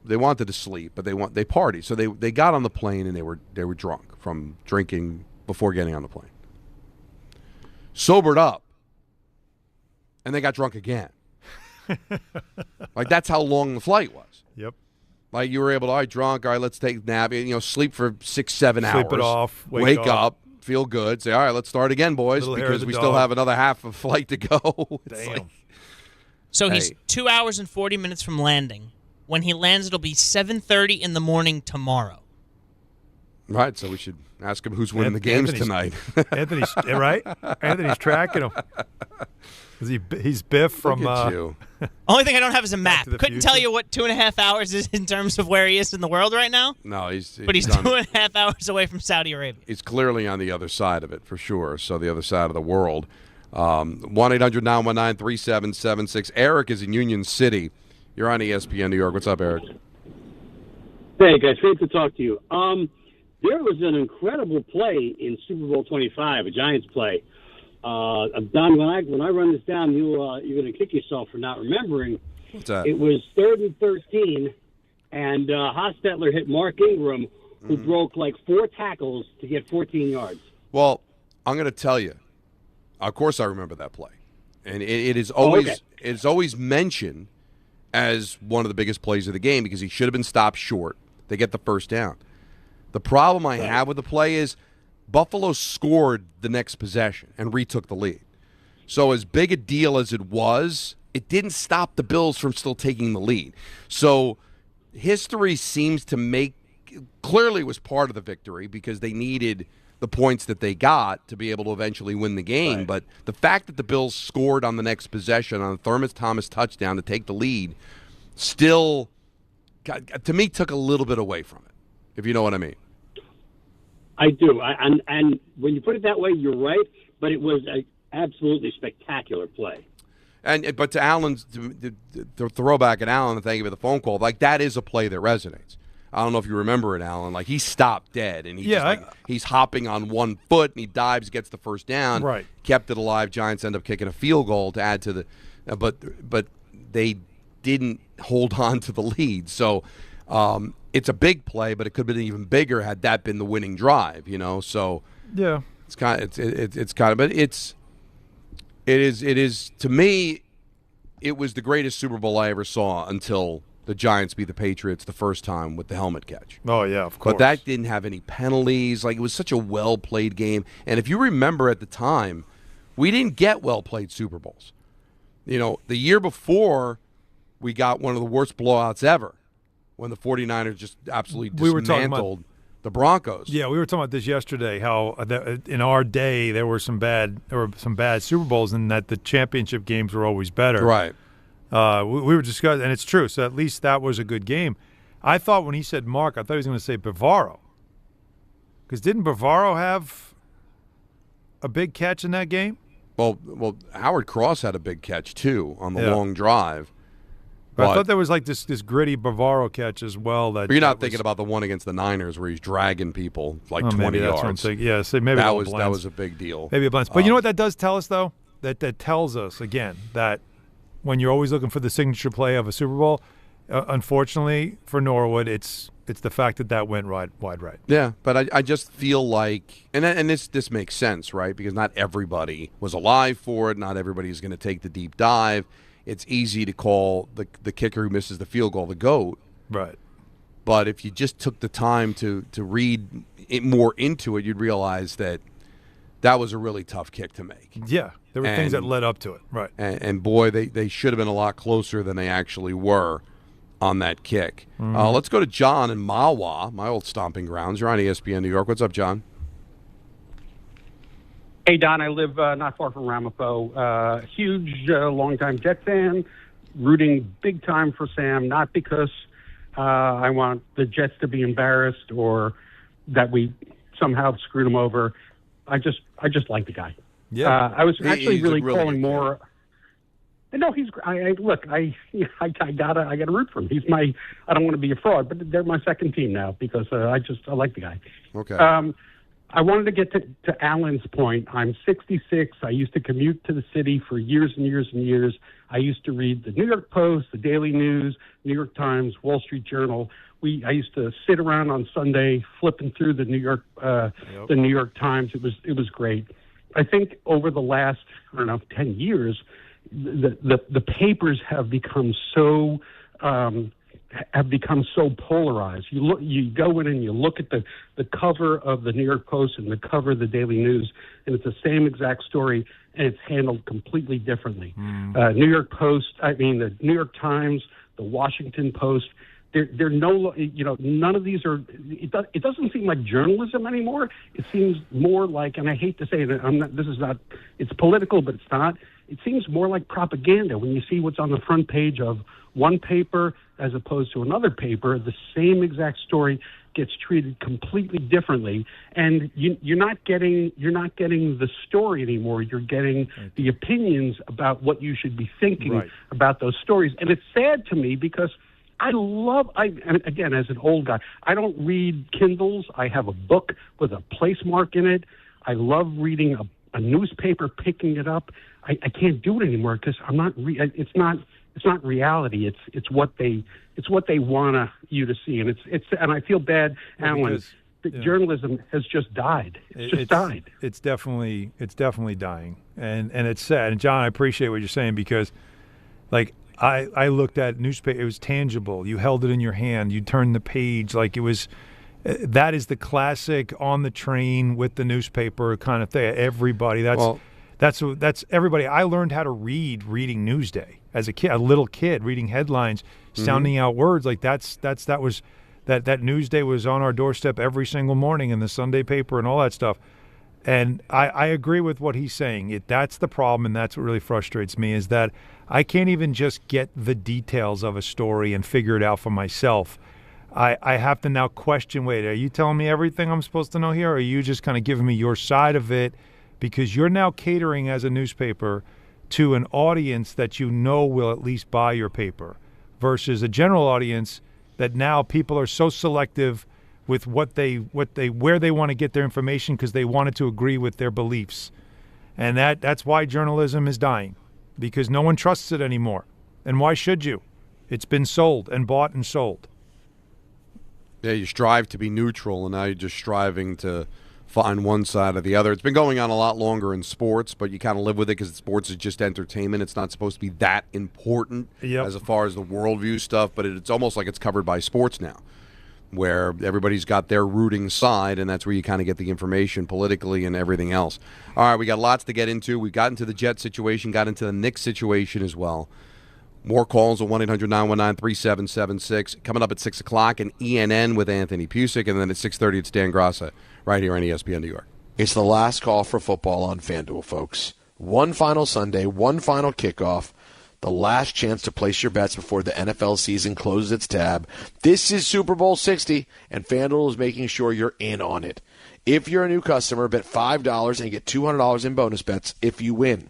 they wanted to sleep, but they partied. So they got on the plane and they were drunk from drinking before getting on the plane. Sobered up. And they got drunk again. Like, that's how long the flight was. Yep. Like, you were able to, all right, drunk, all right, let's take a nap, sleep for 6-7 hours. Sleep it off, wake up, feel good, say, all right, let's start again, boys, because we still have another half of flight to go. Damn. So he's 2 hours and 40 minutes from landing. When he lands, it'll be 7:30 in the morning tomorrow. Right, so we should ask him who's winning the games tonight. Anthony's right? Anthony's tracking him. He's Biff from. Only thing I don't have is a map. Couldn't tell you what 2.5 hours is in terms of where he is in the world right now. No, he's 2.5 hours away from Saudi Arabia. He's clearly on the other side of it for sure. So the other side of the world. 1-800-919-3776. Eric is in Union City. You're on ESPN New York. What's up, Eric? Hey guys, great to talk to you. There was an incredible play in Super Bowl 25, a Giants play. Don, when I run this down, you're going to kick yourself for not remembering. What's that? It was 3rd and 13, and Hostetler hit Mark Ingram, who broke like 4 tackles to get 14 yards. Well, I'm going to tell you. Of course, I remember that play, and it is always it's always mentioned as one of the biggest plays of the game because he should have been stopped short. They get the first down. The problem I have with the play is Buffalo scored the next possession and retook the lead. So as big a deal as it was, it didn't stop the Bills from still taking the lead. So history seems to clearly was part of the victory because they needed the points that they got to be able to eventually win the game. Right. But the fact that the Bills scored on the next possession on a Thurman Thomas touchdown to take the lead still, to me, took a little bit away from it, if you know what I mean. I do. And when you put it that way, you're right, but it was an absolutely spectacular play. But to Alan's, the throwback at Alan, and thank you for the phone call, like that is a play that resonates. I don't know if you remember it, Alan. Like he stopped dead, and he's hopping on one foot, and he dives, gets the first down, right? Kept it alive. Giants end up kicking a field goal to add to the, but they didn't hold on to the lead. So it's a big play, but it could have been even bigger had that been the winning drive. So yeah, it's kind of but it is to me, it was the greatest Super Bowl I ever saw until the Giants beat the Patriots the first time with the helmet catch. Oh, yeah, of course. But that didn't have any penalties. Like, it was such a well-played game. And if you remember at the time, we didn't get well-played Super Bowls. The year before, we got one of the worst blowouts ever when the 49ers just absolutely dismantled the Broncos. Yeah, we were talking about this yesterday, how in our day there were some bad Super Bowls and that the championship games were always better. Right. We were discussing, and it's true, so at least that was a good game. I thought when he said Mark, I thought he was going to say Bavaro. Because didn't Bavaro have a big catch in that game? Well, Howard Cross had a big catch, too, on the long drive. But I thought there was like this gritty Bavaro catch as well. But you're not thinking about the one against the Niners where he's dragging people like 20 maybe yards. That's what I'm thinking. Yeah, so maybe that was a big deal. Maybe a blends. But you know what that does tell us, though? That tells us, again, that when you're always looking for the signature play of a Super Bowl, unfortunately for Norwood, it's the fact that went wide right. Yeah, but I just feel like, and this makes sense, right? Because not everybody was alive for it. Not everybody is going to take the deep dive. It's easy to call the kicker who misses the field goal the GOAT. Right. But if you just took the time to read it more into it, you'd realize that that was a really tough kick to make. Yeah, there were things that led up to it. Right. And boy, they should have been a lot closer than they actually were on that kick. Let's go to John in Mahwah, my old stomping grounds. You're on ESPN New York. What's up, John? Hey, Don. I live not far from Ramapo. Huge, longtime Jet fan, rooting big time for Sam, not because I want the Jets to be embarrassed or that we somehow screwed him over. I just like the guy. Yeah, I was actually really calling more. No, he's. I gotta root for him. He's my. I don't want to be a fraud, but they're my second team now because I like the guy. Okay. I wanted to get to Alan's point. I'm 66. I used to commute to the city for years and years and years. I used to read the New York Post, the Daily News, New York Times, Wall Street Journal. I used to sit around on Sunday flipping through the New York Times. It was great. I think over the last 10 years, the papers have become so polarized. You go in and you look at the cover of the New York Post and the cover of the Daily News, and it's the same exact story, and it's handled completely differently. The New York Times, the Washington Post. They're none of these are. It doesn't seem like journalism anymore. It seems more like, and I hate to say it, it's political, but it's not. It seems more like propaganda when you see what's on the front page of one paper as opposed to another paper. The same exact story gets treated completely differently, and you're not getting the story anymore. You're getting the opinions about what you should be thinking about those stories, and it's sad to me because and again, as an old guy, I don't read Kindles. I have a book with a place mark in it. I love reading a newspaper, picking it up. I can't do it anymore because I'm not. It's not reality. It's what they want you to see, and and I feel bad, Alan. Journalism has just died. It's died. It's definitely dying, and it's sad. And John, I appreciate what you're saying because, like, I looked at newspaper. It was tangible. You held it in your hand. You turned the page like it was. That is the classic on the train with the newspaper kind of thing. Everybody. That's everybody. I learned how to reading Newsday as a kid, a little kid, reading headlines, sounding out words like that Newsday was on our doorstep every single morning in the Sunday paper and all that stuff. And I agree with what he's saying. That's the problem, and that's what really frustrates me is that I can't even just get the details of a story and figure it out for myself. I have to now question, wait, are you telling me everything I'm supposed to know here, or are you just kind of giving me your side of it? Because you're now catering as a newspaper to an audience that you know will at least buy your paper versus a general audience that now people are so selective with where they want to get their information because they want it to agree with their beliefs. And that's why journalism is dying, because no one trusts it anymore. And why should you? It's been sold and bought and sold. Yeah, you strive to be neutral, and now you're just striving to find one side or the other. It's been going on a lot longer in sports, but you kind of live with it because sports is just entertainment. It's not supposed to be that important as far as the worldview stuff, but it's almost like it's covered by sports now, where everybody's got their rooting side, and that's where you kind of get the information politically and everything else. All right, we got lots to get into. We got into the Jet situation, got into the Knicks situation as well. More calls at 1-800-919-3776. Coming up at 6 o'clock, an ENN with Anthony Pusick, and then at 6:30 it's Dan Grassa right here on ESPN New York. It's the last call for football on FanDuel, folks. One final Sunday, one final kickoff, the last chance to place your bets before the NFL season closes its tab. This is Super Bowl 60, and FanDuel is making sure you're in on it. If you're a new customer, bet $5 and get $200 in bonus bets if you win.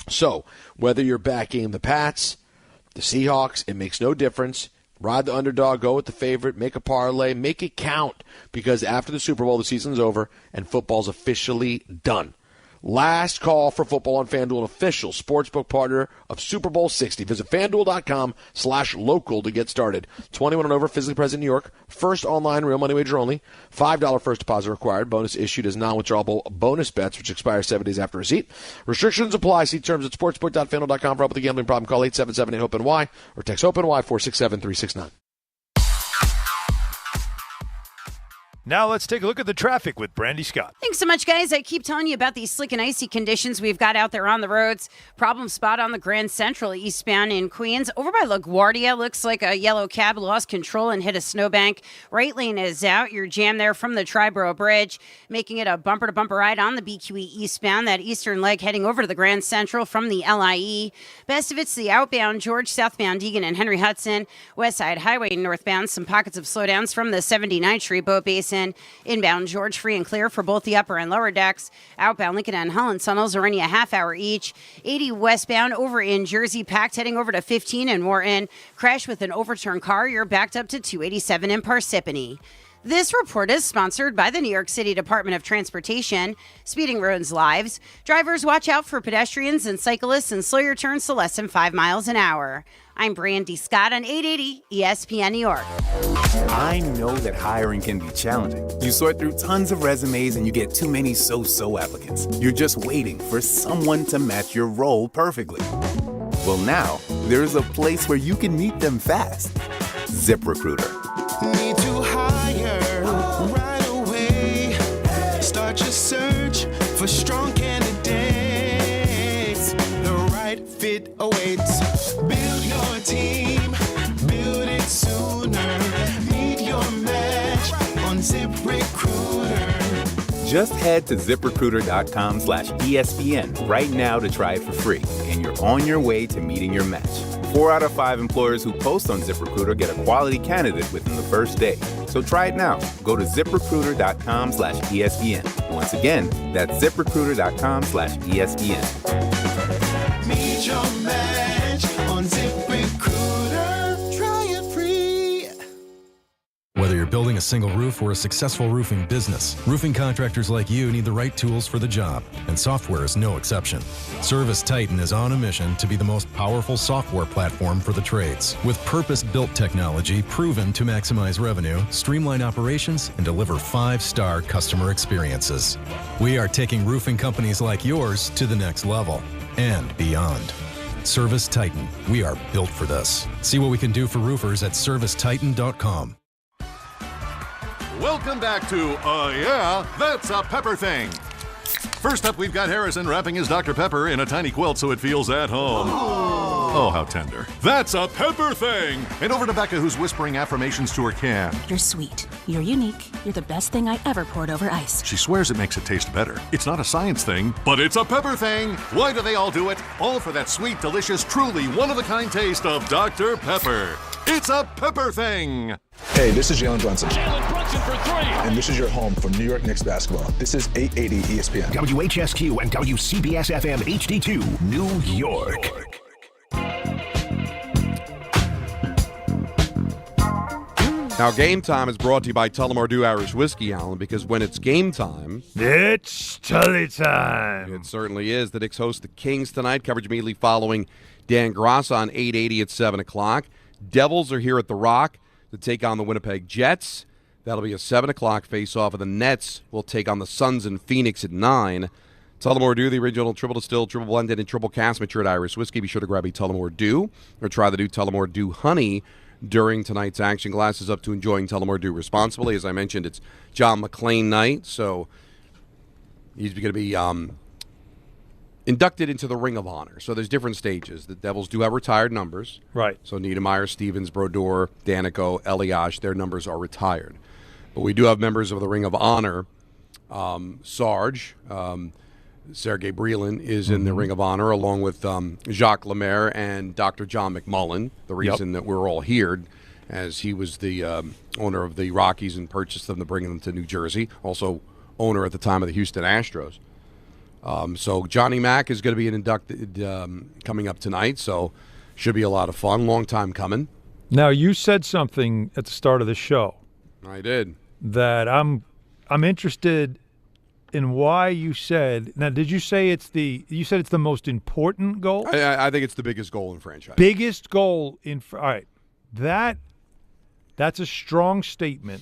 So, whether you're backing the Pats, the Seahawks, it makes no difference. Ride the underdog, go with the favorite, make a parlay, make it count, because after the Super Bowl, the season's over, and football's officially done. Last call for football on FanDuel, an official sportsbook partner of Super Bowl 60. Visit FanDuel.com/local to get started. 21 and over, physically present in New York. First online, real money wager only. $5 first deposit required. Bonus issued as non-withdrawable bonus bets, which expire 7 days after receipt. Restrictions apply. See terms at sportsbook.fanduel.com. For help with a gambling problem, call 877-8-HOPE-NY or text HOPE-NY 467-369. Now let's take a look at the traffic with Brandy Scott. Thanks so much, guys. I keep telling you about these slick and icy conditions we've got out there on the roads. Problem spot on the Grand Central eastbound in Queens. Over by LaGuardia, looks like a yellow cab lost control and hit a snowbank. Right lane is out. You're jammed there from the Triborough Bridge, making it a bumper-to-bumper ride on the BQE eastbound. That eastern leg heading over to the Grand Central from the LIE. Best of it's the outbound George, southbound Egan and Henry Hudson. West Side Highway northbound. Some pockets of slowdowns from the 79th Street Boat Basin. Inbound George, free and clear for both the upper and lower decks. Outbound Lincoln and Holland tunnels are only a half hour each. 80 westbound over in Jersey, packed heading over to 15 in Wharton. Crash with an overturned car. You're backed up to 287 in Parsippany. This report is sponsored by the New York City Department of Transportation. Speeding ruins lives. Drivers, watch out for pedestrians and cyclists and slow your turns to less than 5 miles an hour. I'm Brandy Scott on 880 ESPN New York. I know that hiring can be challenging. You sort through tons of resumes and you get too many so-so applicants. You're just waiting for someone to match your role perfectly. Well, now, there's a place where you can meet them fast. ZipRecruiter. Need to hire right away. Start your search for strong candidates. The right fit awaits. Build your team, build it sooner. Meet your match on ZipRecruiter. Just head to ZipRecruiter.com/ESPN right now to try it for free, and you're on your way to meeting your match. 4 out of 5 employers who post on ZipRecruiter get a quality candidate within the first day. So try it now. Go to ZipRecruiter.com/ESPN. Once again, that's ZipRecruiter.com/ESPN. Meet your match on ZipRecruiter. Try it free. Whether you're building a single roof or a successful roofing business, roofing contractors like you need the right tools for the job, and software is no exception. Service Titan is on a mission to be the most powerful software platform for the trades, with purpose-built technology proven to maximize revenue, streamline operations, and deliver 5-star customer experiences. We are taking roofing companies like yours to the next level and beyond. Service Titan. We are built for this. See what we can do for roofers at servicetitan.com. Welcome back to Yeah, That's a Pepper Thing. First up, we've got Harrison wrapping his Dr. Pepper in a tiny quilt so it feels at home. Oh, how tender. That's a Pepper Thing! And over to Becca, who's whispering affirmations to her can. You're sweet. You're unique. You're the best thing I ever poured over ice. She swears it makes it taste better. It's not a science thing, but it's a Pepper Thing! Why do they all do it? All for that sweet, delicious, truly one-of-a-kind taste of Dr. Pepper. It's a Pepper Thing! Hey, this is Jalen Brunson. Jalen Brunson for 3. And this is your home for New York Knicks basketball. This is 880 ESPN. WHSQ and WCBS-FM HD2, New York. Now, Game Time is brought to you by Tullamore Dew Irish Whiskey, Alan, because when it's game time... It's Tully time. It certainly is. The Knicks host the Kings tonight. Coverage immediately following Dan Gross on 880 at 7 o'clock. Devils are here at the Rock to take on the Winnipeg Jets. That'll be a 7 o'clock face-off, and the Nets will take on the Suns in Phoenix at 9. Tullamore Dew, the original triple distilled, triple blended, and triple cast matured Irish whiskey. Be sure to grab a Tullamore Dew or try the new Tullamore Dew Honey during tonight's action. Glasses up to enjoying Tullamore Dew responsibly. As I mentioned, it's John McClain night, so he's going to be inducted into the Ring of Honor. So there's different stages. The Devils do have retired numbers. Right. So Niedermeyer, Stevens, Brodeur, Danico, Eliash, their numbers are retired. But we do have members of the Ring of Honor. Sarge, Sergei Brelin is in the Ring of Honor, along with Jacques Lemaire and Dr. John McMullen, the reason that we're all here, as he was the owner of the Rockies and purchased them to bring them to New Jersey, also owner at the time of the Houston Astros. So Johnny Mack is going to be inducted coming up tonight, so should be a lot of fun. Long time coming. Now, you said something at the start of the show. I did. That I'm interested in why you said. Now, did you say it's the most important goal? I think it's the biggest goal in franchise. Biggest goal in all right. That's a strong statement.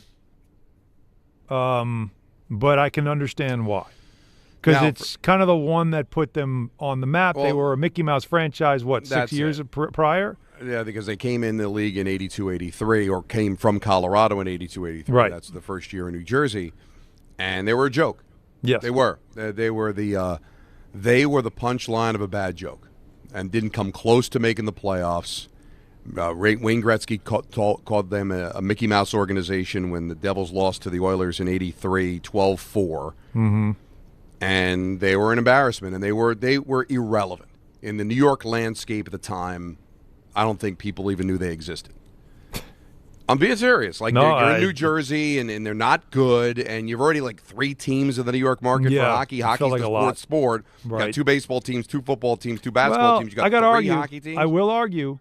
But I can understand why. Because it's kind of the one that put them on the map. They were a Mickey Mouse franchise, 6 years prior? Yeah, because they came in the league in 82-83 or came from Colorado in 82-83. Right. That's the first year in New Jersey. And they were a joke. Yes. They were. They were the punchline of a bad joke and didn't come close to making the playoffs. Wayne Gretzky called them a Mickey Mouse organization when the Devils lost to the Oilers in 83, 12-4. Mm-hmm. And they were an embarrassment, and they were irrelevant. In the New York landscape at the time, I don't think people even knew they existed. I'm being serious. Like, you're in New Jersey, and they're not good, and you've already, 3 teams in the New York market for hockey. Hockey's like the sport. Right. You got 2 baseball teams, 2 football teams, 2 basketball teams. You got 3 hockey teams. I will argue,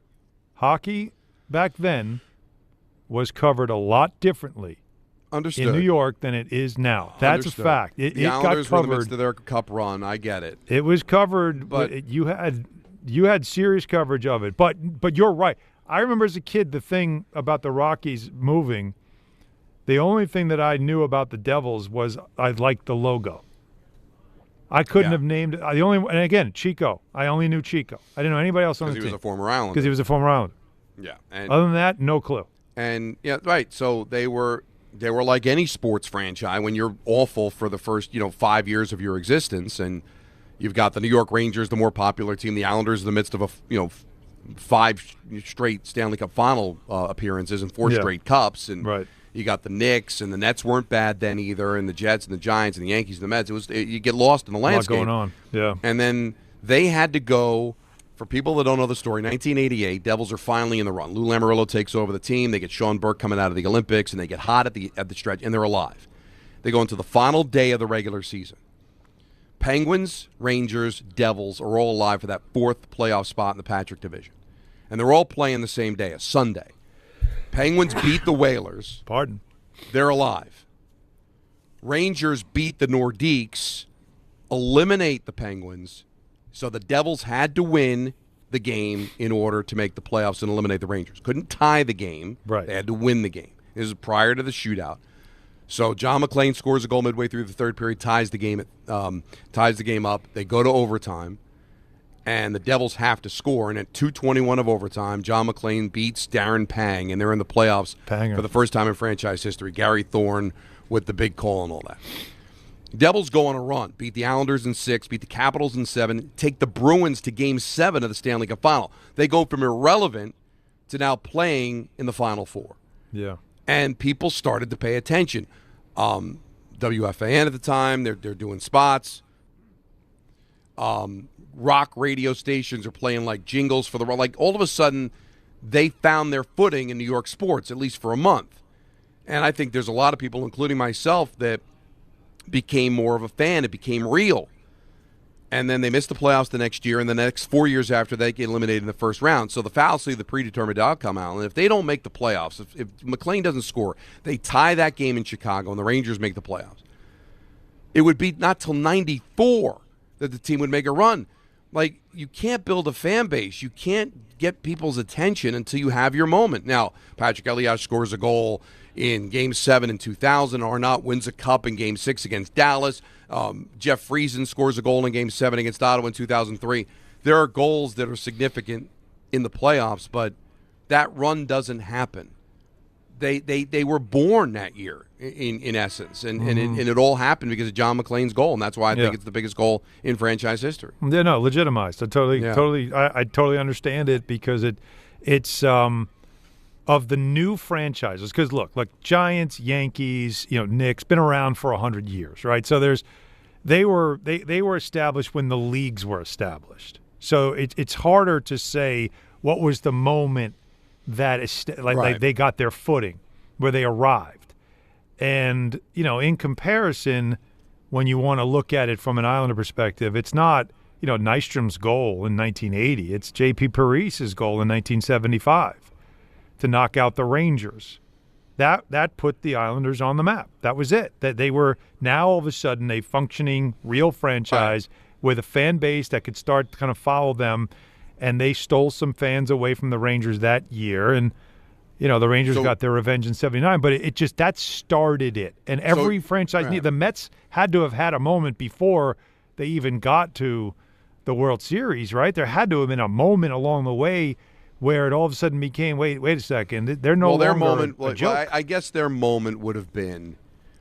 hockey back then was covered a lot differently Understood. in New York than it is now. That's Understood. a fact. It the got Islanders covered. were in the midst of their cup run. I get it. It was covered, but you had serious coverage of it. But you're right. I remember as a kid the thing about the Rockies moving. The only thing that I knew about the Devils was I liked the logo. I couldn't have named it. And again, Chico. I only knew Chico. I didn't know anybody else on the team. Because he was a former Islander. Because he was a former Islander. Yeah. Other than that, no clue. And yeah, right. So they were like any sports franchise when you're awful for the first 5 years of your existence, and you've got the New York Rangers, the more popular team, the Islanders in the midst of 5 straight Stanley Cup final appearances and 4 straight cups, and you got the Knicks, and the Nets weren't bad then either, and the Jets and the Giants and the Yankees and the Mets. You get lost in the landscape. A lot going on. Yeah. And then they had to go. For people that don't know the story, 1988, Devils are finally in the run. Lou Lamoriello takes over the team. They get Sean Burke coming out of the Olympics, and they get hot at the stretch, and they're alive. They go into the final day of the regular season. Penguins, Rangers, Devils are all alive for that 4th playoff spot in the Patrick Division. And they're all playing the same day, a Sunday. Penguins beat the Whalers. Pardon. They're alive. Rangers beat the Nordiques, eliminate the Penguins. So the Devils had to win the game in order to make the playoffs and eliminate the Rangers. Couldn't tie the game. Right. They had to win the game. This is prior to the shootout. So John McClain scores a goal midway through the third period, ties the game up. They go to overtime, and the Devils have to score. And at 2:21 of overtime, John McClain beats Darren Pang, and they're in the playoffs for the first time in franchise history. Gary Thorne with the big call and all that. Devils go on a run, beat the Islanders in 6, beat the Capitals in 7, take the Bruins to Game 7 of the Stanley Cup Final. They go from irrelevant to now playing in the Final Four. Yeah. And people started to pay attention. WFAN at the time, they're doing spots. Rock radio stations are playing jingles for the run. All of a sudden, they found their footing in New York sports, at least for a month. And I think there's a lot of people, including myself, that became more of a fan. It became real. And then they missed the playoffs the next year, and the next 4 years after they get eliminated in the first round. So the fallacy of the predetermined outcome, Alan, if they don't make the playoffs, if McClain doesn't score, they tie that game in Chicago, and the Rangers make the playoffs. It would be not till 94 that the team would make a run. You can't build a fan base. You can't get people's attention until you have your moment. Now, Patrick Elias scores a goal in Game 7 in 2000. Arnott wins a cup in Game 6 against Dallas. Jeff Friesen scores a goal in Game 7 against Ottawa in 2003. There are goals that are significant in the playoffs, but that run doesn't happen. They were born that year, in essence, and it all happened because of John McClain's goal, and that's why I think it's the biggest goal in franchise history. Yeah, no, legitimized. I totally understand it because it's of the new franchises. Because look, Giants, Yankees, Knicks, been around for 100 years, right? So they were established when the leagues were established. So it's harder to say what was the moment that they got their footing, where they arrived. And, in comparison, when you want to look at it from an Islander perspective, it's not, Nystrom's goal in 1980. It's J.P. Parise's goal in 1975 to knock out the Rangers. That put the Islanders on the map. That was it. That they were now all of a sudden a functioning real franchise with a fan base that could start to kind of follow them. And they stole some fans away from the Rangers that year. And, the Rangers got their revenge in 79. But it just, that started it. And every franchise, the Mets had to have had a moment before they even got to the World Series, right? There had to have been a moment along the way where it all of a sudden became, wait a second, they're no longer their moment, a joke. I guess their moment would have been,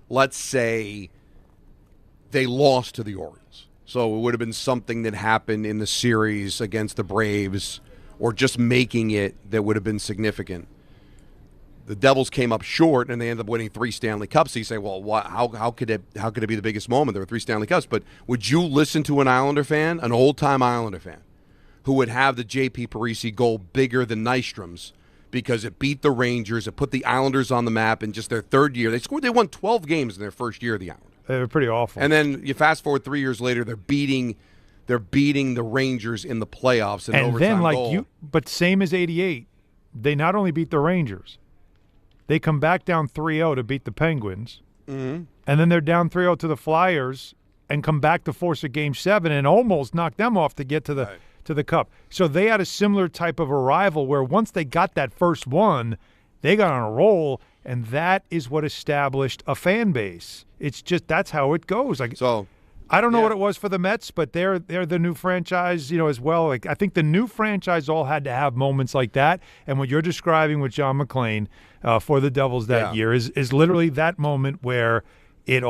let's say, they lost to the Orioles. So it would have been something that happened in the series against the Braves, or just making it that would have been significant. The Devils came up short, and they ended up winning 3 Stanley Cups. So you say, well, how could it be the biggest moment? There were 3 Stanley Cups. But would you listen to an Islander fan, an old-time Islander fan, who would have the J.P. Parisi goal bigger than Nystrom's because it beat the Rangers, it put the Islanders on the map in just their third year? They won 12 games in their first year of the Islanders. They were pretty awful. And then you fast forward 3 years later, they're beating the Rangers in the playoffs in an overtime goal. But same as 88, they not only beat the Rangers, they come back down 3-0 to beat the Penguins, and then they're down 3-0 to the Flyers and come back to force a Game 7 and almost knock them off to get to the Cup. So they had a similar type of arrival where once they got that first one, they got on a roll, and that is what established a fan base. It's just that's how it goes. I don't know what it was for the Mets, but they're the new franchise, as well. Like, I think the new franchise all had to have moments like that. And what you're describing with John McClain for the Devils that year is literally that moment where it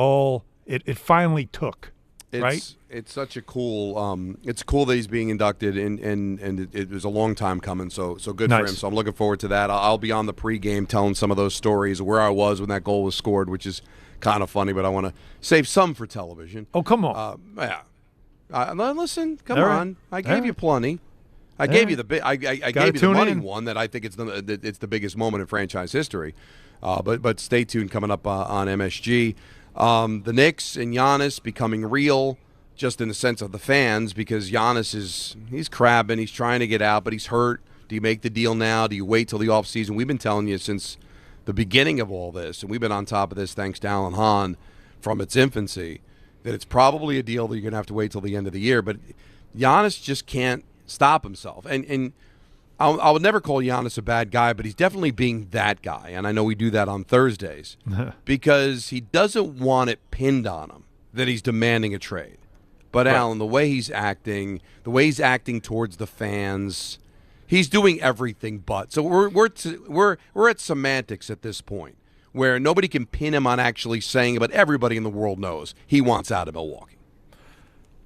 finally took. Right? It's such a cool. It's cool that he's being inducted, and it was a long time coming. So good for him. So I'm looking forward to that. I'll be on the pregame telling some of those stories where I was when that goal was scored, which is kind of funny, but I want to save some for television. Oh, come on. Listen, come on. I gave you plenty. I gave you the I gave you the money one that I think it's the biggest moment in franchise history. But stay tuned coming up on MSG. The Knicks and Giannis becoming real, just in the sense of the fans, because Giannis he's crabbing, he's trying to get out, but he's hurt. Do you make the deal now? Do you wait till the offseason? We've been telling you since the beginning of all this, and we've been on top of this thanks to Alan Hahn from its infancy, that it's probably a deal that you're going to have to wait till the end of the year. But Giannis just can't stop himself. And I would never call Giannis a bad guy, but he's definitely being that guy. And I know we do that on Thursdays because he doesn't want it pinned on him that he's demanding a trade. But, right. Alan, the way he's acting towards the fans, he's doing everything but. So we're at semantics at this point where nobody can pin him on actually saying it, but everybody in the world knows he wants out of Milwaukee.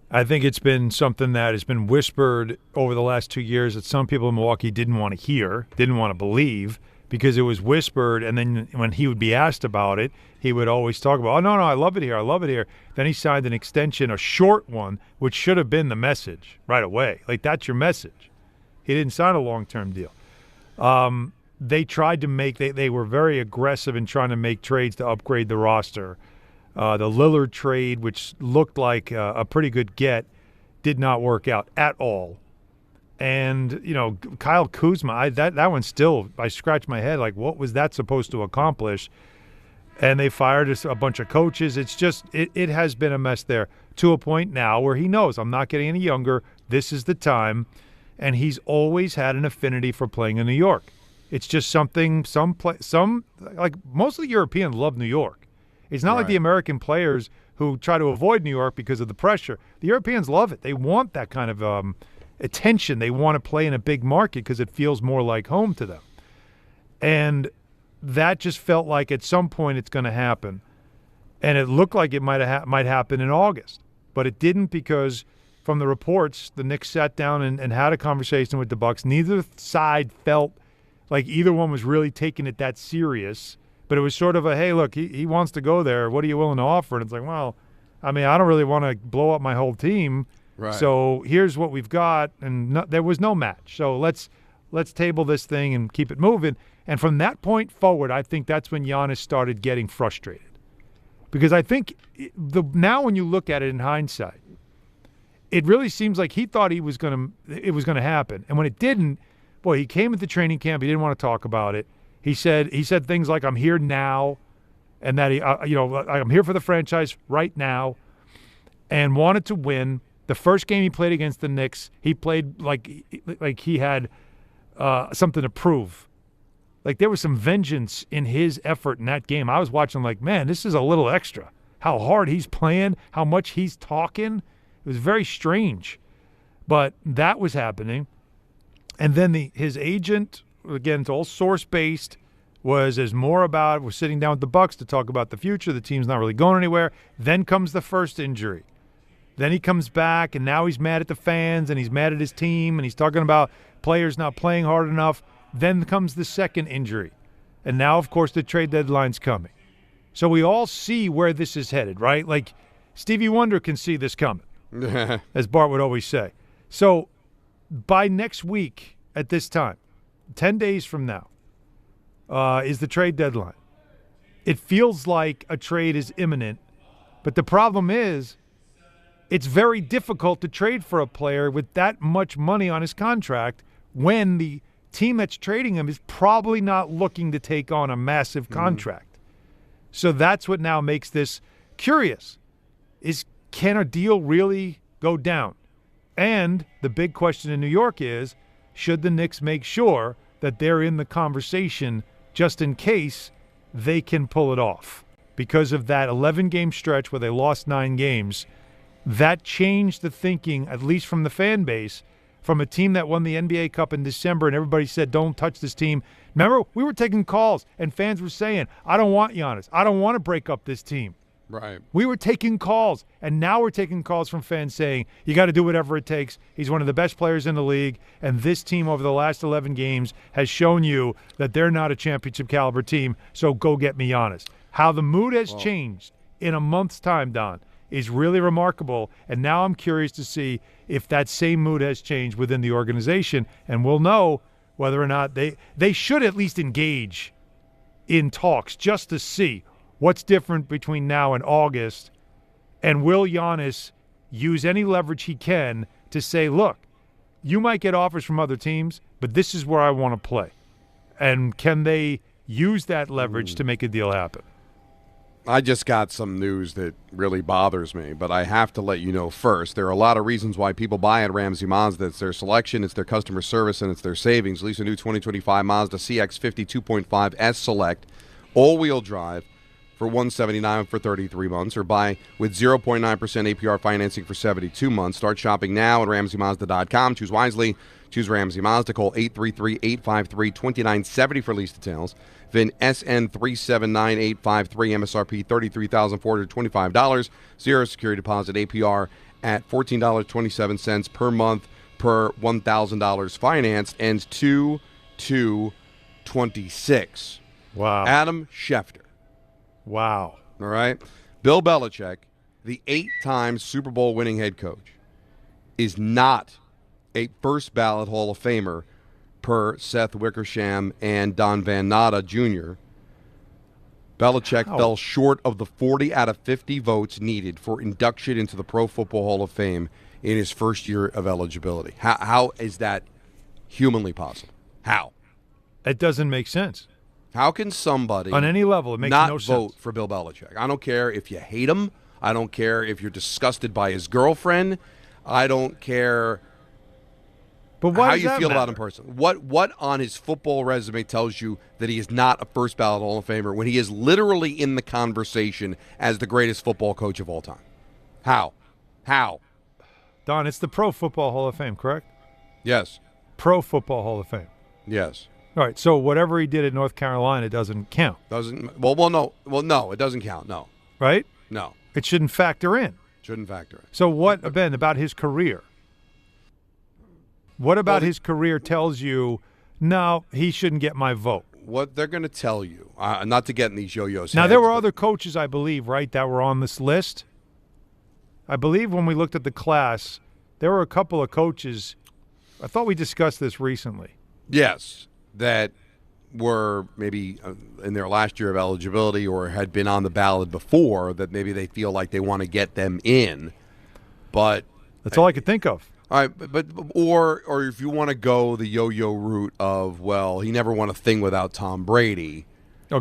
I think it's been something that has been whispered over the last 2 years that some people in Milwaukee didn't want to hear, didn't want to believe, because it was whispered, and then when he would be asked about it, he would always talk about, oh, no, I love it here, I love it here. Then he signed an extension, a short one, which should have been the message right away. Like, that's your message. He didn't sign a long-term deal. They tried to make – they were very aggressive in trying to make trades to upgrade the roster. The Lillard trade, which looked like a pretty good get, did not work out at all. And, Kyle Kuzma, that one still, I scratched my head, like, what was that supposed to accomplish? And they fired a bunch of coaches. It's just, it has been a mess there to a point now where he knows I'm not getting any younger. This is the time. And he's always had an affinity for playing in New York. It's just something, like most of the Europeans love New York. It's not like the American players who try to avoid New York because of the pressure. The Europeans love it. They want that kind of attention. They want to play in a big market because it feels more like home to them. And that just felt like at some point it's going to happen. And it looked like it might happen in August. But it didn't because from the reports, the Knicks sat down and had a conversation with the Bucks. Neither side felt like either one was really taking it that serious. But it was sort of a, hey, look, he wants to go there. What are you willing to offer? And it's like, well, I mean, I don't really want to blow up my whole team. Right. So here's what we've got. And there was no match. So let's table this thing and keep it moving. And from that point forward, I think that's when Giannis started getting frustrated. Because I think now when you look at it in hindsight, it really seems like he thought it was going to happen. And when it didn't, boy, he came at the training camp. He didn't want to talk about it. He said things like, I'm here now, and that I'm here for the franchise right now, and wanted to win. The first game he played against the Knicks, he played like he had something to prove. Like there was some vengeance in his effort in that game. I was watching like, man, this is a little extra. How hard he's playing, how much he's talking. It It was very strange. But that was happening. And then his agent, again, it's all source-based, was sitting down with the Bucks to talk about the future. The team's not really going anywhere. Then comes the first injury. Then he comes back, and now he's mad at the fans, and he's mad at his team, and he's talking about players not playing hard enough. Then comes the second injury. And now, of course, the trade deadline's coming. So we all see where this is headed, right? Like Stevie Wonder can see this coming, as Bart would always say. So by next week at this time, 10 days from now, is the trade deadline. It feels like a trade is imminent, but the problem is it's very difficult to trade for a player with that much money on his contract when the team that's trading him is probably not looking to take on a massive contract. So that's what now makes this curious. Can a deal really go down? And the big question in New York is, should the Knicks make sure that they're in the conversation just in case they can pull it off? Because of that 11-game stretch where they lost 9 games, that changed the thinking, at least from the fan base, from a team that won the NBA Cup in December and everybody said, don't touch this team. Remember, we were taking calls and fans were saying, I don't want Giannis. I don't want to break up this team. Right. We were taking calls, and now we're taking calls from fans saying, you got to do whatever it takes. He's one of the best players in the league, and this team over the last 11 games has shown you that they're not a championship caliber team, so go get me Giannis. How the mood has changed in a month's time, Don, is really remarkable, and now I'm curious to see if that same mood has changed within the organization, and we'll know whether or not they should at least engage in talks just to see what's different between now and August, and will Giannis use any leverage he can to say, look, you might get offers from other teams, but this is where I want to play. And can they use that leverage to make a deal happen? I just got some news that really bothers me, but I have to let you know first. There are a lot of reasons why people buy at Ramsey Mazda. It's their selection, it's their customer service, and it's their savings. Lease a new 2025 Mazda CX-50 2.5 S Select, all-wheel drive, for $179 for 33 months, or buy with 0.9% APR financing for 72 months. Start shopping now at RamseyMazda.com. Choose wisely. Choose Ramsey Mazda. Call 833-853-2970 for lease details. VIN SN379853, MSRP $33,425. Zero security deposit, APR at $14.27 per month per $1,000 financed. Ends 2/2/26. Wow. Adam Schefter. Wow. All right. Bill Belichick, the 8-time Super Bowl winning head coach, is not a first-ballot Hall of Famer per Seth Wickersham and Don Van Natta Jr. Belichick fell short of the 40 out of 50 votes needed for induction into the Pro Football Hall of Fame in his first year of eligibility. How is that humanly possible? How? It doesn't make sense. How can somebody on any level it makes not no sense. Vote for Bill Belichick? I don't care if you hate him. I don't care if you're disgusted by his girlfriend. I don't care how you feel about him personally. What on his football resume tells you that he is not a first ballot Hall of Famer when he is literally in the conversation as the greatest football coach of all time? How? Don, it's the Pro Football Hall of Fame, correct? Yes. Pro Football Hall of Fame. Yes. All right, so whatever he did at North Carolina doesn't count. No, it doesn't count. No. Right? No. It shouldn't factor in. Shouldn't factor in. So what, Ben, about his career? What about his career tells you, no, he shouldn't get my vote? What they're going to tell you, not to get in these yo-yos. Now, there were other coaches, I believe, right, that were on this list. I believe when we looked at the class, there were a couple of coaches. I thought we discussed this recently. Yes, that were maybe in their last year of eligibility or had been on the ballot before, that maybe they feel like they want to get them in. But that's all I could think of. All right, but if you want to go the yo-yo route of, well, he never won a thing without Tom Brady,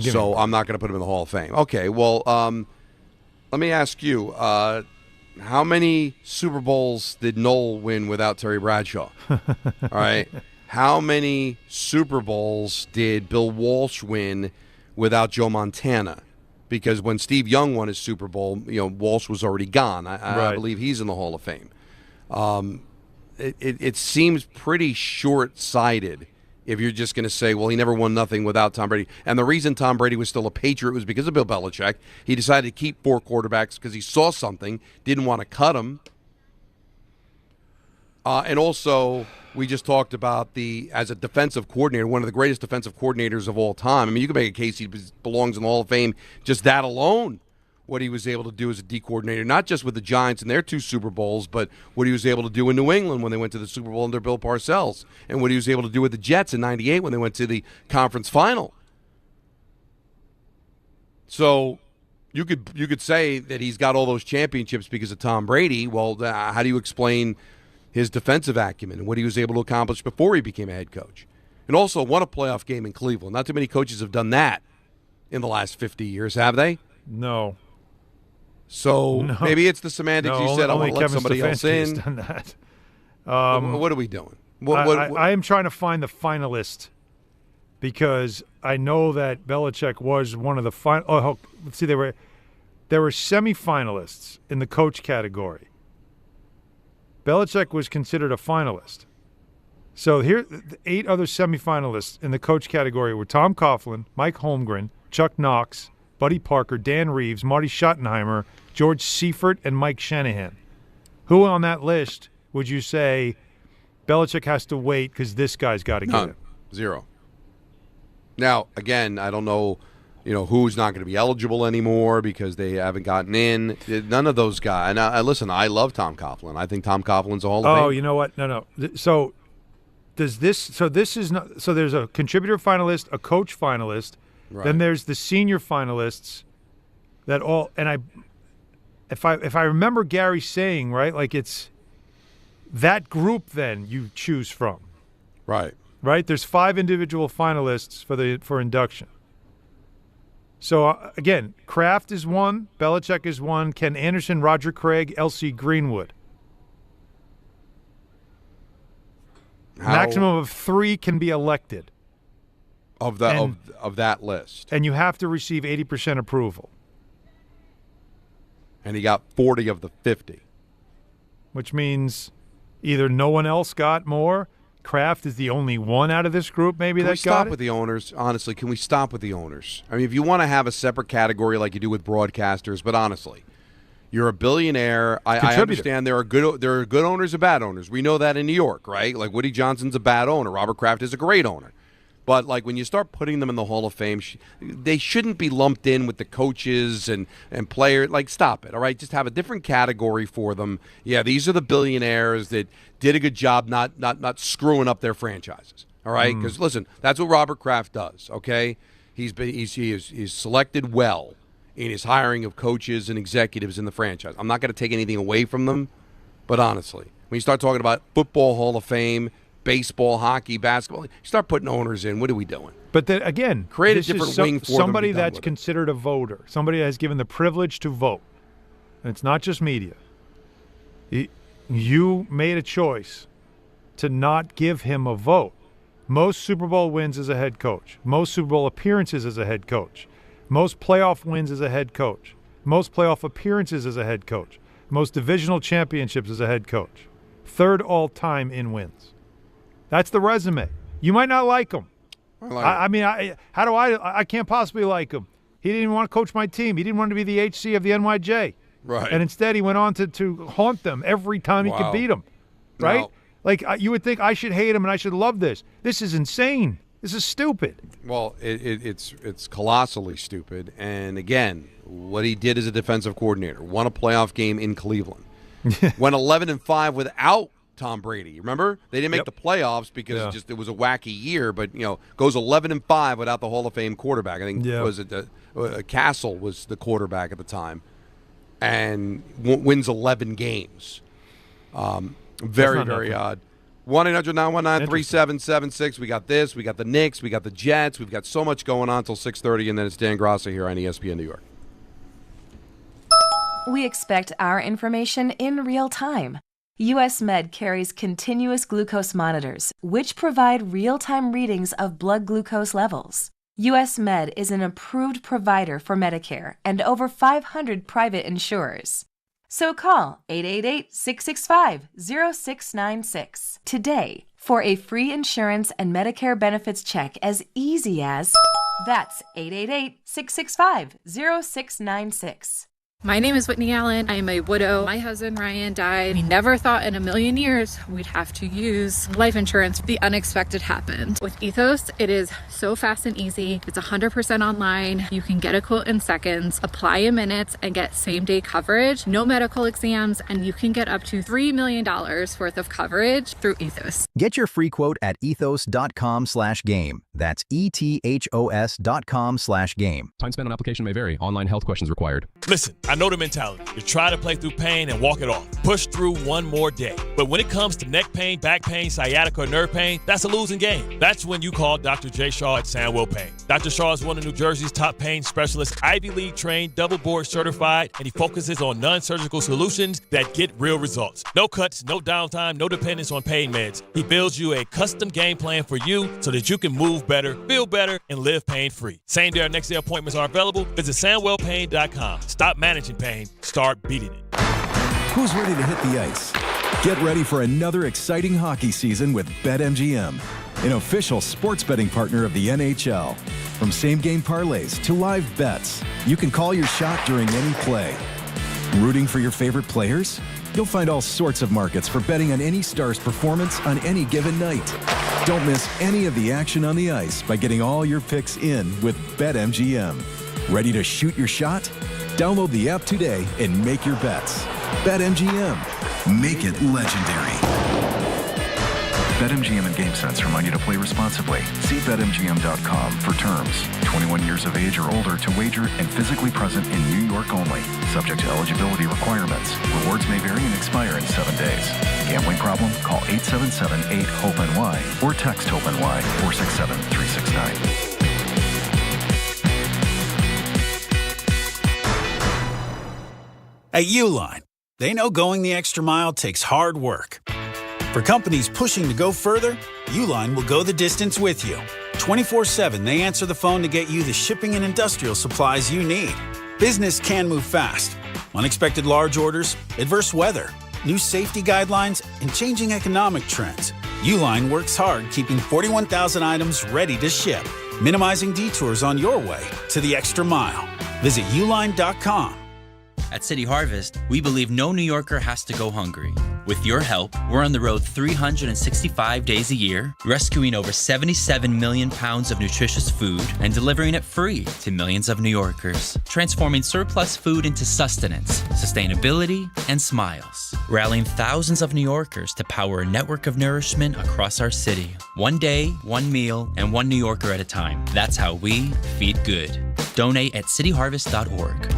so I'm not going to put him in the Hall of Fame. Okay, well, let me ask you, how many Super Bowls did Noel win without Terry Bradshaw? All right. How many Super Bowls did Bill Walsh win without Joe Montana? Because when Steve Young won his Super Bowl, Walsh was already gone. I believe he's in the Hall of Fame. It seems pretty short-sighted if you're just going to say, well, he never won nothing without Tom Brady. And the reason Tom Brady was still a Patriot was because of Bill Belichick. He decided to keep 4 quarterbacks because he saw something, didn't want to cut them. And also, we just talked about as a defensive coordinator, one of the greatest defensive coordinators of all time. I mean, you can make a case he belongs in the Hall of Fame, just that alone, what he was able to do as a D coordinator, not just with the Giants in their 2 Super Bowls, but what he was able to do in New England when they went to the Super Bowl under Bill Parcells, and what he was able to do with the Jets in '98 when they went to the conference final. So you could say that he's got all those championships because of Tom Brady. Well, how do you explain his defensive acumen and what he was able to accomplish before he became a head coach? And also won a playoff game in Cleveland. Not too many coaches have done that in the last 50 years, have they? No. So maybe it's the semantics you said. I want to let somebody else in. Done that. What are we doing? I am trying to find the finalist because I know that Belichick was one of the final. Oh, let's see. There were semifinalists in the coach category. Belichick was considered a finalist. So here, the 8 other semifinalists in the coach category were Tom Coughlin, Mike Holmgren, Chuck Knox, Buddy Parker, Dan Reeves, Marty Schottenheimer, George Seifert, and Mike Shanahan. Who on that list would you say Belichick has to wait because this guy's got to get it? 0. Now, again, I don't know, who's not going to be eligible anymore because they haven't gotten in. None of those guys. And listen, I love Tom Coughlin. I think Tom Coughlin's a Hall of Fame. Oh, you know what? No. So does this? So this is not. So there's a contributor finalist, a coach finalist. Right. Then there's the senior finalists that all, and if I remember Gary saying, right, like it's that group then you choose from. Right. Right? There's 5 individual finalists for induction. So again, Kraft is 1, Belichick is 1, Ken Anderson, Roger Craig, L.C. Greenwood. Maximum of 3 can be elected. Of that list. And you have to receive 80% approval. And he got 40 of the 50. Which means either no one else got more, Kraft is the only one out of this group maybe that got it. Can we stop with the owners? Honestly, can we stop with the owners? I mean, if you want to have a separate category like you do with broadcasters, but honestly, you're a billionaire. I understand there are good owners and bad owners. We know that in New York, right? Like Woody Johnson's a bad owner. Robert Kraft is a great owner. But, like, when you start putting them in the Hall of Fame, they shouldn't be lumped in with the coaches and players. Like, stop it, all right? Just have a different category for them. Yeah, these are the billionaires that did a good job not screwing up their franchises, all right? Because, listen, that's what Robert Kraft does, okay? He's selected well in his hiring of coaches and executives in the franchise. I'm not going to take anything away from them, but honestly, when you start talking about football Hall of Fame, baseball, hockey, basketball, you start putting owners in. What are we doing? But then again, create a different wing for somebody that's considered a voter, somebody that has given the privilege to vote. And it's not just media. You made a choice to not give him a vote. Most Super Bowl wins as a head coach, most Super Bowl appearances as a head coach, most playoff wins as a head coach, most playoff appearances as a head coach, most divisional championships as a head coach, 3rd all-time in wins. That's the resume. You might not like him. I can't possibly like him. He didn't even want to coach my team. He didn't want to be the HC of the NYJ. Right. And instead he went on to haunt them every time he could beat them. Right? Now, like you would think I should hate him and I should love this. This is insane. This is stupid. Well, it's colossally stupid. And again, what he did as a defensive coordinator, won a playoff game in Cleveland, went 11-5 without Tom Brady. Remember? They didn't make the playoffs because it was a wacky year, but goes 11-5 without the Hall of Fame quarterback. I think Castle was the quarterback at the time, and wins 11 games. Very, very odd. 1-800-919-3776. We got this. We got the Knicks. We got the Jets. We've got so much going on until 6:30, and then it's Dan Grassa here on ESPN New York. We expect our information in real time. U.S. Med carries continuous glucose monitors, which provide real-time readings of blood glucose levels. U.S. Med is an approved provider for Medicare and over 500 private insurers. So call 888-665-0696 today for a free insurance and Medicare benefits check as easy as... That's 888-665-0696. My name is Whitney Allen. I am a widow. My husband, Ryan, died. We never thought in a million years we'd have to use life insurance. The unexpected happened. With Ethos, it is so fast and easy. It's 100% online. You can get a quote in seconds, apply in minutes, and get same-day coverage, no medical exams, and you can get up to $3 million worth of coverage through Ethos. Get your free quote at ethos.com/game. That's ETHOS.com/game. Time spent on application may vary. Online health questions required. Listen, I know the mentality. You try to play through pain and walk it off. Push through one more day. But when it comes to neck pain, back pain, sciatica, or nerve pain, that's a losing game. That's when you call Dr. J. Shaw at Sandwell Pain. Dr. Shaw is one of New Jersey's top pain specialists, Ivy League trained, double board certified, and he focuses on non-surgical solutions that get real results. No cuts, no downtime, no dependence on pain meds. He builds you a custom game plan for you so that you can move better, feel better, and live pain-free. Same day or next day appointments are available. Visit SandwellPain.com. Stop managing pain, start beating it. Who's ready to hit the ice? Get ready for another exciting hockey season with BetMGM, an official sports betting partner of the NHL. From same-game parlays to live bets, you can call your shot during any play. Rooting for your favorite players? You'll find all sorts of markets for betting on any star's performance on any given night. Don't miss any of the action on the ice by getting all your picks in with BetMGM. Ready to shoot your shot? Download the app today and make your bets. BetMGM. Make it legendary. BetMGM and GameSense remind you to play responsibly. See BetMGM.com for terms. 21 years of age or older to wager and physically present in New York only. Subject to eligibility requirements. Rewards may vary and expire in 7 days. Gambling problem? Call 877-8-HOPE-NY or text HOPE-NY 467-369. At Uline, they know going the extra mile takes hard work. For companies pushing to go further, Uline will go the distance with you. 24/7, they answer the phone to get you the shipping and industrial supplies you need. Business can move fast. Unexpected large orders, adverse weather, new safety guidelines, and changing economic trends. Uline works hard keeping 41,000 items ready to ship, minimizing detours on your way to the extra mile. Visit uline.com. At City Harvest, we believe no New Yorker has to go hungry. With your help, we're on the road 365 days a year, rescuing over 77 million pounds of nutritious food and delivering it free to millions of New Yorkers, transforming surplus food into sustenance, sustainability, and smiles, rallying thousands of New Yorkers to power a network of nourishment across our city. One day, one meal, and one New Yorker at a time. That's how we feed good. Donate at cityharvest.org.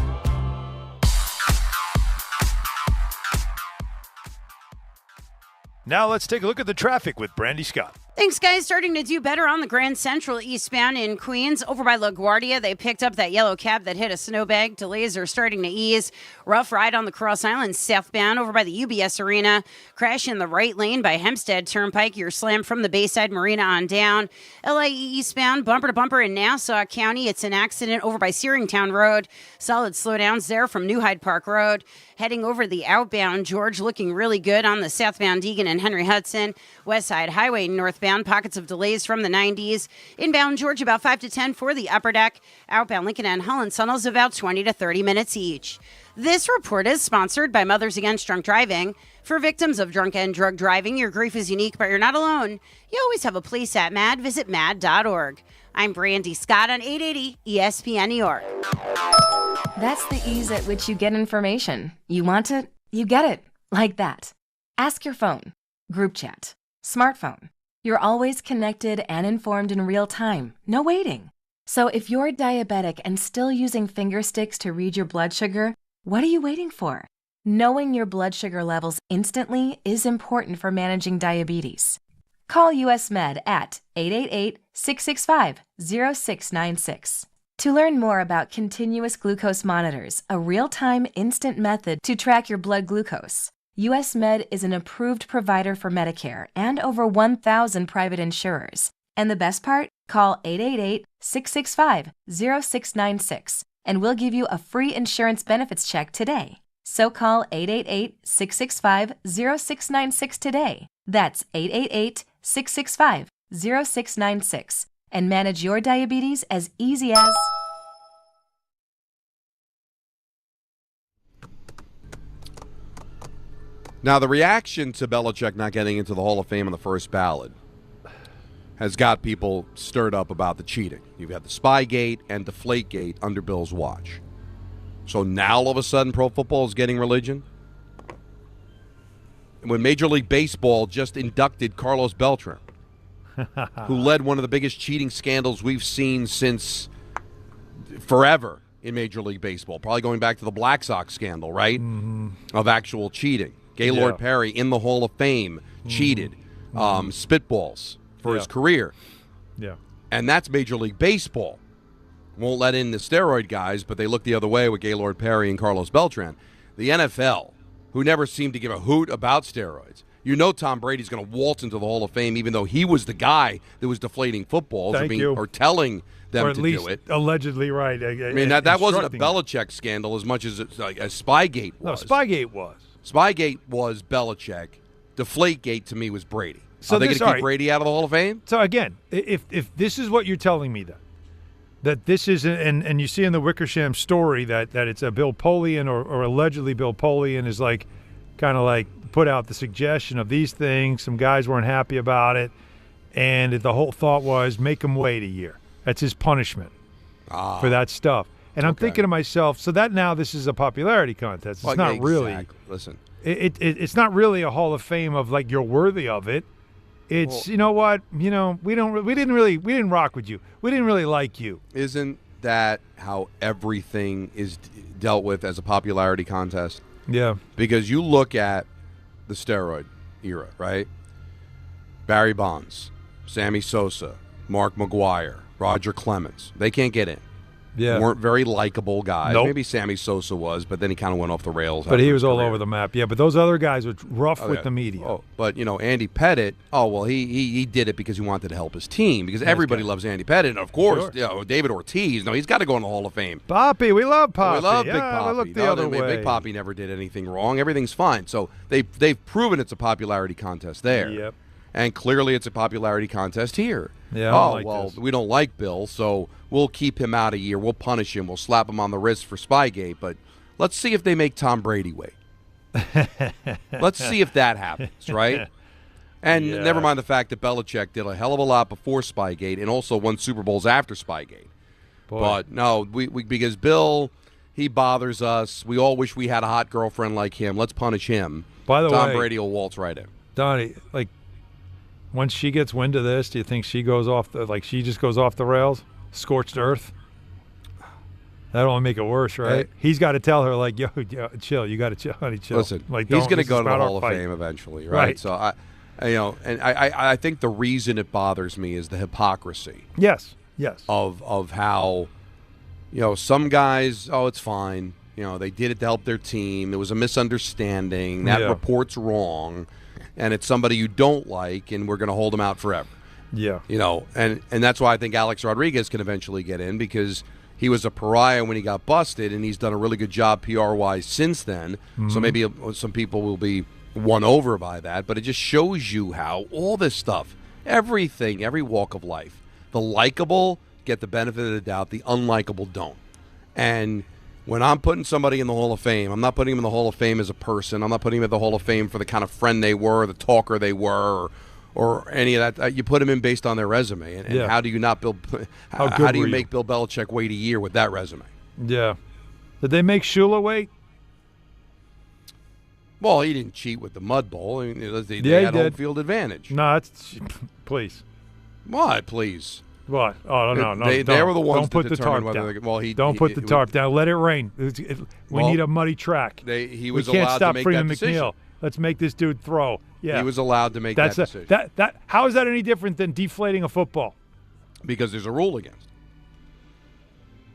Now let's take a look at the traffic with Brandy Scott. Thanks, guys. Starting to do better on the Grand Central eastbound in Queens. Over by LaGuardia, they picked up that yellow cab that hit a snowbank. Delays are starting to ease. Rough ride on the Cross Island southbound over by the UBS Arena. Crash in the right lane by Hempstead Turnpike. You're slammed from the Bayside Marina on down. LA eastbound, bumper to bumper in Nassau County. It's an accident over by Searingtown Road. Solid slowdowns there from New Hyde Park Road. Heading over the outbound, George looking really good on the southbound Deegan and Henry Hudson. West Side Highway northbound, pockets of delays from the 90s. Inbound George about 5 to 10 for the upper deck. Outbound Lincoln and Holland Tunnels about 20 to 30 minutes each. This report is sponsored by Mothers Against Drunk Driving. For victims of drunk and drug driving, your grief is unique, but you're not alone. You always have a place at MAD. Visit MAD.org. I'm Brandy Scott on 880 ESPN New York. That's the ease at which you get information. You want it, you get it. Like that. Ask your phone. Group chat. Smartphone. You're always connected and informed in real time. No waiting. So if you're diabetic and still using finger sticks to read your blood sugar, what are you waiting for? Knowing your blood sugar levels instantly is important for managing diabetes. Call US Med at 888-665-0696. To learn more about continuous glucose monitors, a real-time instant method to track your blood glucose, US Med is an approved provider for Medicare and over 1,000 private insurers. And the best part? Call 888-665-0696 and we'll give you a free insurance benefits check today. So call 888-665-0696 today. That's 888-665-0696. And manage your diabetes as easy as... Now, the reaction to Belichick not getting into the Hall of Fame on the first ballot has got people stirred up about the cheating. You've got the Spygate and Deflategate under Bill's watch. So now, all of a sudden, pro football is getting religion? When Major League Baseball just inducted Carlos Beltran, who led one of the biggest cheating scandals we've seen since forever in Major League Baseball, probably going back to the Black Sox scandal, right, of actual cheating. Gaylord Perry in the Hall of Fame cheated, spitballs for his career. Yeah. And that's Major League Baseball. Won't let in the steroid guys, but they look the other way with Gaylord Perry and Carlos Beltran. The NFL, who never seemed to give a hoot about steroids. You know Tom Brady's going to waltz into the Hall of Fame, even though he was the guy that was deflating footballs or telling them or at to least do it. Allegedly, right. I mean, that wasn't a Belichick scandal as much as Spygate was. No, Spygate was. Spygate was Belichick. Deflategate to me was Brady. So are they going to keep Brady out of the Hall of Fame? So again, if this is what you're telling me, that this is, and you see in the Wickersham story that it's a Bill Polian or allegedly Bill Polian is like kind of like put out the suggestion of these things. Some guys weren't happy about it, and the whole thought was make him wait a year. That's his punishment for that stuff. And I'm thinking to myself, so that now this is a popularity contest. It's not really. Listen, it's not really a Hall of Fame of like you're worthy of it. It's you know what, we didn't rock with you. We didn't really like you. Isn't that how everything is dealt with as a popularity contest? Yeah. Because you look at the steroid era, right? Barry Bonds, Sammy Sosa, Mark McGwire, Roger Clemens. They can't get in. Yeah. Weren't very likable guys. Nope. Maybe Sammy Sosa was, but then he kind of went off the rails. But he was all over the map. Yeah, but those other guys were rough with the media. Oh, but, Andy Pettitte, he did it because he wanted to help his team because everybody loves Andy Pettitte. And, of course, David Ortiz. No, he's got to go in the Hall of Fame. Poppy. We love Poppy. We love Big Poppy. Look the other way. Big Poppy never did anything wrong. Everything's fine. So they've proven it's a popularity contest there. Yep. And clearly it's a popularity contest here. Yeah. We don't like Bill, so we'll keep him out a year. We'll punish him. We'll slap him on the wrist for Spygate. But let's see if they make Tom Brady wait. Let's see if that happens, right? And never mind the fact that Belichick did a hell of a lot before Spygate and also won Super Bowls after Spygate. Boy. But no, we because Bill, he bothers us. We all wish we had a hot girlfriend like him. Let's punish him. By the way, Tom Brady will waltz right in. Donnie, once she gets wind of this, do you think she goes off she just goes off the rails, scorched earth? That'll only make it worse, right? Hey. He's got to tell her, yo, chill. You got to chill, honey, chill. Listen, he's going to go to the Hall of Fame eventually, right? So I think the reason it bothers me is the hypocrisy. Yes. Of how, some guys, it's fine. They did it to help their team. It was a misunderstanding. That report's wrong. And it's somebody you don't like, and we're going to hold them out forever. Yeah. And that's why I think Alex Rodriguez can eventually get in because he was a pariah when he got busted, and he's done a really good job PR-wise since then. Mm-hmm. So maybe some people will be won over by that. But it just shows you how all this stuff, everything, every walk of life, the likable get the benefit of the doubt, the unlikable don't. And when I'm putting somebody in the Hall of Fame, I'm not putting them in the Hall of Fame as a person. I'm not putting them in the Hall of Fame for the kind of friend they were, the talker they were, or any of that. You put them in based on their resume. And how do you not build? How do you make Bill Belichick wait a year with that resume? Yeah. Did they make Shula wait? Well, he didn't cheat with the Mud Bowl. I mean, they had home field advantage. No, please. What? Please. What? Oh, no. They were the ones don't put that the tarp determined down. Don't put the tarp down. Let it rain. We need a muddy track. He was we can't allowed stop to make Freeman that decision. McNeil. Let's make this dude throw. Yeah. He was allowed to make that decision. How is that any different than deflating a football? Because there's a rule against it.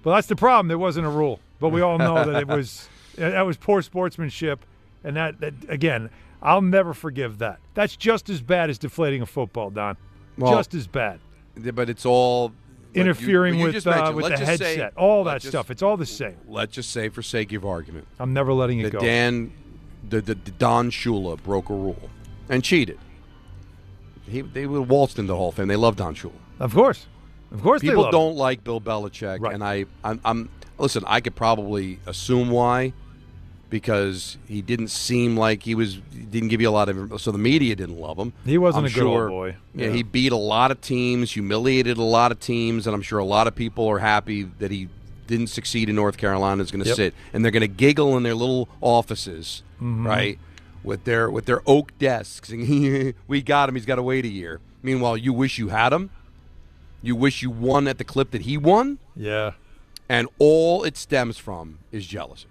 Well, that's the problem. There wasn't a rule. But we all know that that was poor sportsmanship. And that again, I'll never forgive that. That's just as bad as deflating a football, Don. Just as bad. But it's all interfering with the let's just say- headset, all that let's just- stuff. It's all the same. Let's just say, for sake of argument, I'm never letting it go. The Don Shula broke a rule and cheated. They would have waltzed into the Hall of Fame. They love Don Shula. Of course, people don't like Bill Belichick, right. And I'm listen. I could probably assume why, because he didn't seem like he didn't give you a lot of. So the media didn't love him. He wasn't I'm a good sure, old boy. Yeah, he beat a lot of teams, humiliated a lot of teams, and I'm sure a lot of people are happy that he didn't succeed in North Carolina. Is going to sit and they're going to giggle in their little offices, right, with their oak desks. We got him. He's got to wait a year. Meanwhile, you wish you had him. You wish you won at the clip that he won. Yeah. And all it stems from is jealousy.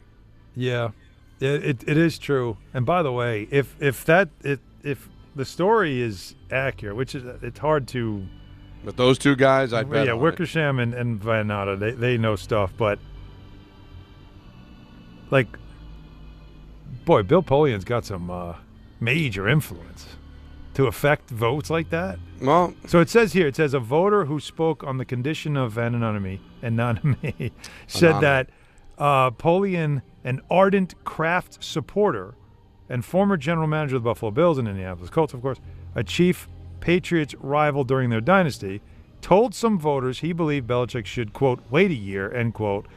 Yeah, it is true. And by the way, if the story is accurate, which is it's hard to. But those two guys, I bet. Yeah, Wickersham and Van Natta, they know stuff, but like, boy, Bill Polian's got some major influence to affect votes like that. Well, so it says here, a voter who spoke on the condition of anonymity said that Polian, an ardent Kraft supporter and former general manager of the Buffalo Bills and Indianapolis Colts, of course, a chief Patriots rival during their dynasty, told some voters he believed Belichick should, quote, wait a year, end quote,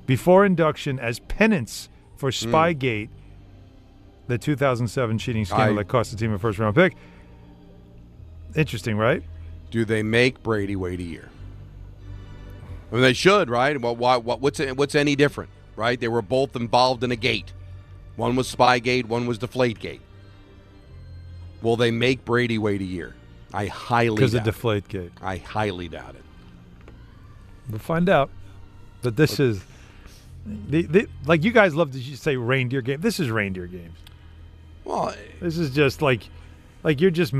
before induction as penance for Spygate, the 2007 cheating scandal that cost the team a first-round pick. Interesting, right? Do they make Brady wait a year? I mean, they should, right? Well, what's any different, right? They were both involved in a gate. One was Spygate, one was Deflategate. Will they make Brady wait a year? I highly doubt it. Because of Deflategate. I highly doubt it. We'll find out. But this is like you guys love to say reindeer game. This is reindeer games. Well, this is just like you're just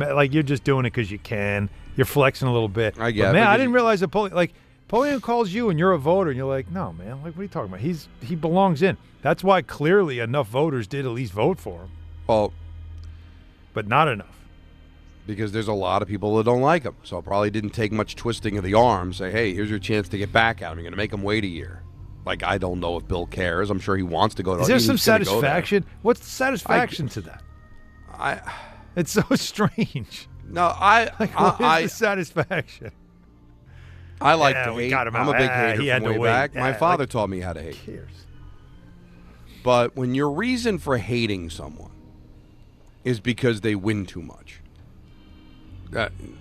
doing it because you can. You're flexing a little bit. I get. But man, I didn't realize that Polian calls you and you're a voter and you're like, no, man, like what are you talking about? He belongs in. That's why clearly enough voters did at least vote for him. Well, but not enough. Because there's a lot of people that don't like him. So it probably didn't take much twisting of the arm. Say, hey, here's your chance to get back at him. You're going to make him wait a year. Like, I don't know if Bill cares. I'm sure he wants to go to. Is there some satisfaction? What's the satisfaction to that? It's so strange. No, what is the satisfaction? I like to hate. Got him I'm out. a big hater from way back. My father taught me how to hate. Who cares? But when your reason for hating someone is because they win too much,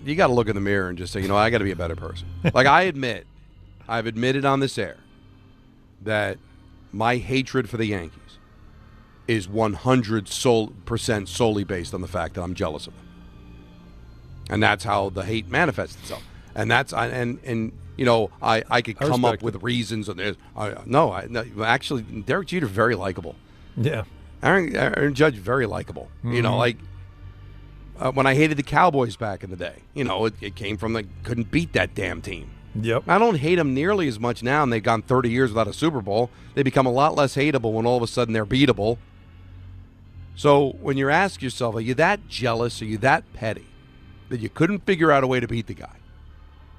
you got to look in the mirror and just say, I got to be a better person. Like I've admitted on this air that my hatred for the Yankees is 100% solely based on the fact that I'm jealous of them. And that's how the hate manifests itself. And that's I could come up with reasons on this. Actually, Derek Jeter very likable. Yeah, Aaron Judge very likable. When I hated the Cowboys back in the day, it came from couldn't beat that damn team. Yep. I don't hate them nearly as much now, and they've gone 30 years without a Super Bowl. They become a lot less hateable when all of a sudden they're beatable. So when you ask yourself, are you that jealous? Are you that petty that you couldn't figure out a way to beat the guy?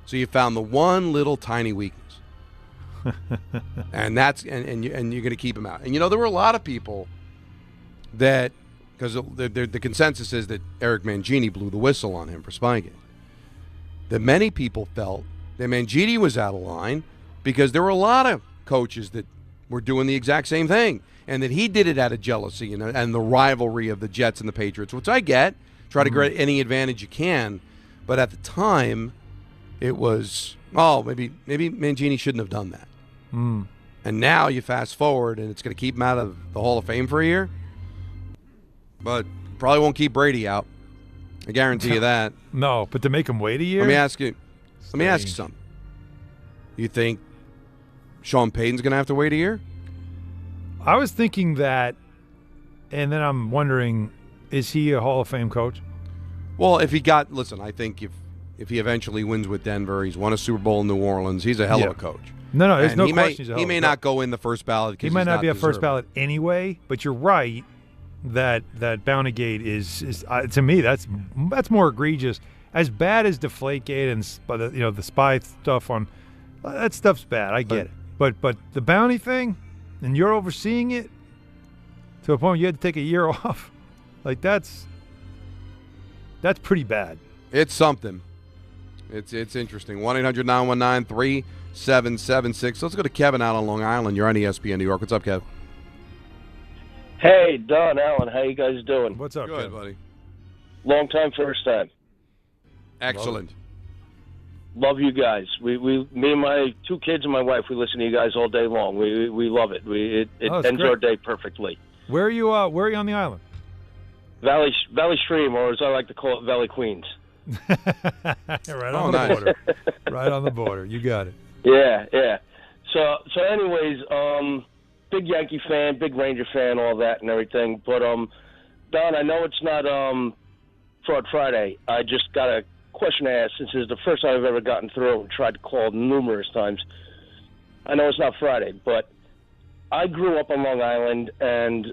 So you found the one little tiny weakness, and you're going to keep him out. And there were a lot of people that, because the consensus is that Eric Mangini blew the whistle on him for Spygate. That many people felt that Mangini was out of line because there were a lot of coaches that were doing the exact same thing, and that he did it out of jealousy and the rivalry of the Jets and the Patriots, which I get. Try to get any advantage you can, but at the time, it was maybe Mangini shouldn't have done that. And now you fast forward, and it's going to keep him out of the Hall of Fame for a year, but probably won't keep Brady out. I guarantee you that. No, but to make him wait a year. Let me ask you something. You think Sean Payton's going to have to wait a year? I was thinking that, and then I'm wondering, is he a Hall of Fame coach? Well, I think if he eventually wins with Denver, he's won a Super Bowl in New Orleans, he's a hell of a coach. No, there's no question. He may not go in the first ballot. He might not be a first ballot anyway, but you're right that Bountygate is to me, that's more egregious. As bad as Deflategate and the spy stuff on That stuff's bad. I get it. But the bounty thing, and you're overseeing it to a point where you had to take a year off, like that's pretty bad. It's something. It's interesting. 1-800-919-3776. Let's go to Kevin out on Long Island. You're on ESPN New York. What's up, Kev? Hey, Don, Alan, how you guys doing? What's up, Good, Kev? buddy. Long time, first time. Excellent. Love you guys. Me and my 2 kids and my wife, we listen to you guys all day long. We love it. It ends our day perfectly. Where are you on the island? Valley Stream, or as I like to call it, Valley Queens. Right on the border. Right on the border. You got it. Yeah. So anyways, big Yankee fan, big Ranger fan, all that and everything. But Don, I know it's not Fraud Friday. I just got a question to ask, since it's the first time I've ever gotten through and tried to call numerous times. I know it's not Friday, but I grew up on Long Island, and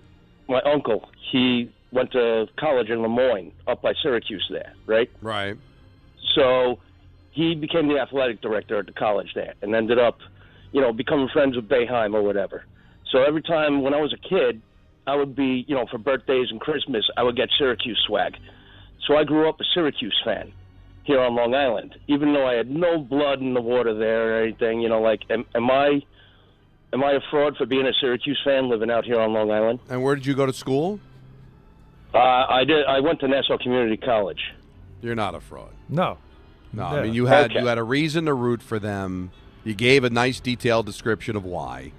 my uncle, he went to college in Lemoyne, up by Syracuse there, right? Right. So he became the athletic director at the college there and ended up, becoming friends with Boeheim or whatever. So every time when I was a kid, I would be, for birthdays and Christmas, I would get Syracuse swag. So I grew up a Syracuse fan here on Long Island, even though I had no blood in the water there or anything. Am I a fraud for being a Syracuse fan living out here on Long Island? And where did you go to school? I did. I went to Nassau Community College. You're not a fraud. No. No, Yeah. I mean, you had a reason to root for them. You gave a nice detailed description of why.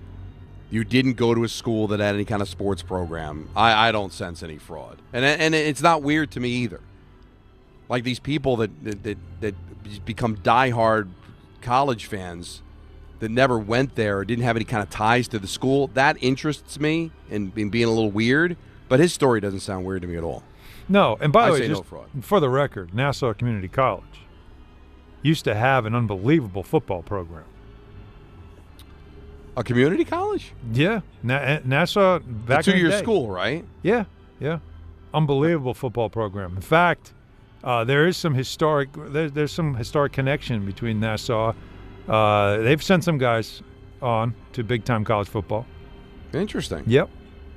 You didn't go to a school that had any kind of sports program. I don't sense any fraud. And it's not weird to me either. Like these people that become diehard college fans that never went there or didn't have any kind of ties to the school, that interests me in being a little weird. But his story doesn't sound weird to me at all. No, and by the way, say just no fraud. for the record, Nassau Community College used to have an unbelievable football program. A community college? Yeah, Nassau back in the day. Two-year school, right? Yeah. Unbelievable football program. In fact, there is some historic. There's some historic connection between Nassau. They've sent some guys on to big-time college football. Interesting. Yep.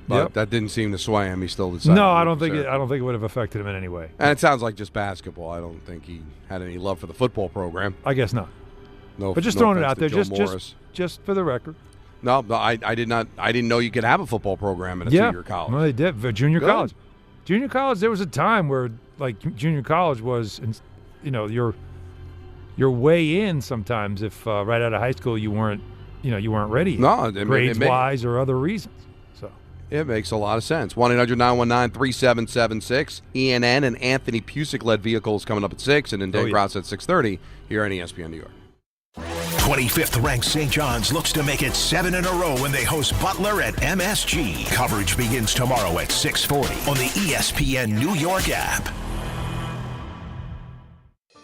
But that didn't seem to sway him. He still decided. No, I don't think it would have affected him in any way. And it sounds like just basketball. I don't think he had any love for the football program. I guess not. No, but just no throwing it out offense there, to Joe Morris. just for the record. No, I did not. I didn't know you could have a football program in a two-year college. No, they did. Junior Good. college. Junior college. There was a time where junior college was, your way in sometimes if right out of high school you weren't ready. No, grades wise or other reasons. So it makes a lot of sense. 1-800-919-3776. ENN and Anthony Pusick-led vehicles coming up at 6, and then Dan Gross at 6:30 here on ESPN New York. 25th ranked St. John's looks to make it 7 in a row when they host Butler at MSG. Coverage begins tomorrow at 6:40 on the ESPN New York app.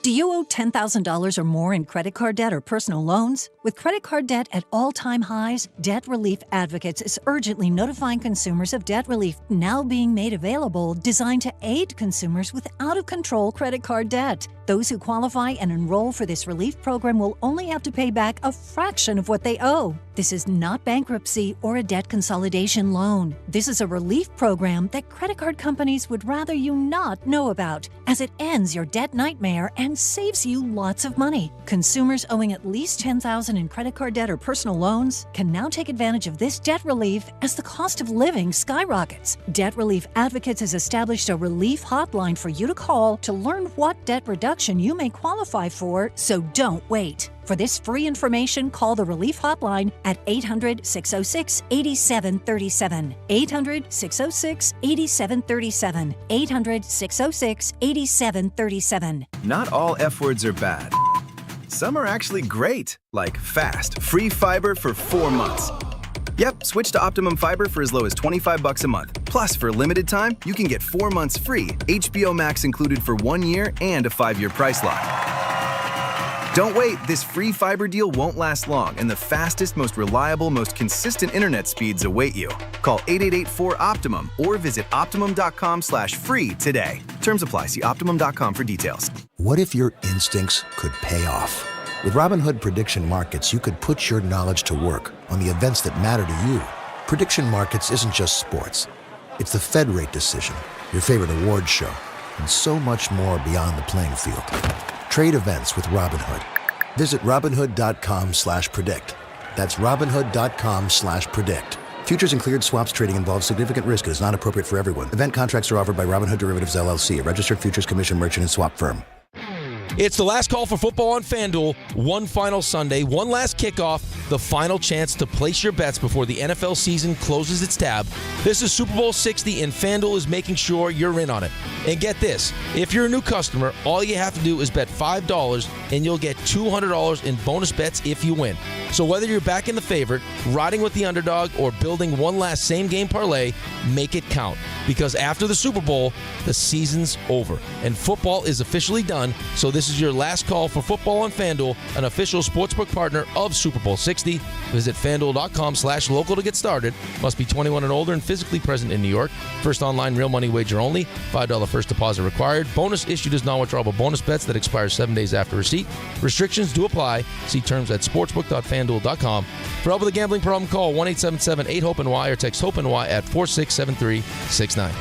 Do you owe $10,000 or more in credit card debt or personal loans? With credit card debt at all-time highs, Debt Relief Advocates is urgently notifying consumers of debt relief now being made available, designed to aid consumers with out-of-control credit card debt. Those who qualify and enroll for this relief program will only have to pay back a fraction of what they owe. This is not bankruptcy or a debt consolidation loan. This is a relief program that credit card companies would rather you not know about, as it ends your debt nightmare and saves you lots of money. Consumers owing at least $10,000 in credit card debt or personal loans can now take advantage of this debt relief as the cost of living skyrockets. Debt Relief Advocates has established a relief hotline for you to call to learn what debt reduction you may qualify for, so don't wait. For this free information, call the Relief Hotline at 800-606-8737. 800-606-8737. 800-606-8737. Not all F words are bad. Some are actually great, like fast, free fiber for 4 months. Yep, switch to Optimum Fiber for as low as $25 a month. Plus, for a limited time, you can get 4 months free, HBO Max included for 1 year, and a 5-year price lock. Don't wait, this free fiber deal won't last long, and the fastest, most reliable, most consistent internet speeds await you. Call 888-4-OPTIMUM or visit Optimum.com/free today. Terms apply. See Optimum.com for details. What if your instincts could pay off? With Robinhood Prediction Markets, you could put your knowledge to work on the events that matter to you. Prediction Markets isn't just sports. It's the Fed rate decision, your favorite awards show, and so much more beyond the playing field. Trade events with Robinhood. Visit Robinhood.com/predict. That's Robinhood.com/predict. Futures and cleared swaps trading involves significant risk and is not appropriate for everyone. Event contracts are offered by Robinhood Derivatives LLC, a registered futures commission merchant and swap firm. It's the last call for football on FanDuel. One final Sunday, one last kickoff, the final chance to place your bets before the NFL season closes its tab. This is Super Bowl 60, and FanDuel is making sure you're in on it. And get this, if you're a new customer, all you have to do is bet $5, and you'll get $200 in bonus bets if you win. So whether you're backing the favorite, riding with the underdog, or building one last same-game parlay, make it count. Because after the Super Bowl, the season's over, and football is officially done. So this is your last call for football on FanDuel, an official sportsbook partner of Super Bowl 60. Visit FanDuel.com/local to get started. Must be 21 and older and physically present in New York. First online real money wager only. $5 first deposit required. Bonus issued as non-withdrawable bonus bets that expire 7 days after receipt. Restrictions do apply. See terms at sportsbook.fanduel.com. For help with a gambling problem, call 1-877-8-HOPE-NY or text HOPE-NY at 467369.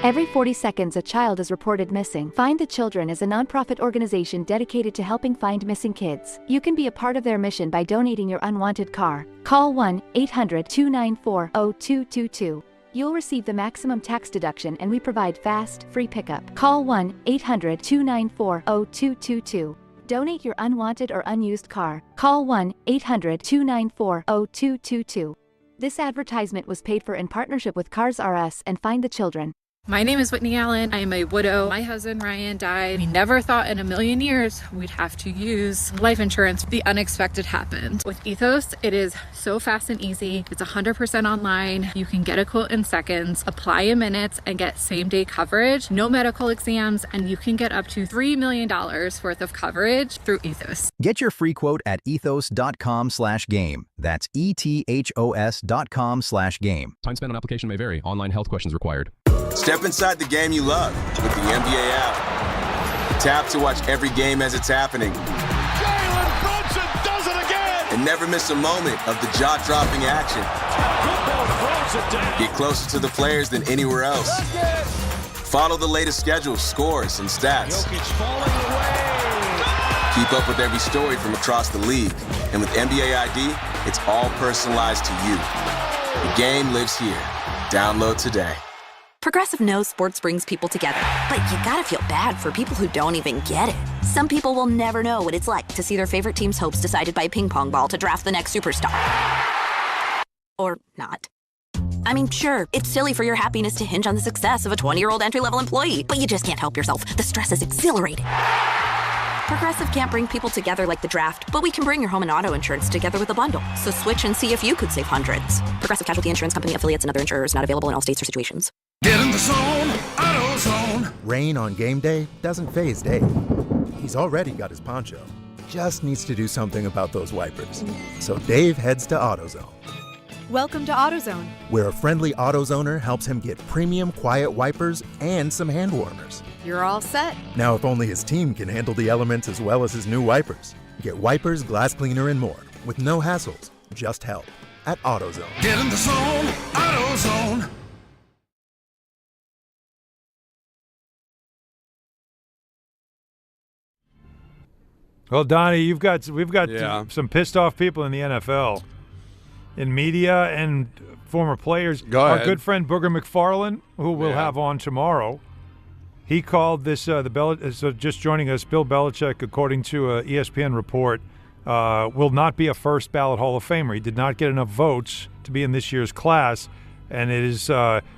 Every 40 seconds, a child is reported missing. Find the Children is a nonprofit organization dedicated to helping find missing kids. You can be a part of their mission by donating your unwanted car. Call 1-800-294-0222. You'll receive the maximum tax deduction, and we provide fast, free pickup. Call 1-800-294-0222. Donate your unwanted or unused car. Call 1-800-294-0222. This advertisement was paid for in partnership with Cars R Us and Find the Children. My name is Whitney Allen. I am a widow. My husband Ryan died. We never thought in a million years we'd have to use life insurance. The unexpected happened. With Ethos, it is so fast and easy. It's 100% online. You can get a quote in seconds, apply in minutes, and get same-day coverage. No medical exams, and you can get up to $3 million worth of coverage through Ethos. Get your free quote at ethos.com/game. That's ETHOS.com/game. Time spent on application may vary. Online health questions required. Step inside the game you love with the NBA app. Tap to watch every game as it's happening. Jalen Brunson does it again! And never miss a moment of the jaw-dropping action. Get closer to the players than anywhere else. Follow the latest schedules, scores, and stats. Keep up with every story from across the league. And with NBA ID, it's all personalized to you. The game lives here. Download today. Progressive knows sports brings people together, but you gotta feel bad for people who don't even get it. Some people will never know what it's like to see their favorite team's hopes decided by a ping pong ball to draft the next superstar. Or not. I mean, sure, it's silly for your happiness to hinge on the success of a 20-year-old entry-level employee, but you just can't help yourself. The stress is exhilarating. Progressive can't bring people together like the draft, but we can bring your home and auto insurance together with a bundle. So switch and see if you could save hundreds. Progressive Casualty Insurance Company affiliates and other insurers not available in all states or situations. Get in the zone, AutoZone. Rain on game day doesn't faze Dave. He's already got his poncho. Just needs to do something about those wipers. So Dave heads to AutoZone. Welcome to AutoZone, where a friendly AutoZoner helps him get premium quiet wipers and some hand warmers. You're all set. Now, if only his team can handle the elements as well as his new wipers. Get wipers, glass cleaner, and more with no hassles, just help at AutoZone. Get in the zone, AutoZone. Well, Donnie, we've got some pissed off people in the NFL, in media and former players. Go ahead. Our good friend Booger McFarland, who we'll have on tomorrow, he called this so just joining us. Bill Belichick, according to a ESPN report, will not be a first ballot Hall of Famer. He did not get enough votes to be in this year's class, and it is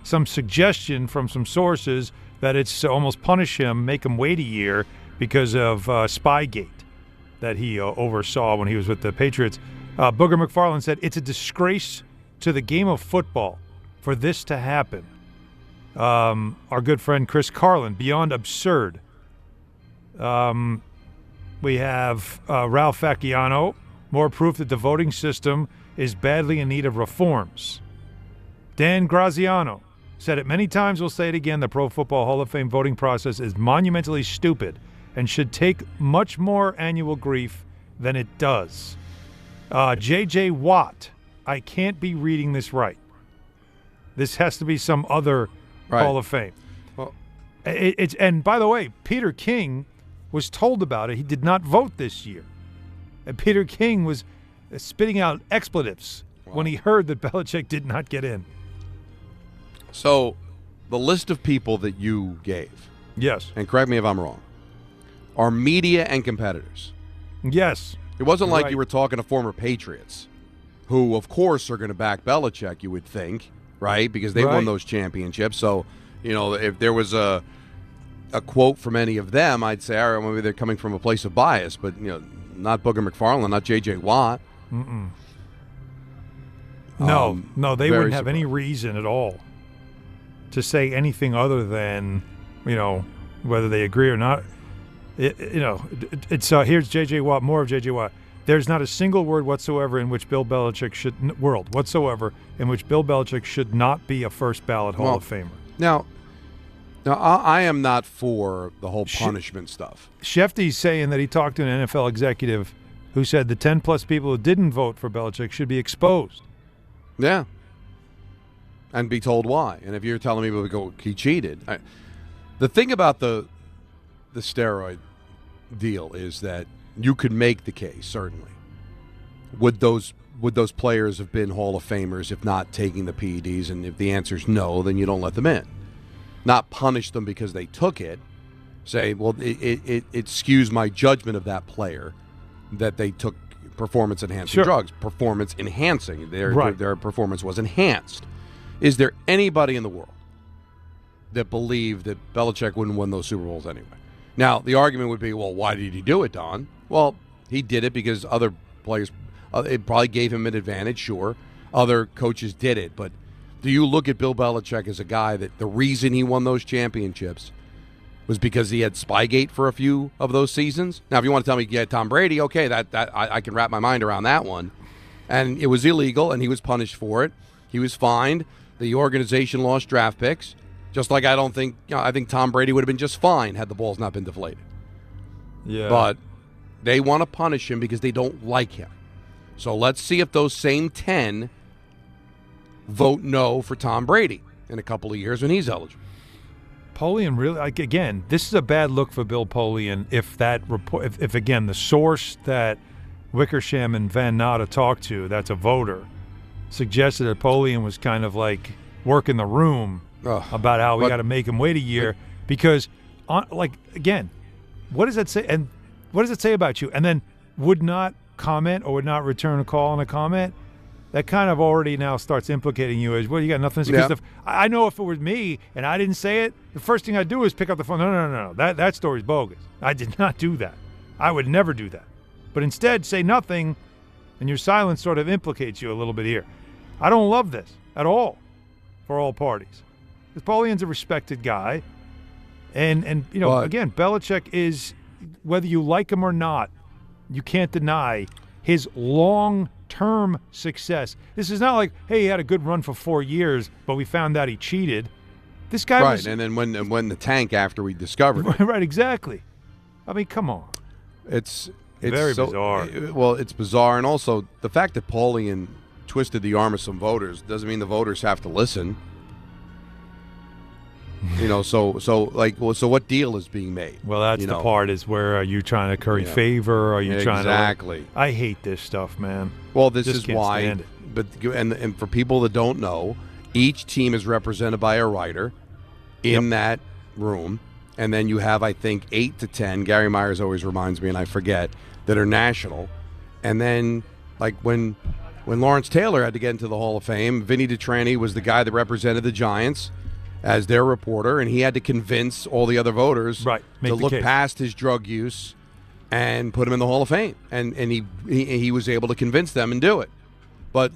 some suggestion from some sources that it's almost punish him, make him wait a year because of Spygate that he oversaw when he was with the Patriots. Booger McFarland said, it's a disgrace to the game of football for this to happen. Our good friend Chris Carlin, beyond absurd. We have Ralph Facciano, more proof that the voting system is badly in need of reforms. Dan Graziano said it many times, we'll say it again, the Pro Football Hall of Fame voting process is monumentally stupid and should take much more annual grief than it does. J.J. Watt. I can't be reading this right. This has to be some other Hall of Fame. Well, and by the way, Peter King was told about it. He did not vote this year. And Peter King was spitting out expletives when he heard that Belichick did not get in. So the list of people that you gave, yes, and correct me if I'm wrong, are media and competitors. Yes. It wasn't like right. you were talking to former Patriots, who, of course, are going to back Belichick, you would think, right? Because they won those championships. So, if there was a quote from any of them, I'd say, all right, maybe they're coming from a place of bias. But, not Booger McFarland, not J.J. Watt. Mm-mm. No, they wouldn't have any reason at all to say anything other than, whether they agree or not. It's here's J.J. Watt, more of J.J. Watt. There's not a single word whatsoever in which Bill Belichick should not be a first ballot Hall of Famer. Now, I am not for the whole punishment stuff. Shefty's saying that he talked to an NFL executive who said the 10-plus people who didn't vote for Belichick should be exposed. Yeah. And be told why. And if you're telling me he cheated. The thing about the steroid deal is that you could make the case, certainly. Would those players have been Hall of Famers if not taking the PEDs? And if the answer is no, then you don't let them in. Not punish them because they took it. Say, well, it skews my judgment of that player that they took performance-enhancing drugs. Performance-enhancing. Their performance was enhanced. Is there anybody in the world that believed that Belichick wouldn't win those Super Bowls anyway? Now, the argument would be, well, why did he do it, Don? Well, he did it because other players, it probably gave him an advantage, sure. Other coaches did it. But do you look at Bill Belichick as a guy that the reason he won those championships was because he had Spygate for a few of those seasons? Now, if you want to tell me, yeah, Tom Brady, okay, that I can wrap my mind around that one. And it was illegal, and he was punished for it. He was fined. The organization lost draft picks. Just like I think Tom Brady would have been just fine had the balls not been deflated. Yeah. But they want to punish him because they don't like him. So let's see if those same 10 vote no for Tom Brady in a couple of years when he's eligible. Polian really, again, this is a bad look for Bill Polian if that report, if again, the source that Wickersham and Van Natta talked to, that's a voter, suggested that Polian was kind of like working the room about how we got to make him wait a year because, again, what does that say? And what does it say about you? And then would not comment or would not return a call on a comment. That kind of already now starts implicating you as, well, you got nothing to say. Yeah. Because I know if it was me and I didn't say it, the first thing I'd do is pick up the phone. No. That story's bogus. I did not do that. I would never do that. But instead, say nothing, and your silence sort of implicates you a little bit here. I don't love this at all for all parties. Because Polian's a respected guy. And again, Belichick is, whether you like him or not, you can't deny his long-term success. This is not like, hey, he had a good run for 4 years, but we found out he cheated. This guy was... Right, and then when the tank after we discovered it. Right, exactly. I mean, come on. It's very bizarre. Well, it's bizarre, and also the fact that Polian twisted the arm of some voters doesn't mean the voters have to listen. So what deal is being made? Well, that's the part is where are you trying to curry favor? Are you trying to... Exactly. I hate this stuff, man. Well, this Just is can't why. stand it. But and for people that don't know, each team is represented by a writer in that room, and then you have, I think, 8 to 10. Gary Myers always reminds me, and I forget, that are national. And then, like when Lawrence Taylor had to get into the Hall of Fame, Vinny DiTrani was the guy that represented the Giants as their reporter, and he had to convince all the other voters to look past his drug use and put him in the Hall of Fame. And he was able to convince them and do it. But,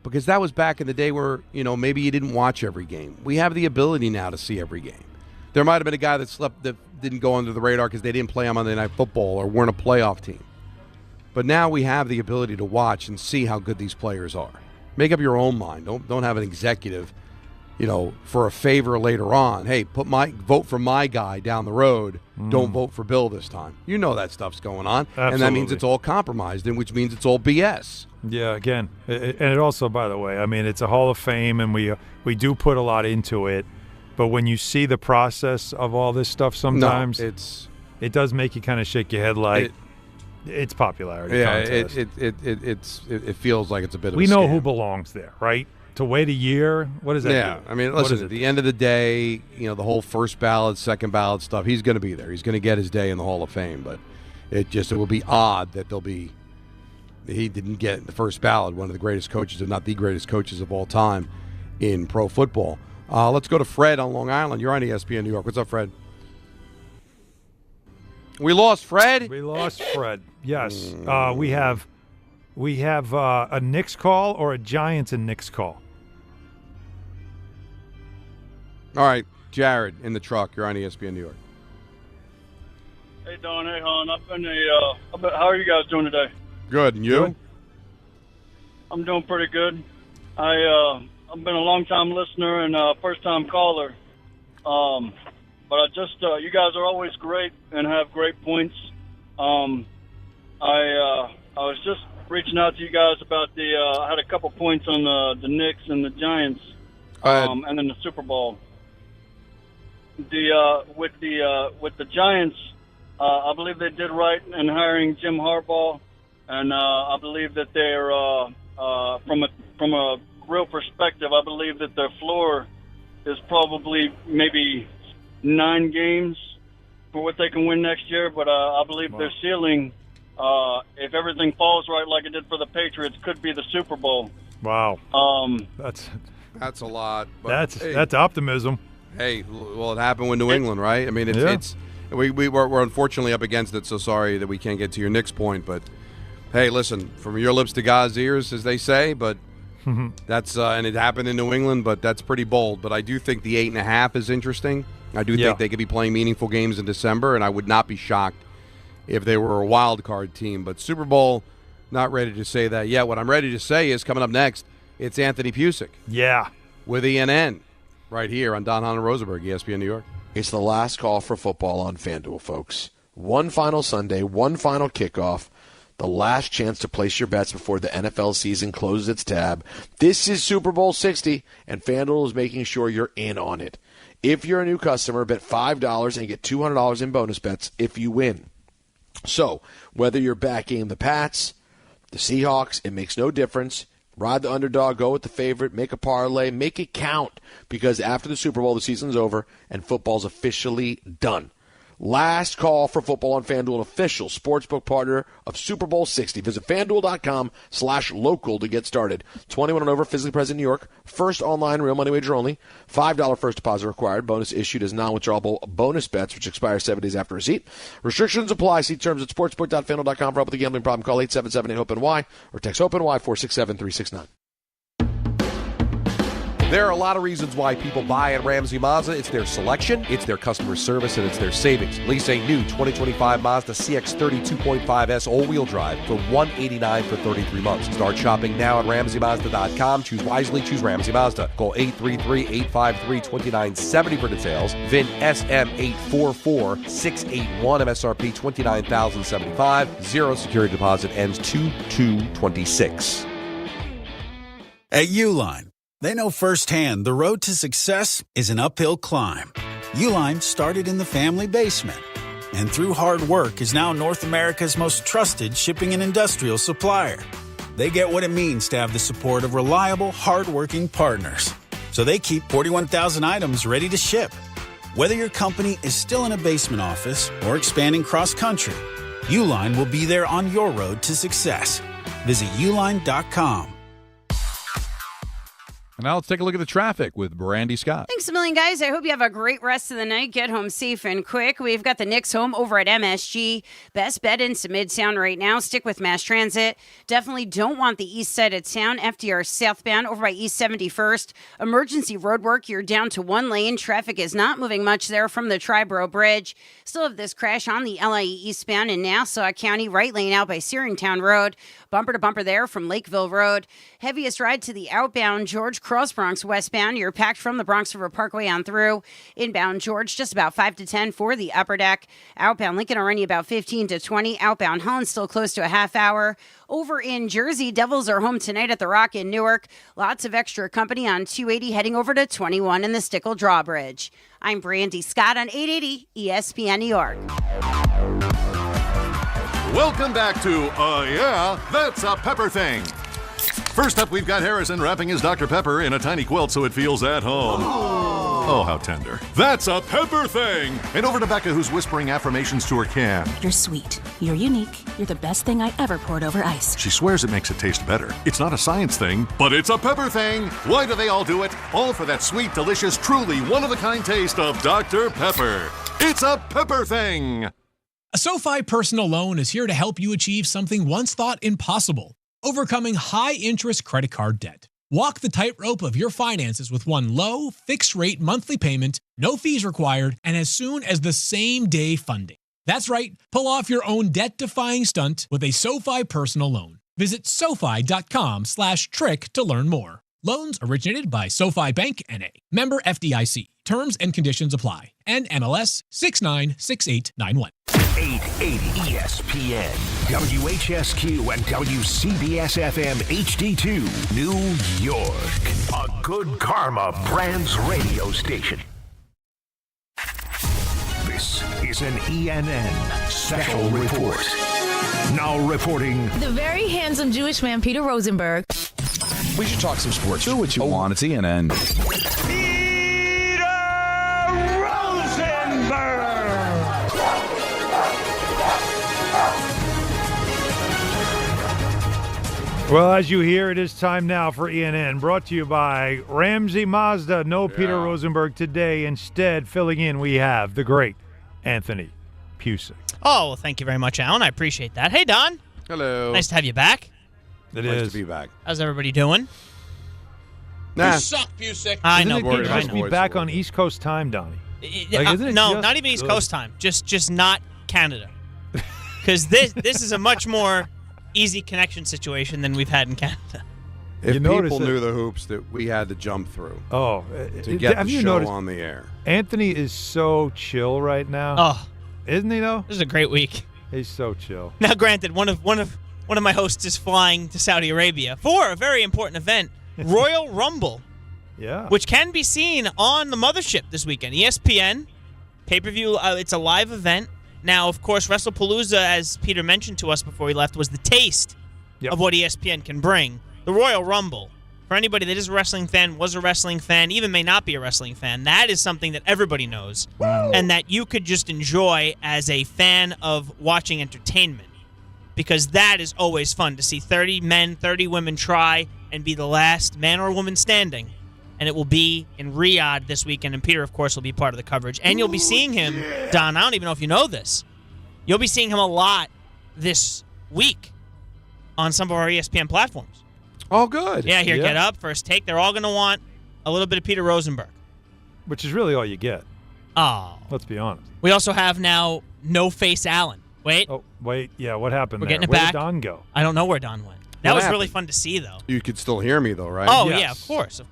because that was back in the day where, maybe you didn't watch every game. We have the ability now to see every game. There might have been a guy that didn't go under the radar because they didn't play on Monday Night Football or weren't a playoff team. But now we have the ability to watch and see how good these players are. Make up your own mind. Don't have an executive for a favor later on. Hey, vote for my guy down the road. Don't vote for Bill this time. That stuff's going on. Absolutely. And that means it's all compromised, and which means it's all BS. Yeah, again, and it also, by the way, it's a Hall of Fame, and we do put a lot into it. But when you see the process of all this stuff, sometimes it does make you kind of shake your head like it's popularity. Yeah, contest. it feels like it's a bit of a We know scam. who belongs there, right? To wait a year, what does that do? Listen, at the end of the day, the whole first ballot, second ballot stuff, he's going to be there. He's going to get his day in the Hall of Fame, but it will be odd that he didn't get the first ballot, one of the greatest coaches, if not the greatest coaches of all time in pro football. Let's go to Fred on Long Island. You're on ESPN New York. What's up, Fred? We lost Fred? We lost Fred, yes. We have a Knicks call or a Giants and Knicks call. All right, Jared in the truck. You're on ESPN New York. Hey, Don. Hey, Hahn. How are you guys doing today? Good. And you? Good. I'm doing pretty good. I've been a long-time listener and first-time caller. But you guys are always great and have great points. I was just reaching out to you guys about I had a couple points on the Knicks and the Giants, and then the Super Bowl. With the Giants, I believe they did right in hiring Jim Harbaugh, and I believe that they're from a real perspective, I believe that their floor is probably maybe 9 games for what they can win next year, but I believe their ceiling, if everything falls right like it did for the Patriots, could be the Super Bowl. Wow. That's a lot. But that's optimism. Hey, well, it happened with New England, right? We're unfortunately up against it, so sorry that we can't get to your Knicks point, but hey, listen, from your lips to God's ears, as they say, but that's and it happened in New England, but that's pretty bold. But I do think the 8.5 is interesting. I do think they could be playing meaningful games in December, and I would not be shocked if they were a wild card team. But Super Bowl, not ready to say that yet. What I'm ready to say is coming up next, it's Anthony Pusick. Yeah. With ENN right here on Don, Hahn, and Rosenberg, ESPN New York. It's the last call for football on FanDuel, folks. One final Sunday, one final kickoff. The last chance to place your bets before the NFL season closes its tab. This is Super Bowl 60, and FanDuel is making sure you're in on it. If you're a new customer, bet $5 and get $200 in bonus bets if you win. So, whether you're backing the Pats, the Seahawks, it makes no difference. Ride the underdog, go with the favorite, make a parlay, make it count, because after the Super Bowl, the season's over, and football's officially done. Last call for football on FanDuel, an official sportsbook partner of Super Bowl 60. Visit FanDuel.com/local to get started. 21 and over, physically present in New York. First online, real money wager only. $5 first deposit required. Bonus issued as non-withdrawable bonus bets, which expire 7 days after receipt. Restrictions apply. See terms at sportsbook.fanduel.com. For help with a gambling problem, call 877-8-HOPE-NY or text HOPE-NY 467-369. There are a lot of reasons why people buy at Ramsey Mazda. It's their selection, it's their customer service, and it's their savings. Lease a new 2025 Mazda CX-30 2.5S all-wheel drive for $189 for 33 months. Start shopping now at RamseyMazda.com. Choose wisely, choose Ramsey Mazda. Call 833-853-2970 for details. VIN SM844-681, MSRP $29,075. Zero security deposit, ends 2/2/26. At Uline, they know firsthand the road to success is an uphill climb. Uline started in the family basement, and through hard work is now North America's most trusted shipping and industrial supplier. They get what it means to have the support of reliable, hardworking partners. So they keep 41,000 items ready to ship. Whether your company is still in a basement office or expanding cross-country, Uline will be there on your road to success. Visit uline.com. And now let's take a look at the traffic with Brandy Scott. Thanks a million, guys. I hope you have a great rest of the night. Get home safe and quick. We've got the Knicks home over at MSG. Best bet into Midtown right now. Stick with mass transit. Definitely don't want the east side of town. FDR southbound over by East 71st. Emergency road work. You're down to 1 lane. Traffic is not moving much there from the Triborough Bridge. Still have this crash on the LIE eastbound in Nassau County. Right lane out by Searingtown Road. Bumper to bumper there from Lakeville Road. Heaviest ride to the outbound George Cross Bronx westbound, you're packed from the Bronx River Parkway on through. Inbound George, just about 5 to 10 for the upper deck. Outbound Lincoln already about 15 to 20. Outbound Hahn still close to a half hour. Over in Jersey, Devils are home tonight at the Rock in Newark. Lots of extra company on 280 heading over to 21 in the Stickle Drawbridge. I'm Brandy Scott on 880 ESPN New York. Welcome back to Yeah, That's a Pepper Thing. First up, we've got Harrison wrapping his Dr. Pepper in a tiny quilt so it feels at home. Oh, how tender. That's a Pepper Thing! And over to Becca, who's whispering affirmations to her can. You're sweet. You're unique. You're the best thing I ever poured over ice. She swears it makes it taste better. It's not a science thing, but it's a Pepper Thing! Why do they all do it? All for that sweet, delicious, truly one-of-a-kind taste of Dr. Pepper. It's a Pepper Thing! A SoFi personal loan is here to help you achieve something once thought impossible: overcoming high-interest credit card debt. Walk the tightrope of your finances with one low, fixed-rate monthly payment, no fees required, and as soon as the same-day funding. That's right, pull off your own debt-defying stunt with a SoFi personal loan. Visit SoFi.com/trick to learn more. Loans originated by SoFi Bank N.A. Member FDIC. Terms and conditions apply. NMLS 696891. 880 ESPN, WHSQ, and WCBS-FM HD2, New York. A Good Karma Brands radio station. This is an ENN Special Report. Now reporting... The very handsome Jewish man, Peter Rosenberg. We should talk some sports. Do what you want. It's ENN. Well, as you hear, it is time now for ENN, brought to you by Ramsey Mazda. No Peter Rosenberg today. Instead, filling in, we have the great Anthony Pusick. Oh, well, thank you very much, Alan. I appreciate that. Hey, Don. Hello. Nice to have you back. Nice to be back. How's everybody doing? Nah. You suck, Pusick. I know. Isn't it good just to be back on East Coast time, Donnie? No, not even East Coast time. Just not Canada. Because this is a much more easy connection situation than we've had in Canada. If people knew the hoops that we had to jump through to get the show on the air. Anthony is so chill right now. Oh. Isn't he, though? This is a great week. He's so chill. Now, granted, one of my hosts is flying to Saudi Arabia for a very important event, Royal Rumble. Yeah. Which can be seen on the mothership this weekend. ESPN, pay-per-view, it's a live event. Now, of course, WrestlePalooza, as Peter mentioned to us before he left, was the taste of what ESPN can bring. The Royal Rumble, for anybody that is a wrestling fan, was a wrestling fan, even may not be a wrestling fan, that is something that everybody knows and that you could just enjoy as a fan of watching entertainment, because that is always fun to see 30 men, 30 women try and be the last man or woman standing. And it will be in Riyadh this weekend, and Peter, of course, will be part of the coverage. And you'll be seeing him, Don, I don't even know if you know this, you'll be seeing him a lot this week on some of our ESPN platforms. Oh, good. Yeah, here, Get Up, First Take. They're all going to want a little bit of Peter Rosenberg. Which is really all you get. Oh. Let's be honest. We also have now No Face Allen. Wait. Oh, wait. Yeah, what happened We're there? getting it Where back. did Don go? I don't know where Don went. That was really fun to see, though. You could still hear me, though, right? Oh, yeah, of course.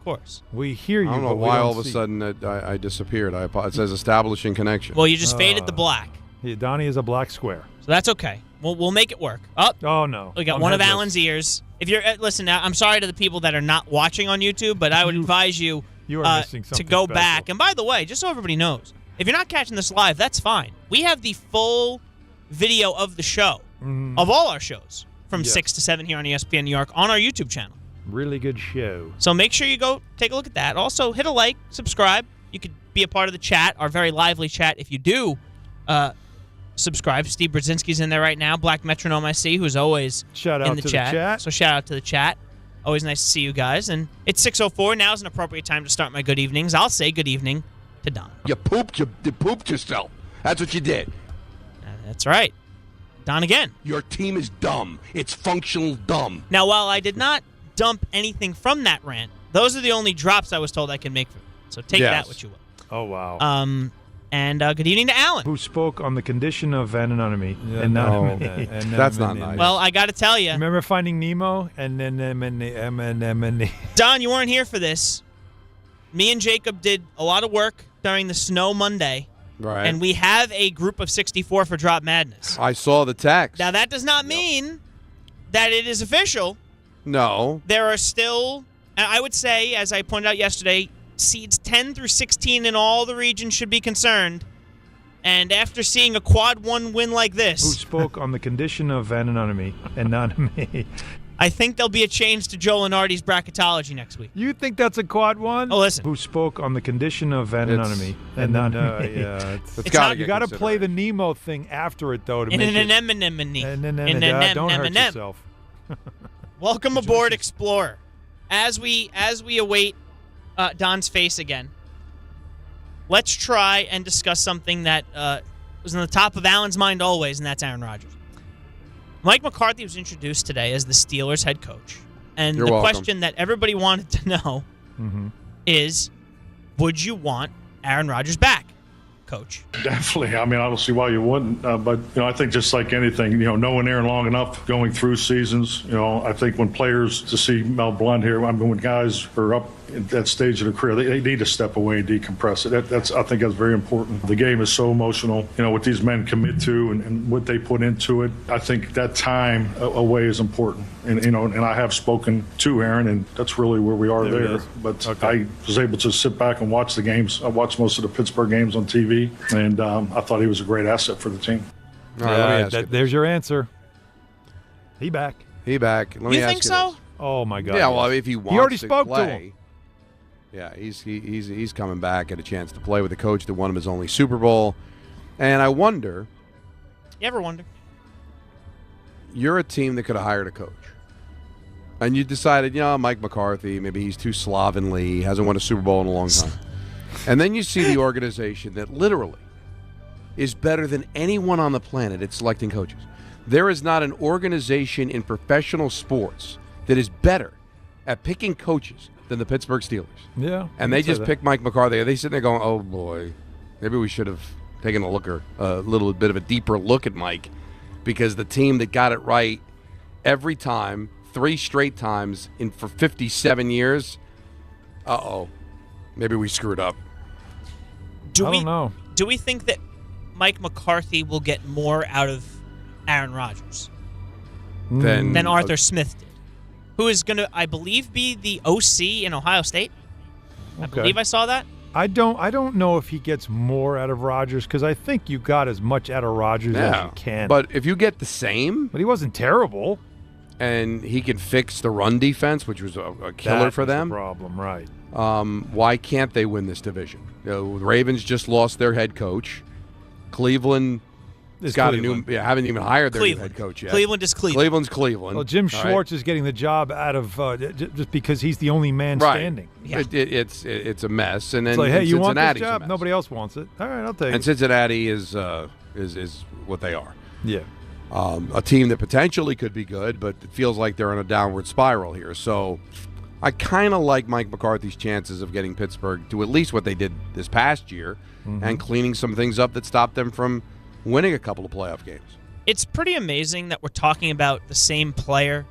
We hear you, I don't know why all of a sudden I disappeared. It says establishing connection. Well, you just faded the black. Yeah, Donnie is a black square. So that's okay. We'll make it work. Oh, no. We got one of Alan's ears. If you're listen, I'm sorry to the people that are not watching on YouTube, but I would advise you are missing to something go special. back. And by the way, just so everybody knows, if you're not catching this live, that's fine. We have the full video of the show, of all our shows, from 6 to 7 here on ESPN New York on our YouTube channel. Really good show. So make sure you go take a look at that. Also, hit a like, subscribe. You could be a part of the chat, our very lively chat, if you do subscribe. Steve Brzezinski's in there right now. Black Metronome, I see, who's always shout out in the chat. So shout out to the chat. Always nice to see you guys. And it's 6:04. Now is an appropriate time to start my good evenings. I'll say good evening to Don. You pooped yourself. That's what you did. That's right. Don again. Your team is dumb. It's functional dumb. Now, while I did not dump anything from that rant, those are the only drops I was told I can make from it. So take that what you will. Oh, wow. And good evening to Alan, who spoke on the condition of anonymity. That's not nice. Well, I got to tell you. Remember Finding Nemo? And then Don, you weren't here for this. Me and Jacob did a lot of work during the Snow Monday. Right. And we have a group of 64 for Drop Madness. I saw the text. Now, that does not mean that it is official. No. There are still, I would say, as I pointed out yesterday, seeds 10 through 16 in all the regions should be concerned. And after seeing a quad 1 win like this, who spoke on the condition of anonymity, I think there'll be a change to Joe Lenardi's bracketology next week. You think that's a quad 1? Oh, listen. Who spoke on the condition of anonymity? You got to play the Nemo thing after it, though, to make it. Don't hurt yourself. Welcome aboard, Explorer. As we await Don's face again, let's try and discuss something that was on the top of Alan's mind always, and that's Aaron Rodgers. Mike McCarthy was introduced today as the Steelers head coach. And You're the welcome. question that everybody wanted to know is, would you want Aaron Rodgers back, Coach? Definitely. I mean, I don't see why you wouldn't. But, I think just like anything, knowing Aaron long enough, going through seasons, I think when players, to see Mel Blunt here, when guys are up at that stage of their career, they need to step away and decompress it. I think that's very important. The game is so emotional, what these men commit to and what they put into it. I think that time away is important. And I have spoken to Aaron, and that's really where we are there. But I was able to sit back and watch the games. I watched most of the Pittsburgh games on TV, and I thought he was a great asset for the team. All right, there's your answer. He back. Let me ask think so? this. Oh my God! Yeah, well, if he wants he already to spoke play, to him. Yeah, he's coming back, get a chance to play with the coach that won him his only Super Bowl. And I wonder. You ever wonder? You're a team that could have hired a coach. And you decided, Mike McCarthy, maybe he's too slovenly, hasn't won a Super Bowl in a long time. And then you see the organization that literally is better than anyone on the planet at selecting coaches. There is not an organization in professional sports that is better at picking coaches than the Pittsburgh Steelers. Yeah. And they just picked Mike McCarthy. They sitting there going, oh, boy, maybe we should have taken a little bit of a deeper look at Mike, because the team that got it right every time, 3 straight times for 57 years, maybe we screwed up. I don't know. Do we think that Mike McCarthy will get more out of Aaron Rodgers than Arthur Smith did, who is going to, I believe, be the OC in Ohio State? I believe I saw that. I don't know if he gets more out of Rodgers, because I think you got as much out of Rodgers as you can. But if you get the same, but he wasn't terrible, and he can fix the run defense, which was a killer for them. The problem, right? Why can't they win this division? The Ravens just lost their head coach. Cleveland haven't even hired their new head coach yet. Cleveland is Cleveland. Cleveland's Cleveland. Well, Jim Schwartz is getting the job out of just because he's the only man standing. Yeah. It's a mess. And then it's like, hey, you want this Cincinnati's job? Nobody else wants it. All right, I'll take it. And Cincinnati is what they are. Yeah. A team that potentially could be good, but it feels like they're in a downward spiral here. So I kind of like Mike McCarthy's chances of getting Pittsburgh to at least what they did this past year and cleaning some things up that stopped them from winning a couple of playoff games. It's pretty amazing that we're talking about the same player,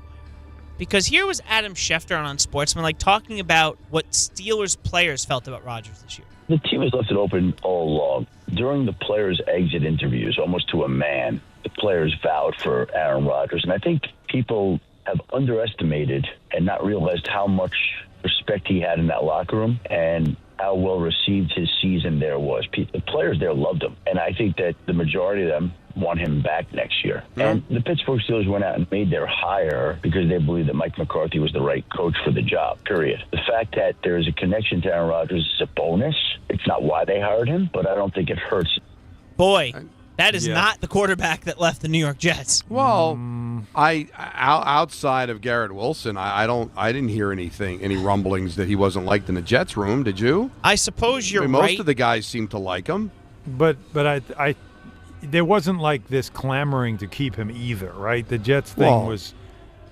because here was Adam Schefter on Unsportsmanlike talking about what Steelers players felt about Rodgers this year. The team has left it open all along. During the players' exit interviews, almost to a man, the players vowed for Aaron Rodgers. And I think people have underestimated and not realized how much respect he had in that locker room and how well received his season there was. The players there loved him. And I think that the majority of them want him back next year. Yeah. And the Pittsburgh Steelers went out and made their hire because they believed that Mike McCarthy was the right coach for the job, period. The fact that there is a connection to Aaron Rodgers is a bonus. It's not why they hired him, but I don't think it hurts. Boy, that is not the quarterback that left the New York Jets. Well, outside of Garrett Wilson, I didn't hear any rumblings that he wasn't liked in the Jets room. Did you? I suppose you're right. Most of the guys seem to like him. But I there wasn't like this clamoring to keep him either, right? The Jets thing was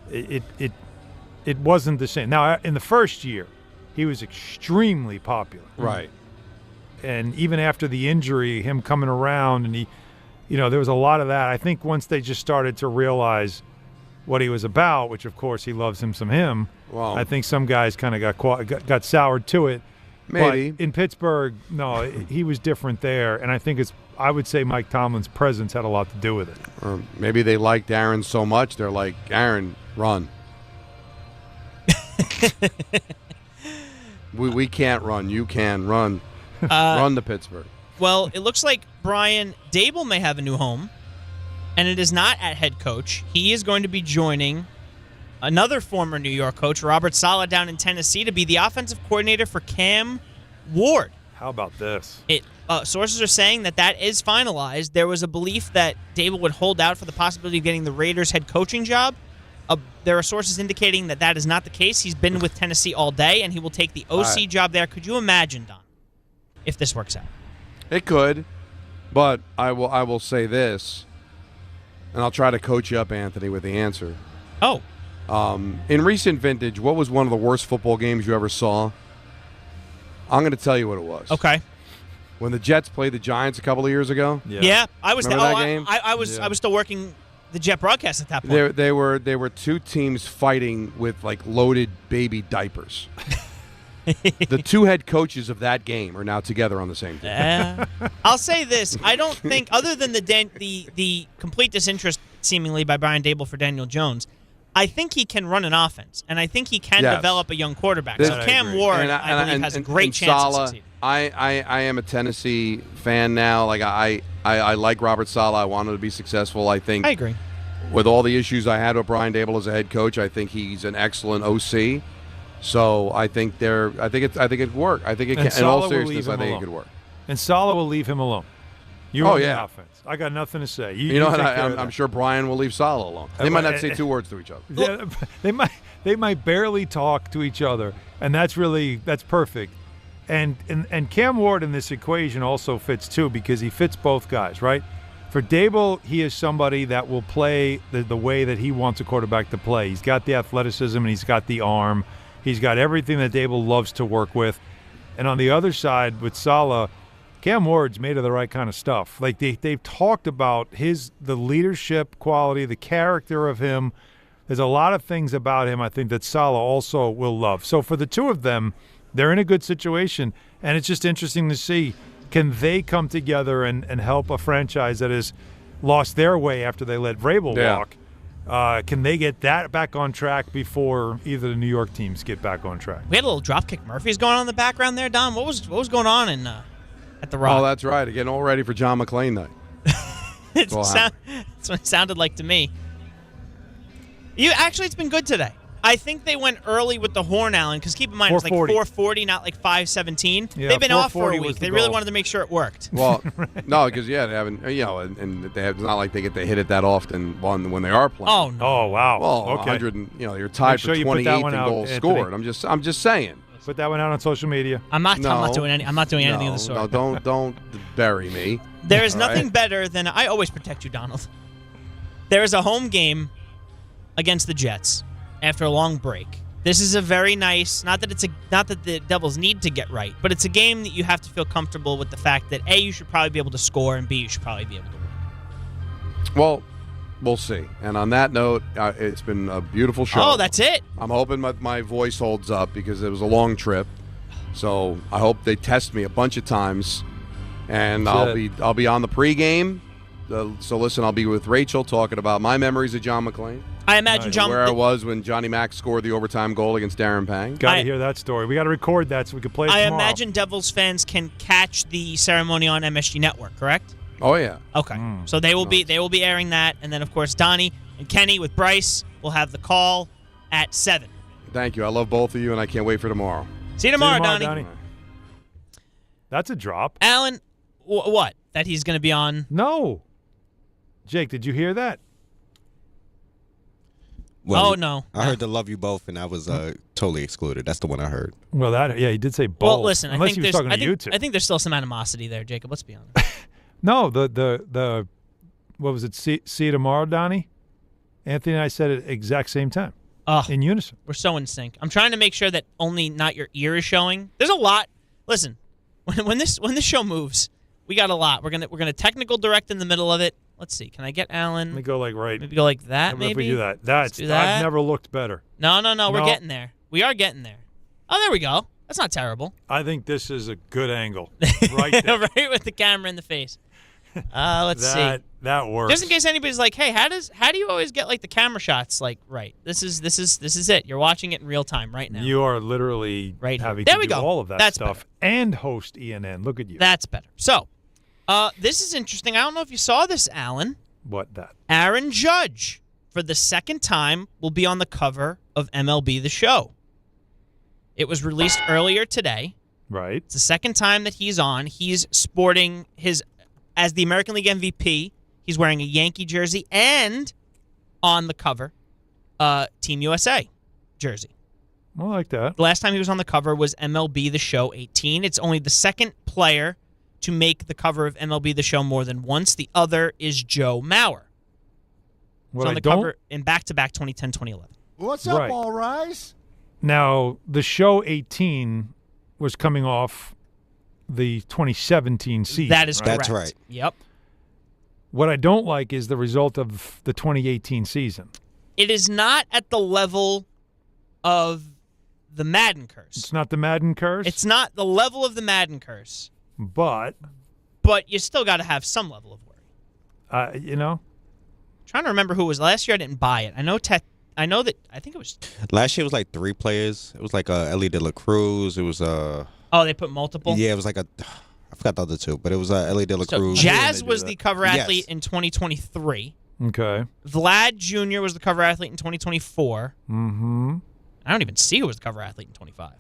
it wasn't the same. Now, in the first year, he was extremely popular. Right. and even after the injury, him coming around, and there was a lot of that. I think once they just started to realize what he was about, which of course he loves him some him. Wow. I think some guys kind of got soured to it. Maybe. But in Pittsburgh, no, he was different there, and I would say Mike Tomlin's presence had a lot to do with it. Or maybe they liked Aaron so much, they're like, Aaron, run. we can't run. You can run. Run to Pittsburgh. Well, it looks like Brian Dable may have a new home, and it is not at head coach. He is going to be joining another former New York coach, Robert Saleh, down in Tennessee to be the offensive coordinator for Cam Ward. How about this? Sources are saying that is finalized. There was a belief that Dable would hold out for the possibility of getting the Raiders head coaching job. There are sources indicating that is not the case. He's been with Tennessee all day, and he will take the OC job there. Could you imagine, Don, if this works out? It could, but I will say this, and I'll try to coach you up, Anthony, with the answer. Oh. In recent vintage, what was one of the worst football games you ever saw? I'm going to tell you what it was. Okay. When the Jets played the Giants a couple of years ago. Yeah, I was Remember that game? I was still working the Jet broadcast at that point. They were two teams fighting with like loaded baby diapers. The two head coaches of that game are now together on the same team. I'll say this: I don't think, other than the complete disinterest seemingly by Brian Dable for Daniel Jones, I think he can run an offense, and I think he can develop a young quarterback. So Cam Ward, I believe, has a great chance to succeed. I am a Tennessee fan now. Like I like Robert Saleh. I want him to be successful. I agree. With all the issues I had with Brian Dable as a head coach, I think he's an excellent OC. So I think it work. I think it can. In all seriousness, I think it could work. And Saleh will leave him alone. You run the offense. I got nothing to say. You know, I'm sure Brian will leave Saleh alone. They might not say two words to each other. Yeah, they might barely talk to each other, and that's perfect. And Cam Ward in this equation also fits too, because he fits both guys, right? For Dable, he is somebody that will play the way that he wants a quarterback to play. He's got the athleticism and he's got the arm. He's got everything that Dable loves to work with. And on the other side with Saleh, Cam Ward's made of the right kind of stuff. Like they've talked about the leadership quality, the character of him. There's a lot of things about him I think that Saleh also will love. So for the two of them, they're in a good situation, and it's just interesting to see, can they come together and help a franchise that has lost their way after they let Vrabel walk? Can they get that back on track before either the New York teams get back on track? We had a little Dropkick Murphys going on in the background there, Don. What was going on at the Rock? Oh, that's right. Getting all ready for John McClane night. That's what it sounded like to me. It's been good today. I think they went early with the horn, Allen, because keep in mind, it's like 4:40, not like 5:17. Yeah, they've been off for a week. They really goal. wanted to make sure it worked. Well, no, because, they haven't, and it's not like they get to hit it that often when they are playing. Oh, no. Oh, wow. Well, okay. 100, you're tied for 28th in goals scored. I'm just saying. Put that one out on social media. I'm not doing anything of the sort. No, don't bury me. There is nothing better than, I always protect you, Donald. There is a home game against the Jets after a long break. This is a very nice, not that the Devils need to get right, but it's a game that you have to feel comfortable with the fact that A, you should probably be able to score, and B, you should probably be able to win. Well, we'll see. And on that note, it's been a beautiful show. Oh, that's it. I'm hoping my voice holds up because it was a long trip. So I hope they test me a bunch of times, and I'll be on the pregame. So listen, I'll be with Rachel talking about my memories of John McClane. I imagine where I was when Johnny Mack scored the overtime goal against Darren Pang. Got to hear that story. We got to record that so we can play it tomorrow. I imagine Devils fans can catch the ceremony on MSG Network, correct? Oh yeah. Okay. So they will be airing that, and then of course Donnie and Kenny with Bryce will have the call at 7. Thank you. I love both of you, and I can't wait for tomorrow. See you tomorrow, Donnie. That's a drop. Alan, what? That he's going to be on? No. Jake, did you hear that? Well, no. I heard the Love You Both, and I was totally excluded. That's the one I heard. Well, he did say both. Well, listen, unless he was talking to you two. I think there's still some animosity there, Jacob. Let's be honest. No, the what was it? See you tomorrow, Donnie? Anthony and I said it at the exact same time. In unison. We're so in sync. I'm trying to make sure that only not your ear is showing. There's a lot. Listen, when this show moves, we got a lot. We're gonna technical direct in the middle of it. Let's see. Can I get Alan? Let me go like right. Maybe go like that. If we Maybe do that. That's do that. I've never looked better. No. We're getting there. We are getting there. Oh, there we go. That's not terrible. I think this is a good angle. Right there. Right with the camera in the face. Let's see. That works. Just in case anybody's like, hey, how do you always get like the camera shots like right? This is it. You're watching it in real time right now. You are literally right having there to we do go. all of that That's stuff and host ENN. Look at you. That's better. So, this is interesting. I don't know if you saw this, Alan. What that? Aaron Judge, for the second time, will be on the cover of MLB The Show. It was released earlier today. Right. It's the second time that he's on. He's sporting as the American League MVP. He's wearing a Yankee jersey and on the cover, Team USA jersey. I like that. The last time he was on the cover was MLB The Show 18. It's only the second player to make the cover of MLB The Show more than once. The other is Joe Mauer. He's on the cover in back-to-back 2010, 2011. What's up, All Rise? Now, the show 18 was coming off the 2017 season. That is correct. That's right. Yep. What I don't like is the result of the 2018 season. It is not at the level of the Madden curse. It's not the Madden curse? It's not the level of the Madden curse. But you still got to have some level of worry. Trying to remember who it was. Last year I didn't buy it. I think it was. Last year it was like 3 players. It was like Ellie De La Cruz. It was Oh, they put multiple? Yeah, it was like I forgot the other two, but it was Ellie De La Cruz. Jazz was the cover athlete in 2023. Okay. Vlad Jr. was the cover athlete in 2024. Mm-hmm. I don't even see who was the cover athlete in 25.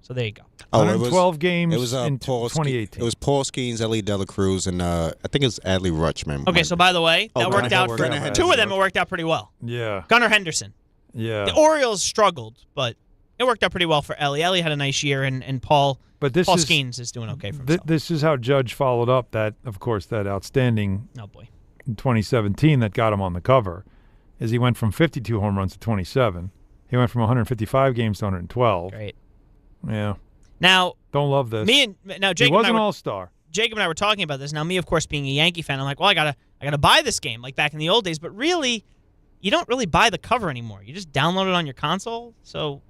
So there you go. 112 games it was, in Paul 2018. It was Paul Skeens, Ellie De La Cruz, and I think it's Adley Rutschman. Okay, so by the way, that worked out for two of them. It worked out pretty well. Yeah. Gunnar Henderson. Yeah. The Orioles struggled, but it worked out pretty well for Ellie. Ellie had a nice year, and Paul Skeens is doing okay for himself. This is how Judge followed up that, of course, that outstanding oh boy, in 2017 that got him on the cover, is he went from 52 home runs to 27. He went from 155 games to 112. Great. Yeah. Now, don't love this. Jacob he was an all-star. Jacob and I were talking about this. Now, me, of course, being a Yankee fan, I'm like, well, I gotta buy this game like back in the old days. But really, you don't really buy the cover anymore. You just download it on your console. So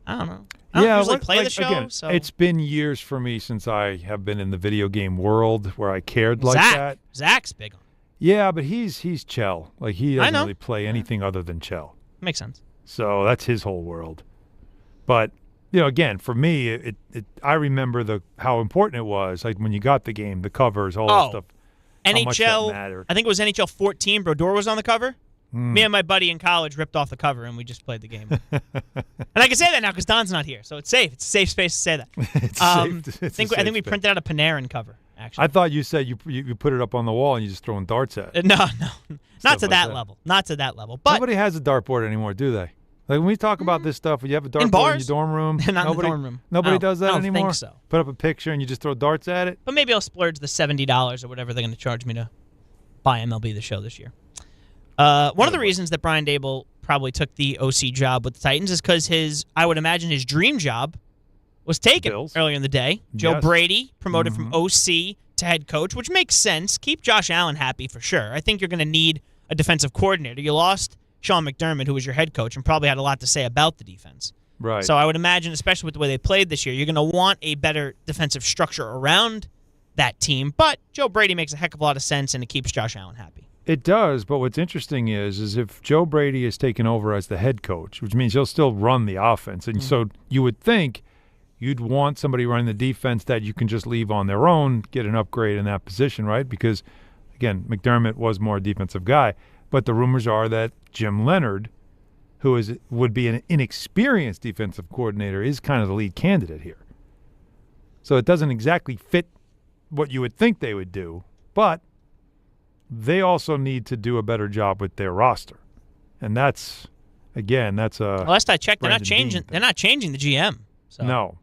I don't know. I don't usually play the show. Again, so it's been years for me since I have been in the video game world where I cared like that. Zach's big on it. Yeah, but he's Chell. Like he doesn't know. really play anything other than Chell. Makes sense. So that's his whole world. But again, for me, I remember how important it was. Like when you got the game, the covers, all that stuff. NHL. How much that mattered. I think it was NHL 14. Brodeur was on the cover. Me and my buddy in college ripped off the cover, and we just played the game. And I can say that now because Don's not here, so it's safe. It's a safe space to say that. I think we printed out a Panarin cover. Actually, I thought you said you put it up on the wall and you just throwing darts at it. No, not to that level. Not to that level. But nobody has a dartboard anymore, do they? Like when we talk about this stuff, you have a dartboard in your dorm room. Not in the dorm room. Nobody does that anymore. I don't think so. Put up a picture and you just throw darts at it. But maybe I'll splurge the $70 or whatever they're going to charge me to buy MLB The Show this year. One of the reasons that Brian Daboll probably took the OC job with the Titans is because I would imagine his dream job was taken earlier in the day. Joe Brady promoted from OC to head coach, which makes sense. Keep Josh Allen happy for sure. I think you're going to need a defensive coordinator. You lost Sean McDermott, who was your head coach, and probably had a lot to say about the defense. Right. So I would imagine, especially with the way they played this year, you're going to want a better defensive structure around that team. But Joe Brady makes a heck of a lot of sense, and it keeps Josh Allen happy. It does, but what's interesting is if Joe Brady is taken over as the head coach, which means he'll still run the offense, and so you would think you'd want somebody running the defense that you can just leave on their own, get an upgrade in that position, right? Because, again, McDermott was more a defensive guy, but the rumors are that Jim Leonard, who would be an inexperienced defensive coordinator, is kind of the lead candidate here. So it doesn't exactly fit what you would think they would do, but they also need to do a better job with their roster, and that's a last I checked, they're not changing the GM. So. No,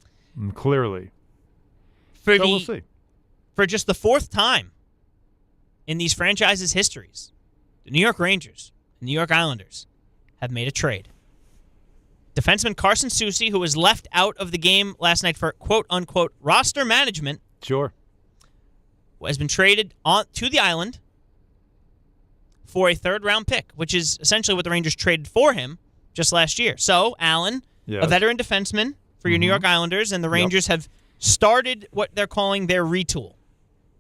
clearly. We'll see. For just the fourth time in these franchises' histories, the New York Rangers and New York Islanders have made a trade. Defenseman Carson Soucy, who was left out of the game last night for quote-unquote roster management. Sure. Has been traded to the Island for a third-round pick, which is essentially what the Rangers traded for him just last year. So, Allen, a veteran defenseman for your New York Islanders, and the Rangers have started what they're calling their retool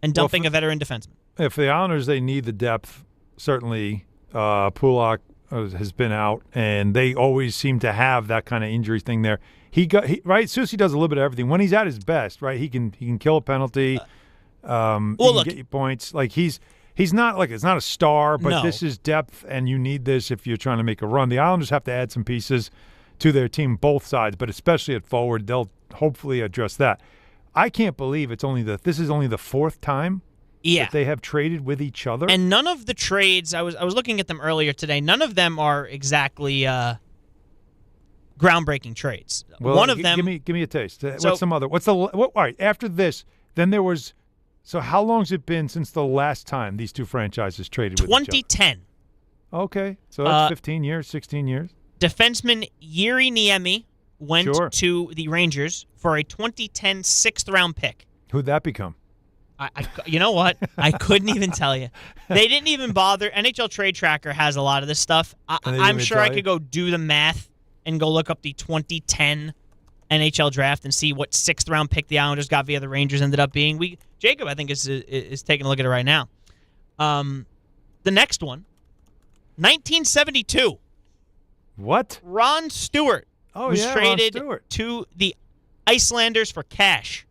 and dumping a veteran defenseman. If the Islanders, they need the depth, certainly Pulock has been out, and they always seem to have that kind of injury thing there. Right? Soucy does a little bit of everything. When he's at his best, right, he can kill a penalty. He can get you points. Like he's not like it's not a star, but this is depth, and you need this if you're trying to make a run. The Islanders have to add some pieces to their team, both sides, but especially at forward, they'll hopefully address that. I can't believe this is only the fourth time that they have traded with each other. And none of the trades, I was looking at them earlier today, none of them are exactly groundbreaking trades. Well, one of them. Give me a taste. What's some other? All right, after this, then there was. So how long's it been since the last time these two franchises traded with each other? 2010. Okay, so that's 15 years, 16 years. Defenseman Jiri Niemi went to the Rangers for a 2010 sixth-round pick. Who'd that become? You know what? I couldn't even tell you. They didn't even bother. NHL Trade Tracker has a lot of this stuff. I'm sure I could go do the math and go look up the 2010 NHL draft and see what sixth-round pick the Islanders got via the Rangers ended up being. Jacob, I think, is taking a look at it right now. The next one, 1972. What? Ron Stewart was traded Ron Stewart. to the Icelanders for cash.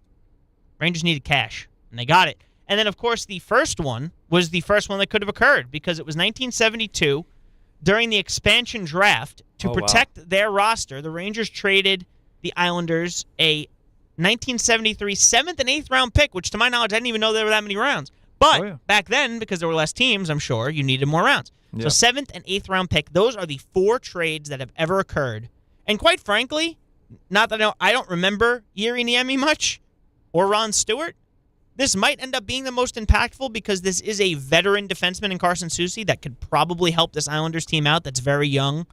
Rangers needed cash, and they got it. And then, of course, the first one was the first one that could have occurred because it was 1972 during the expansion draft to protect their roster. The Rangers traded the Islanders a 1973 7th and 8th round pick, which to my knowledge, I didn't even know there were that many rounds. But back then, because there were less teams, I'm sure, you needed more rounds. So 7th and 8th round pick, those are the 4 trades that have ever occurred. And quite frankly, not that I don't remember Jiri Niemi much or Ron Stewart, this might end up being the most impactful because this is a veteran defenseman in Carson Soucy that could probably help this Islanders team out that's very young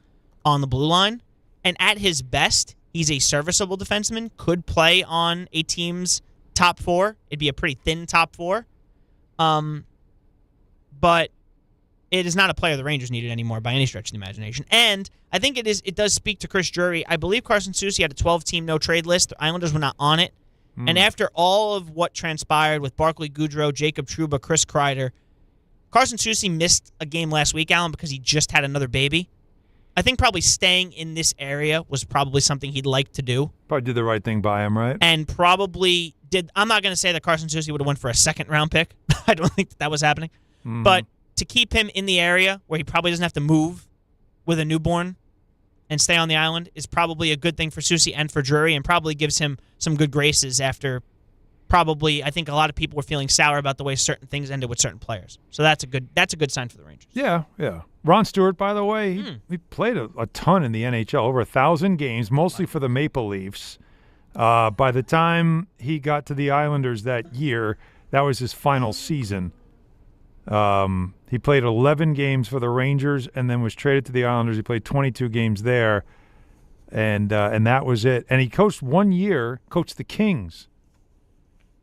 on the blue line. And at his best, he's a serviceable defenseman, could play on a team's top 4. It'd be a pretty thin top 4. But it is not a player the Rangers needed anymore by any stretch of the imagination. And I think it does speak to Chris Drury. I believe Carson Soucy had a 12-team no-trade list. The Islanders were not on it. And after all of what transpired with Barclay Goodrow, Jacob Trouba, Chris Kreider, Carson Soucy missed a game last week, Alan, because he just had another baby. I think probably staying in this area was probably something he'd like to do. Probably did the right thing by him, right? And probably did. I'm not going to say that Carson Soucy would have went for a second-round pick. I don't think that was happening. But to keep him in the area where he probably doesn't have to move with a newborn and stay on the island is probably a good thing for Soucy and for Drury, and probably gives him some good graces after probably, I think a lot of people were feeling sour about the way certain things ended with certain players. So that's a good sign for the Rangers. Yeah. Ron Stewart, by the way, he played a ton in the NHL, over 1,000 games, mostly for the Maple Leafs. By the time he got to the Islanders that year, that was his final season. He played 11 games for the Rangers and then was traded to the Islanders. He played 22 games there, and that was it. And he coached 1 year, coached the Kings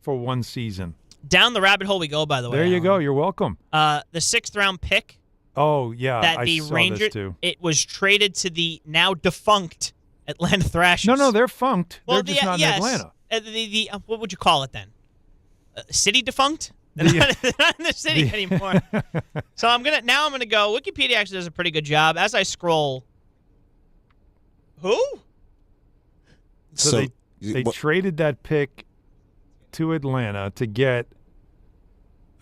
for 1 season. Down the rabbit hole we go, by the way. There you Alan. go. You're welcome. The 6th-round pick. Oh, yeah. That I the saw Rangers, this too. It was traded to the now defunct Atlanta Thrashers. No, they're funked. Well, they're just not in Atlanta. What would you call it then? City defunct? They're not in the city anymore. So I'm gonna go. Wikipedia actually does a pretty good job. As I scroll, who? So they traded that pick to Atlanta to get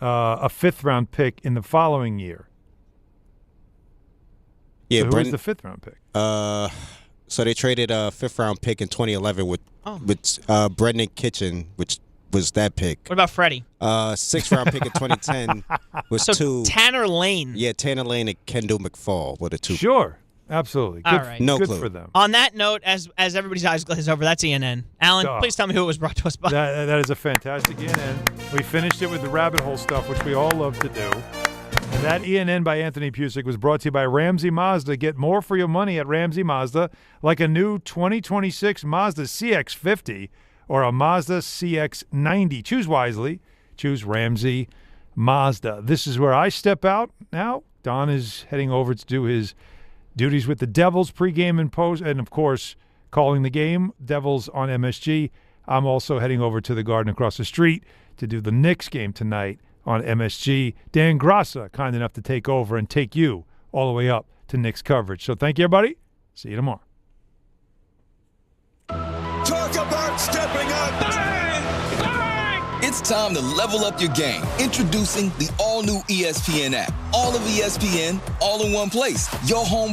a 5th-round pick in the following year. Yeah, so who was the 5th-round pick? So they traded a 5th-round pick in 2011 with Brendan Kitchen, which was that pick. What about Freddie? 6th-round pick in 2010 was Tanner Lane. Yeah, Tanner Lane and Kendall McFall were the 2. Sure, absolutely. Good, all right. No good clue for them. On that note, as everybody's eyes glaze over, that's ENN. Alan, please tell me who it was brought to us by. That is a fantastic ENN. We finished it with the rabbit hole stuff, which we all love to do. And that ENN by Anthony Pusick was brought to you by Ramsey Mazda. Get more for your money at Ramsey Mazda, like a new 2026 Mazda CX-50 or a Mazda CX-90. Choose wisely. Choose Ramsey Mazda. This is where I step out now. Don is heading over to do his duties with the Devils pregame and post, and, of course, calling the game, Devils on MSG. I'm also heading over to the Garden across the street to do the Knicks game tonight on MSG. Dan Grassa, kind enough to take over and take you all the way up to Knicks coverage. So thank you, everybody. See you tomorrow. Talk about stepping up. Bang! Bang! It's time to level up your game. Introducing the all-new ESPN app. All of ESPN, all in one place. Your home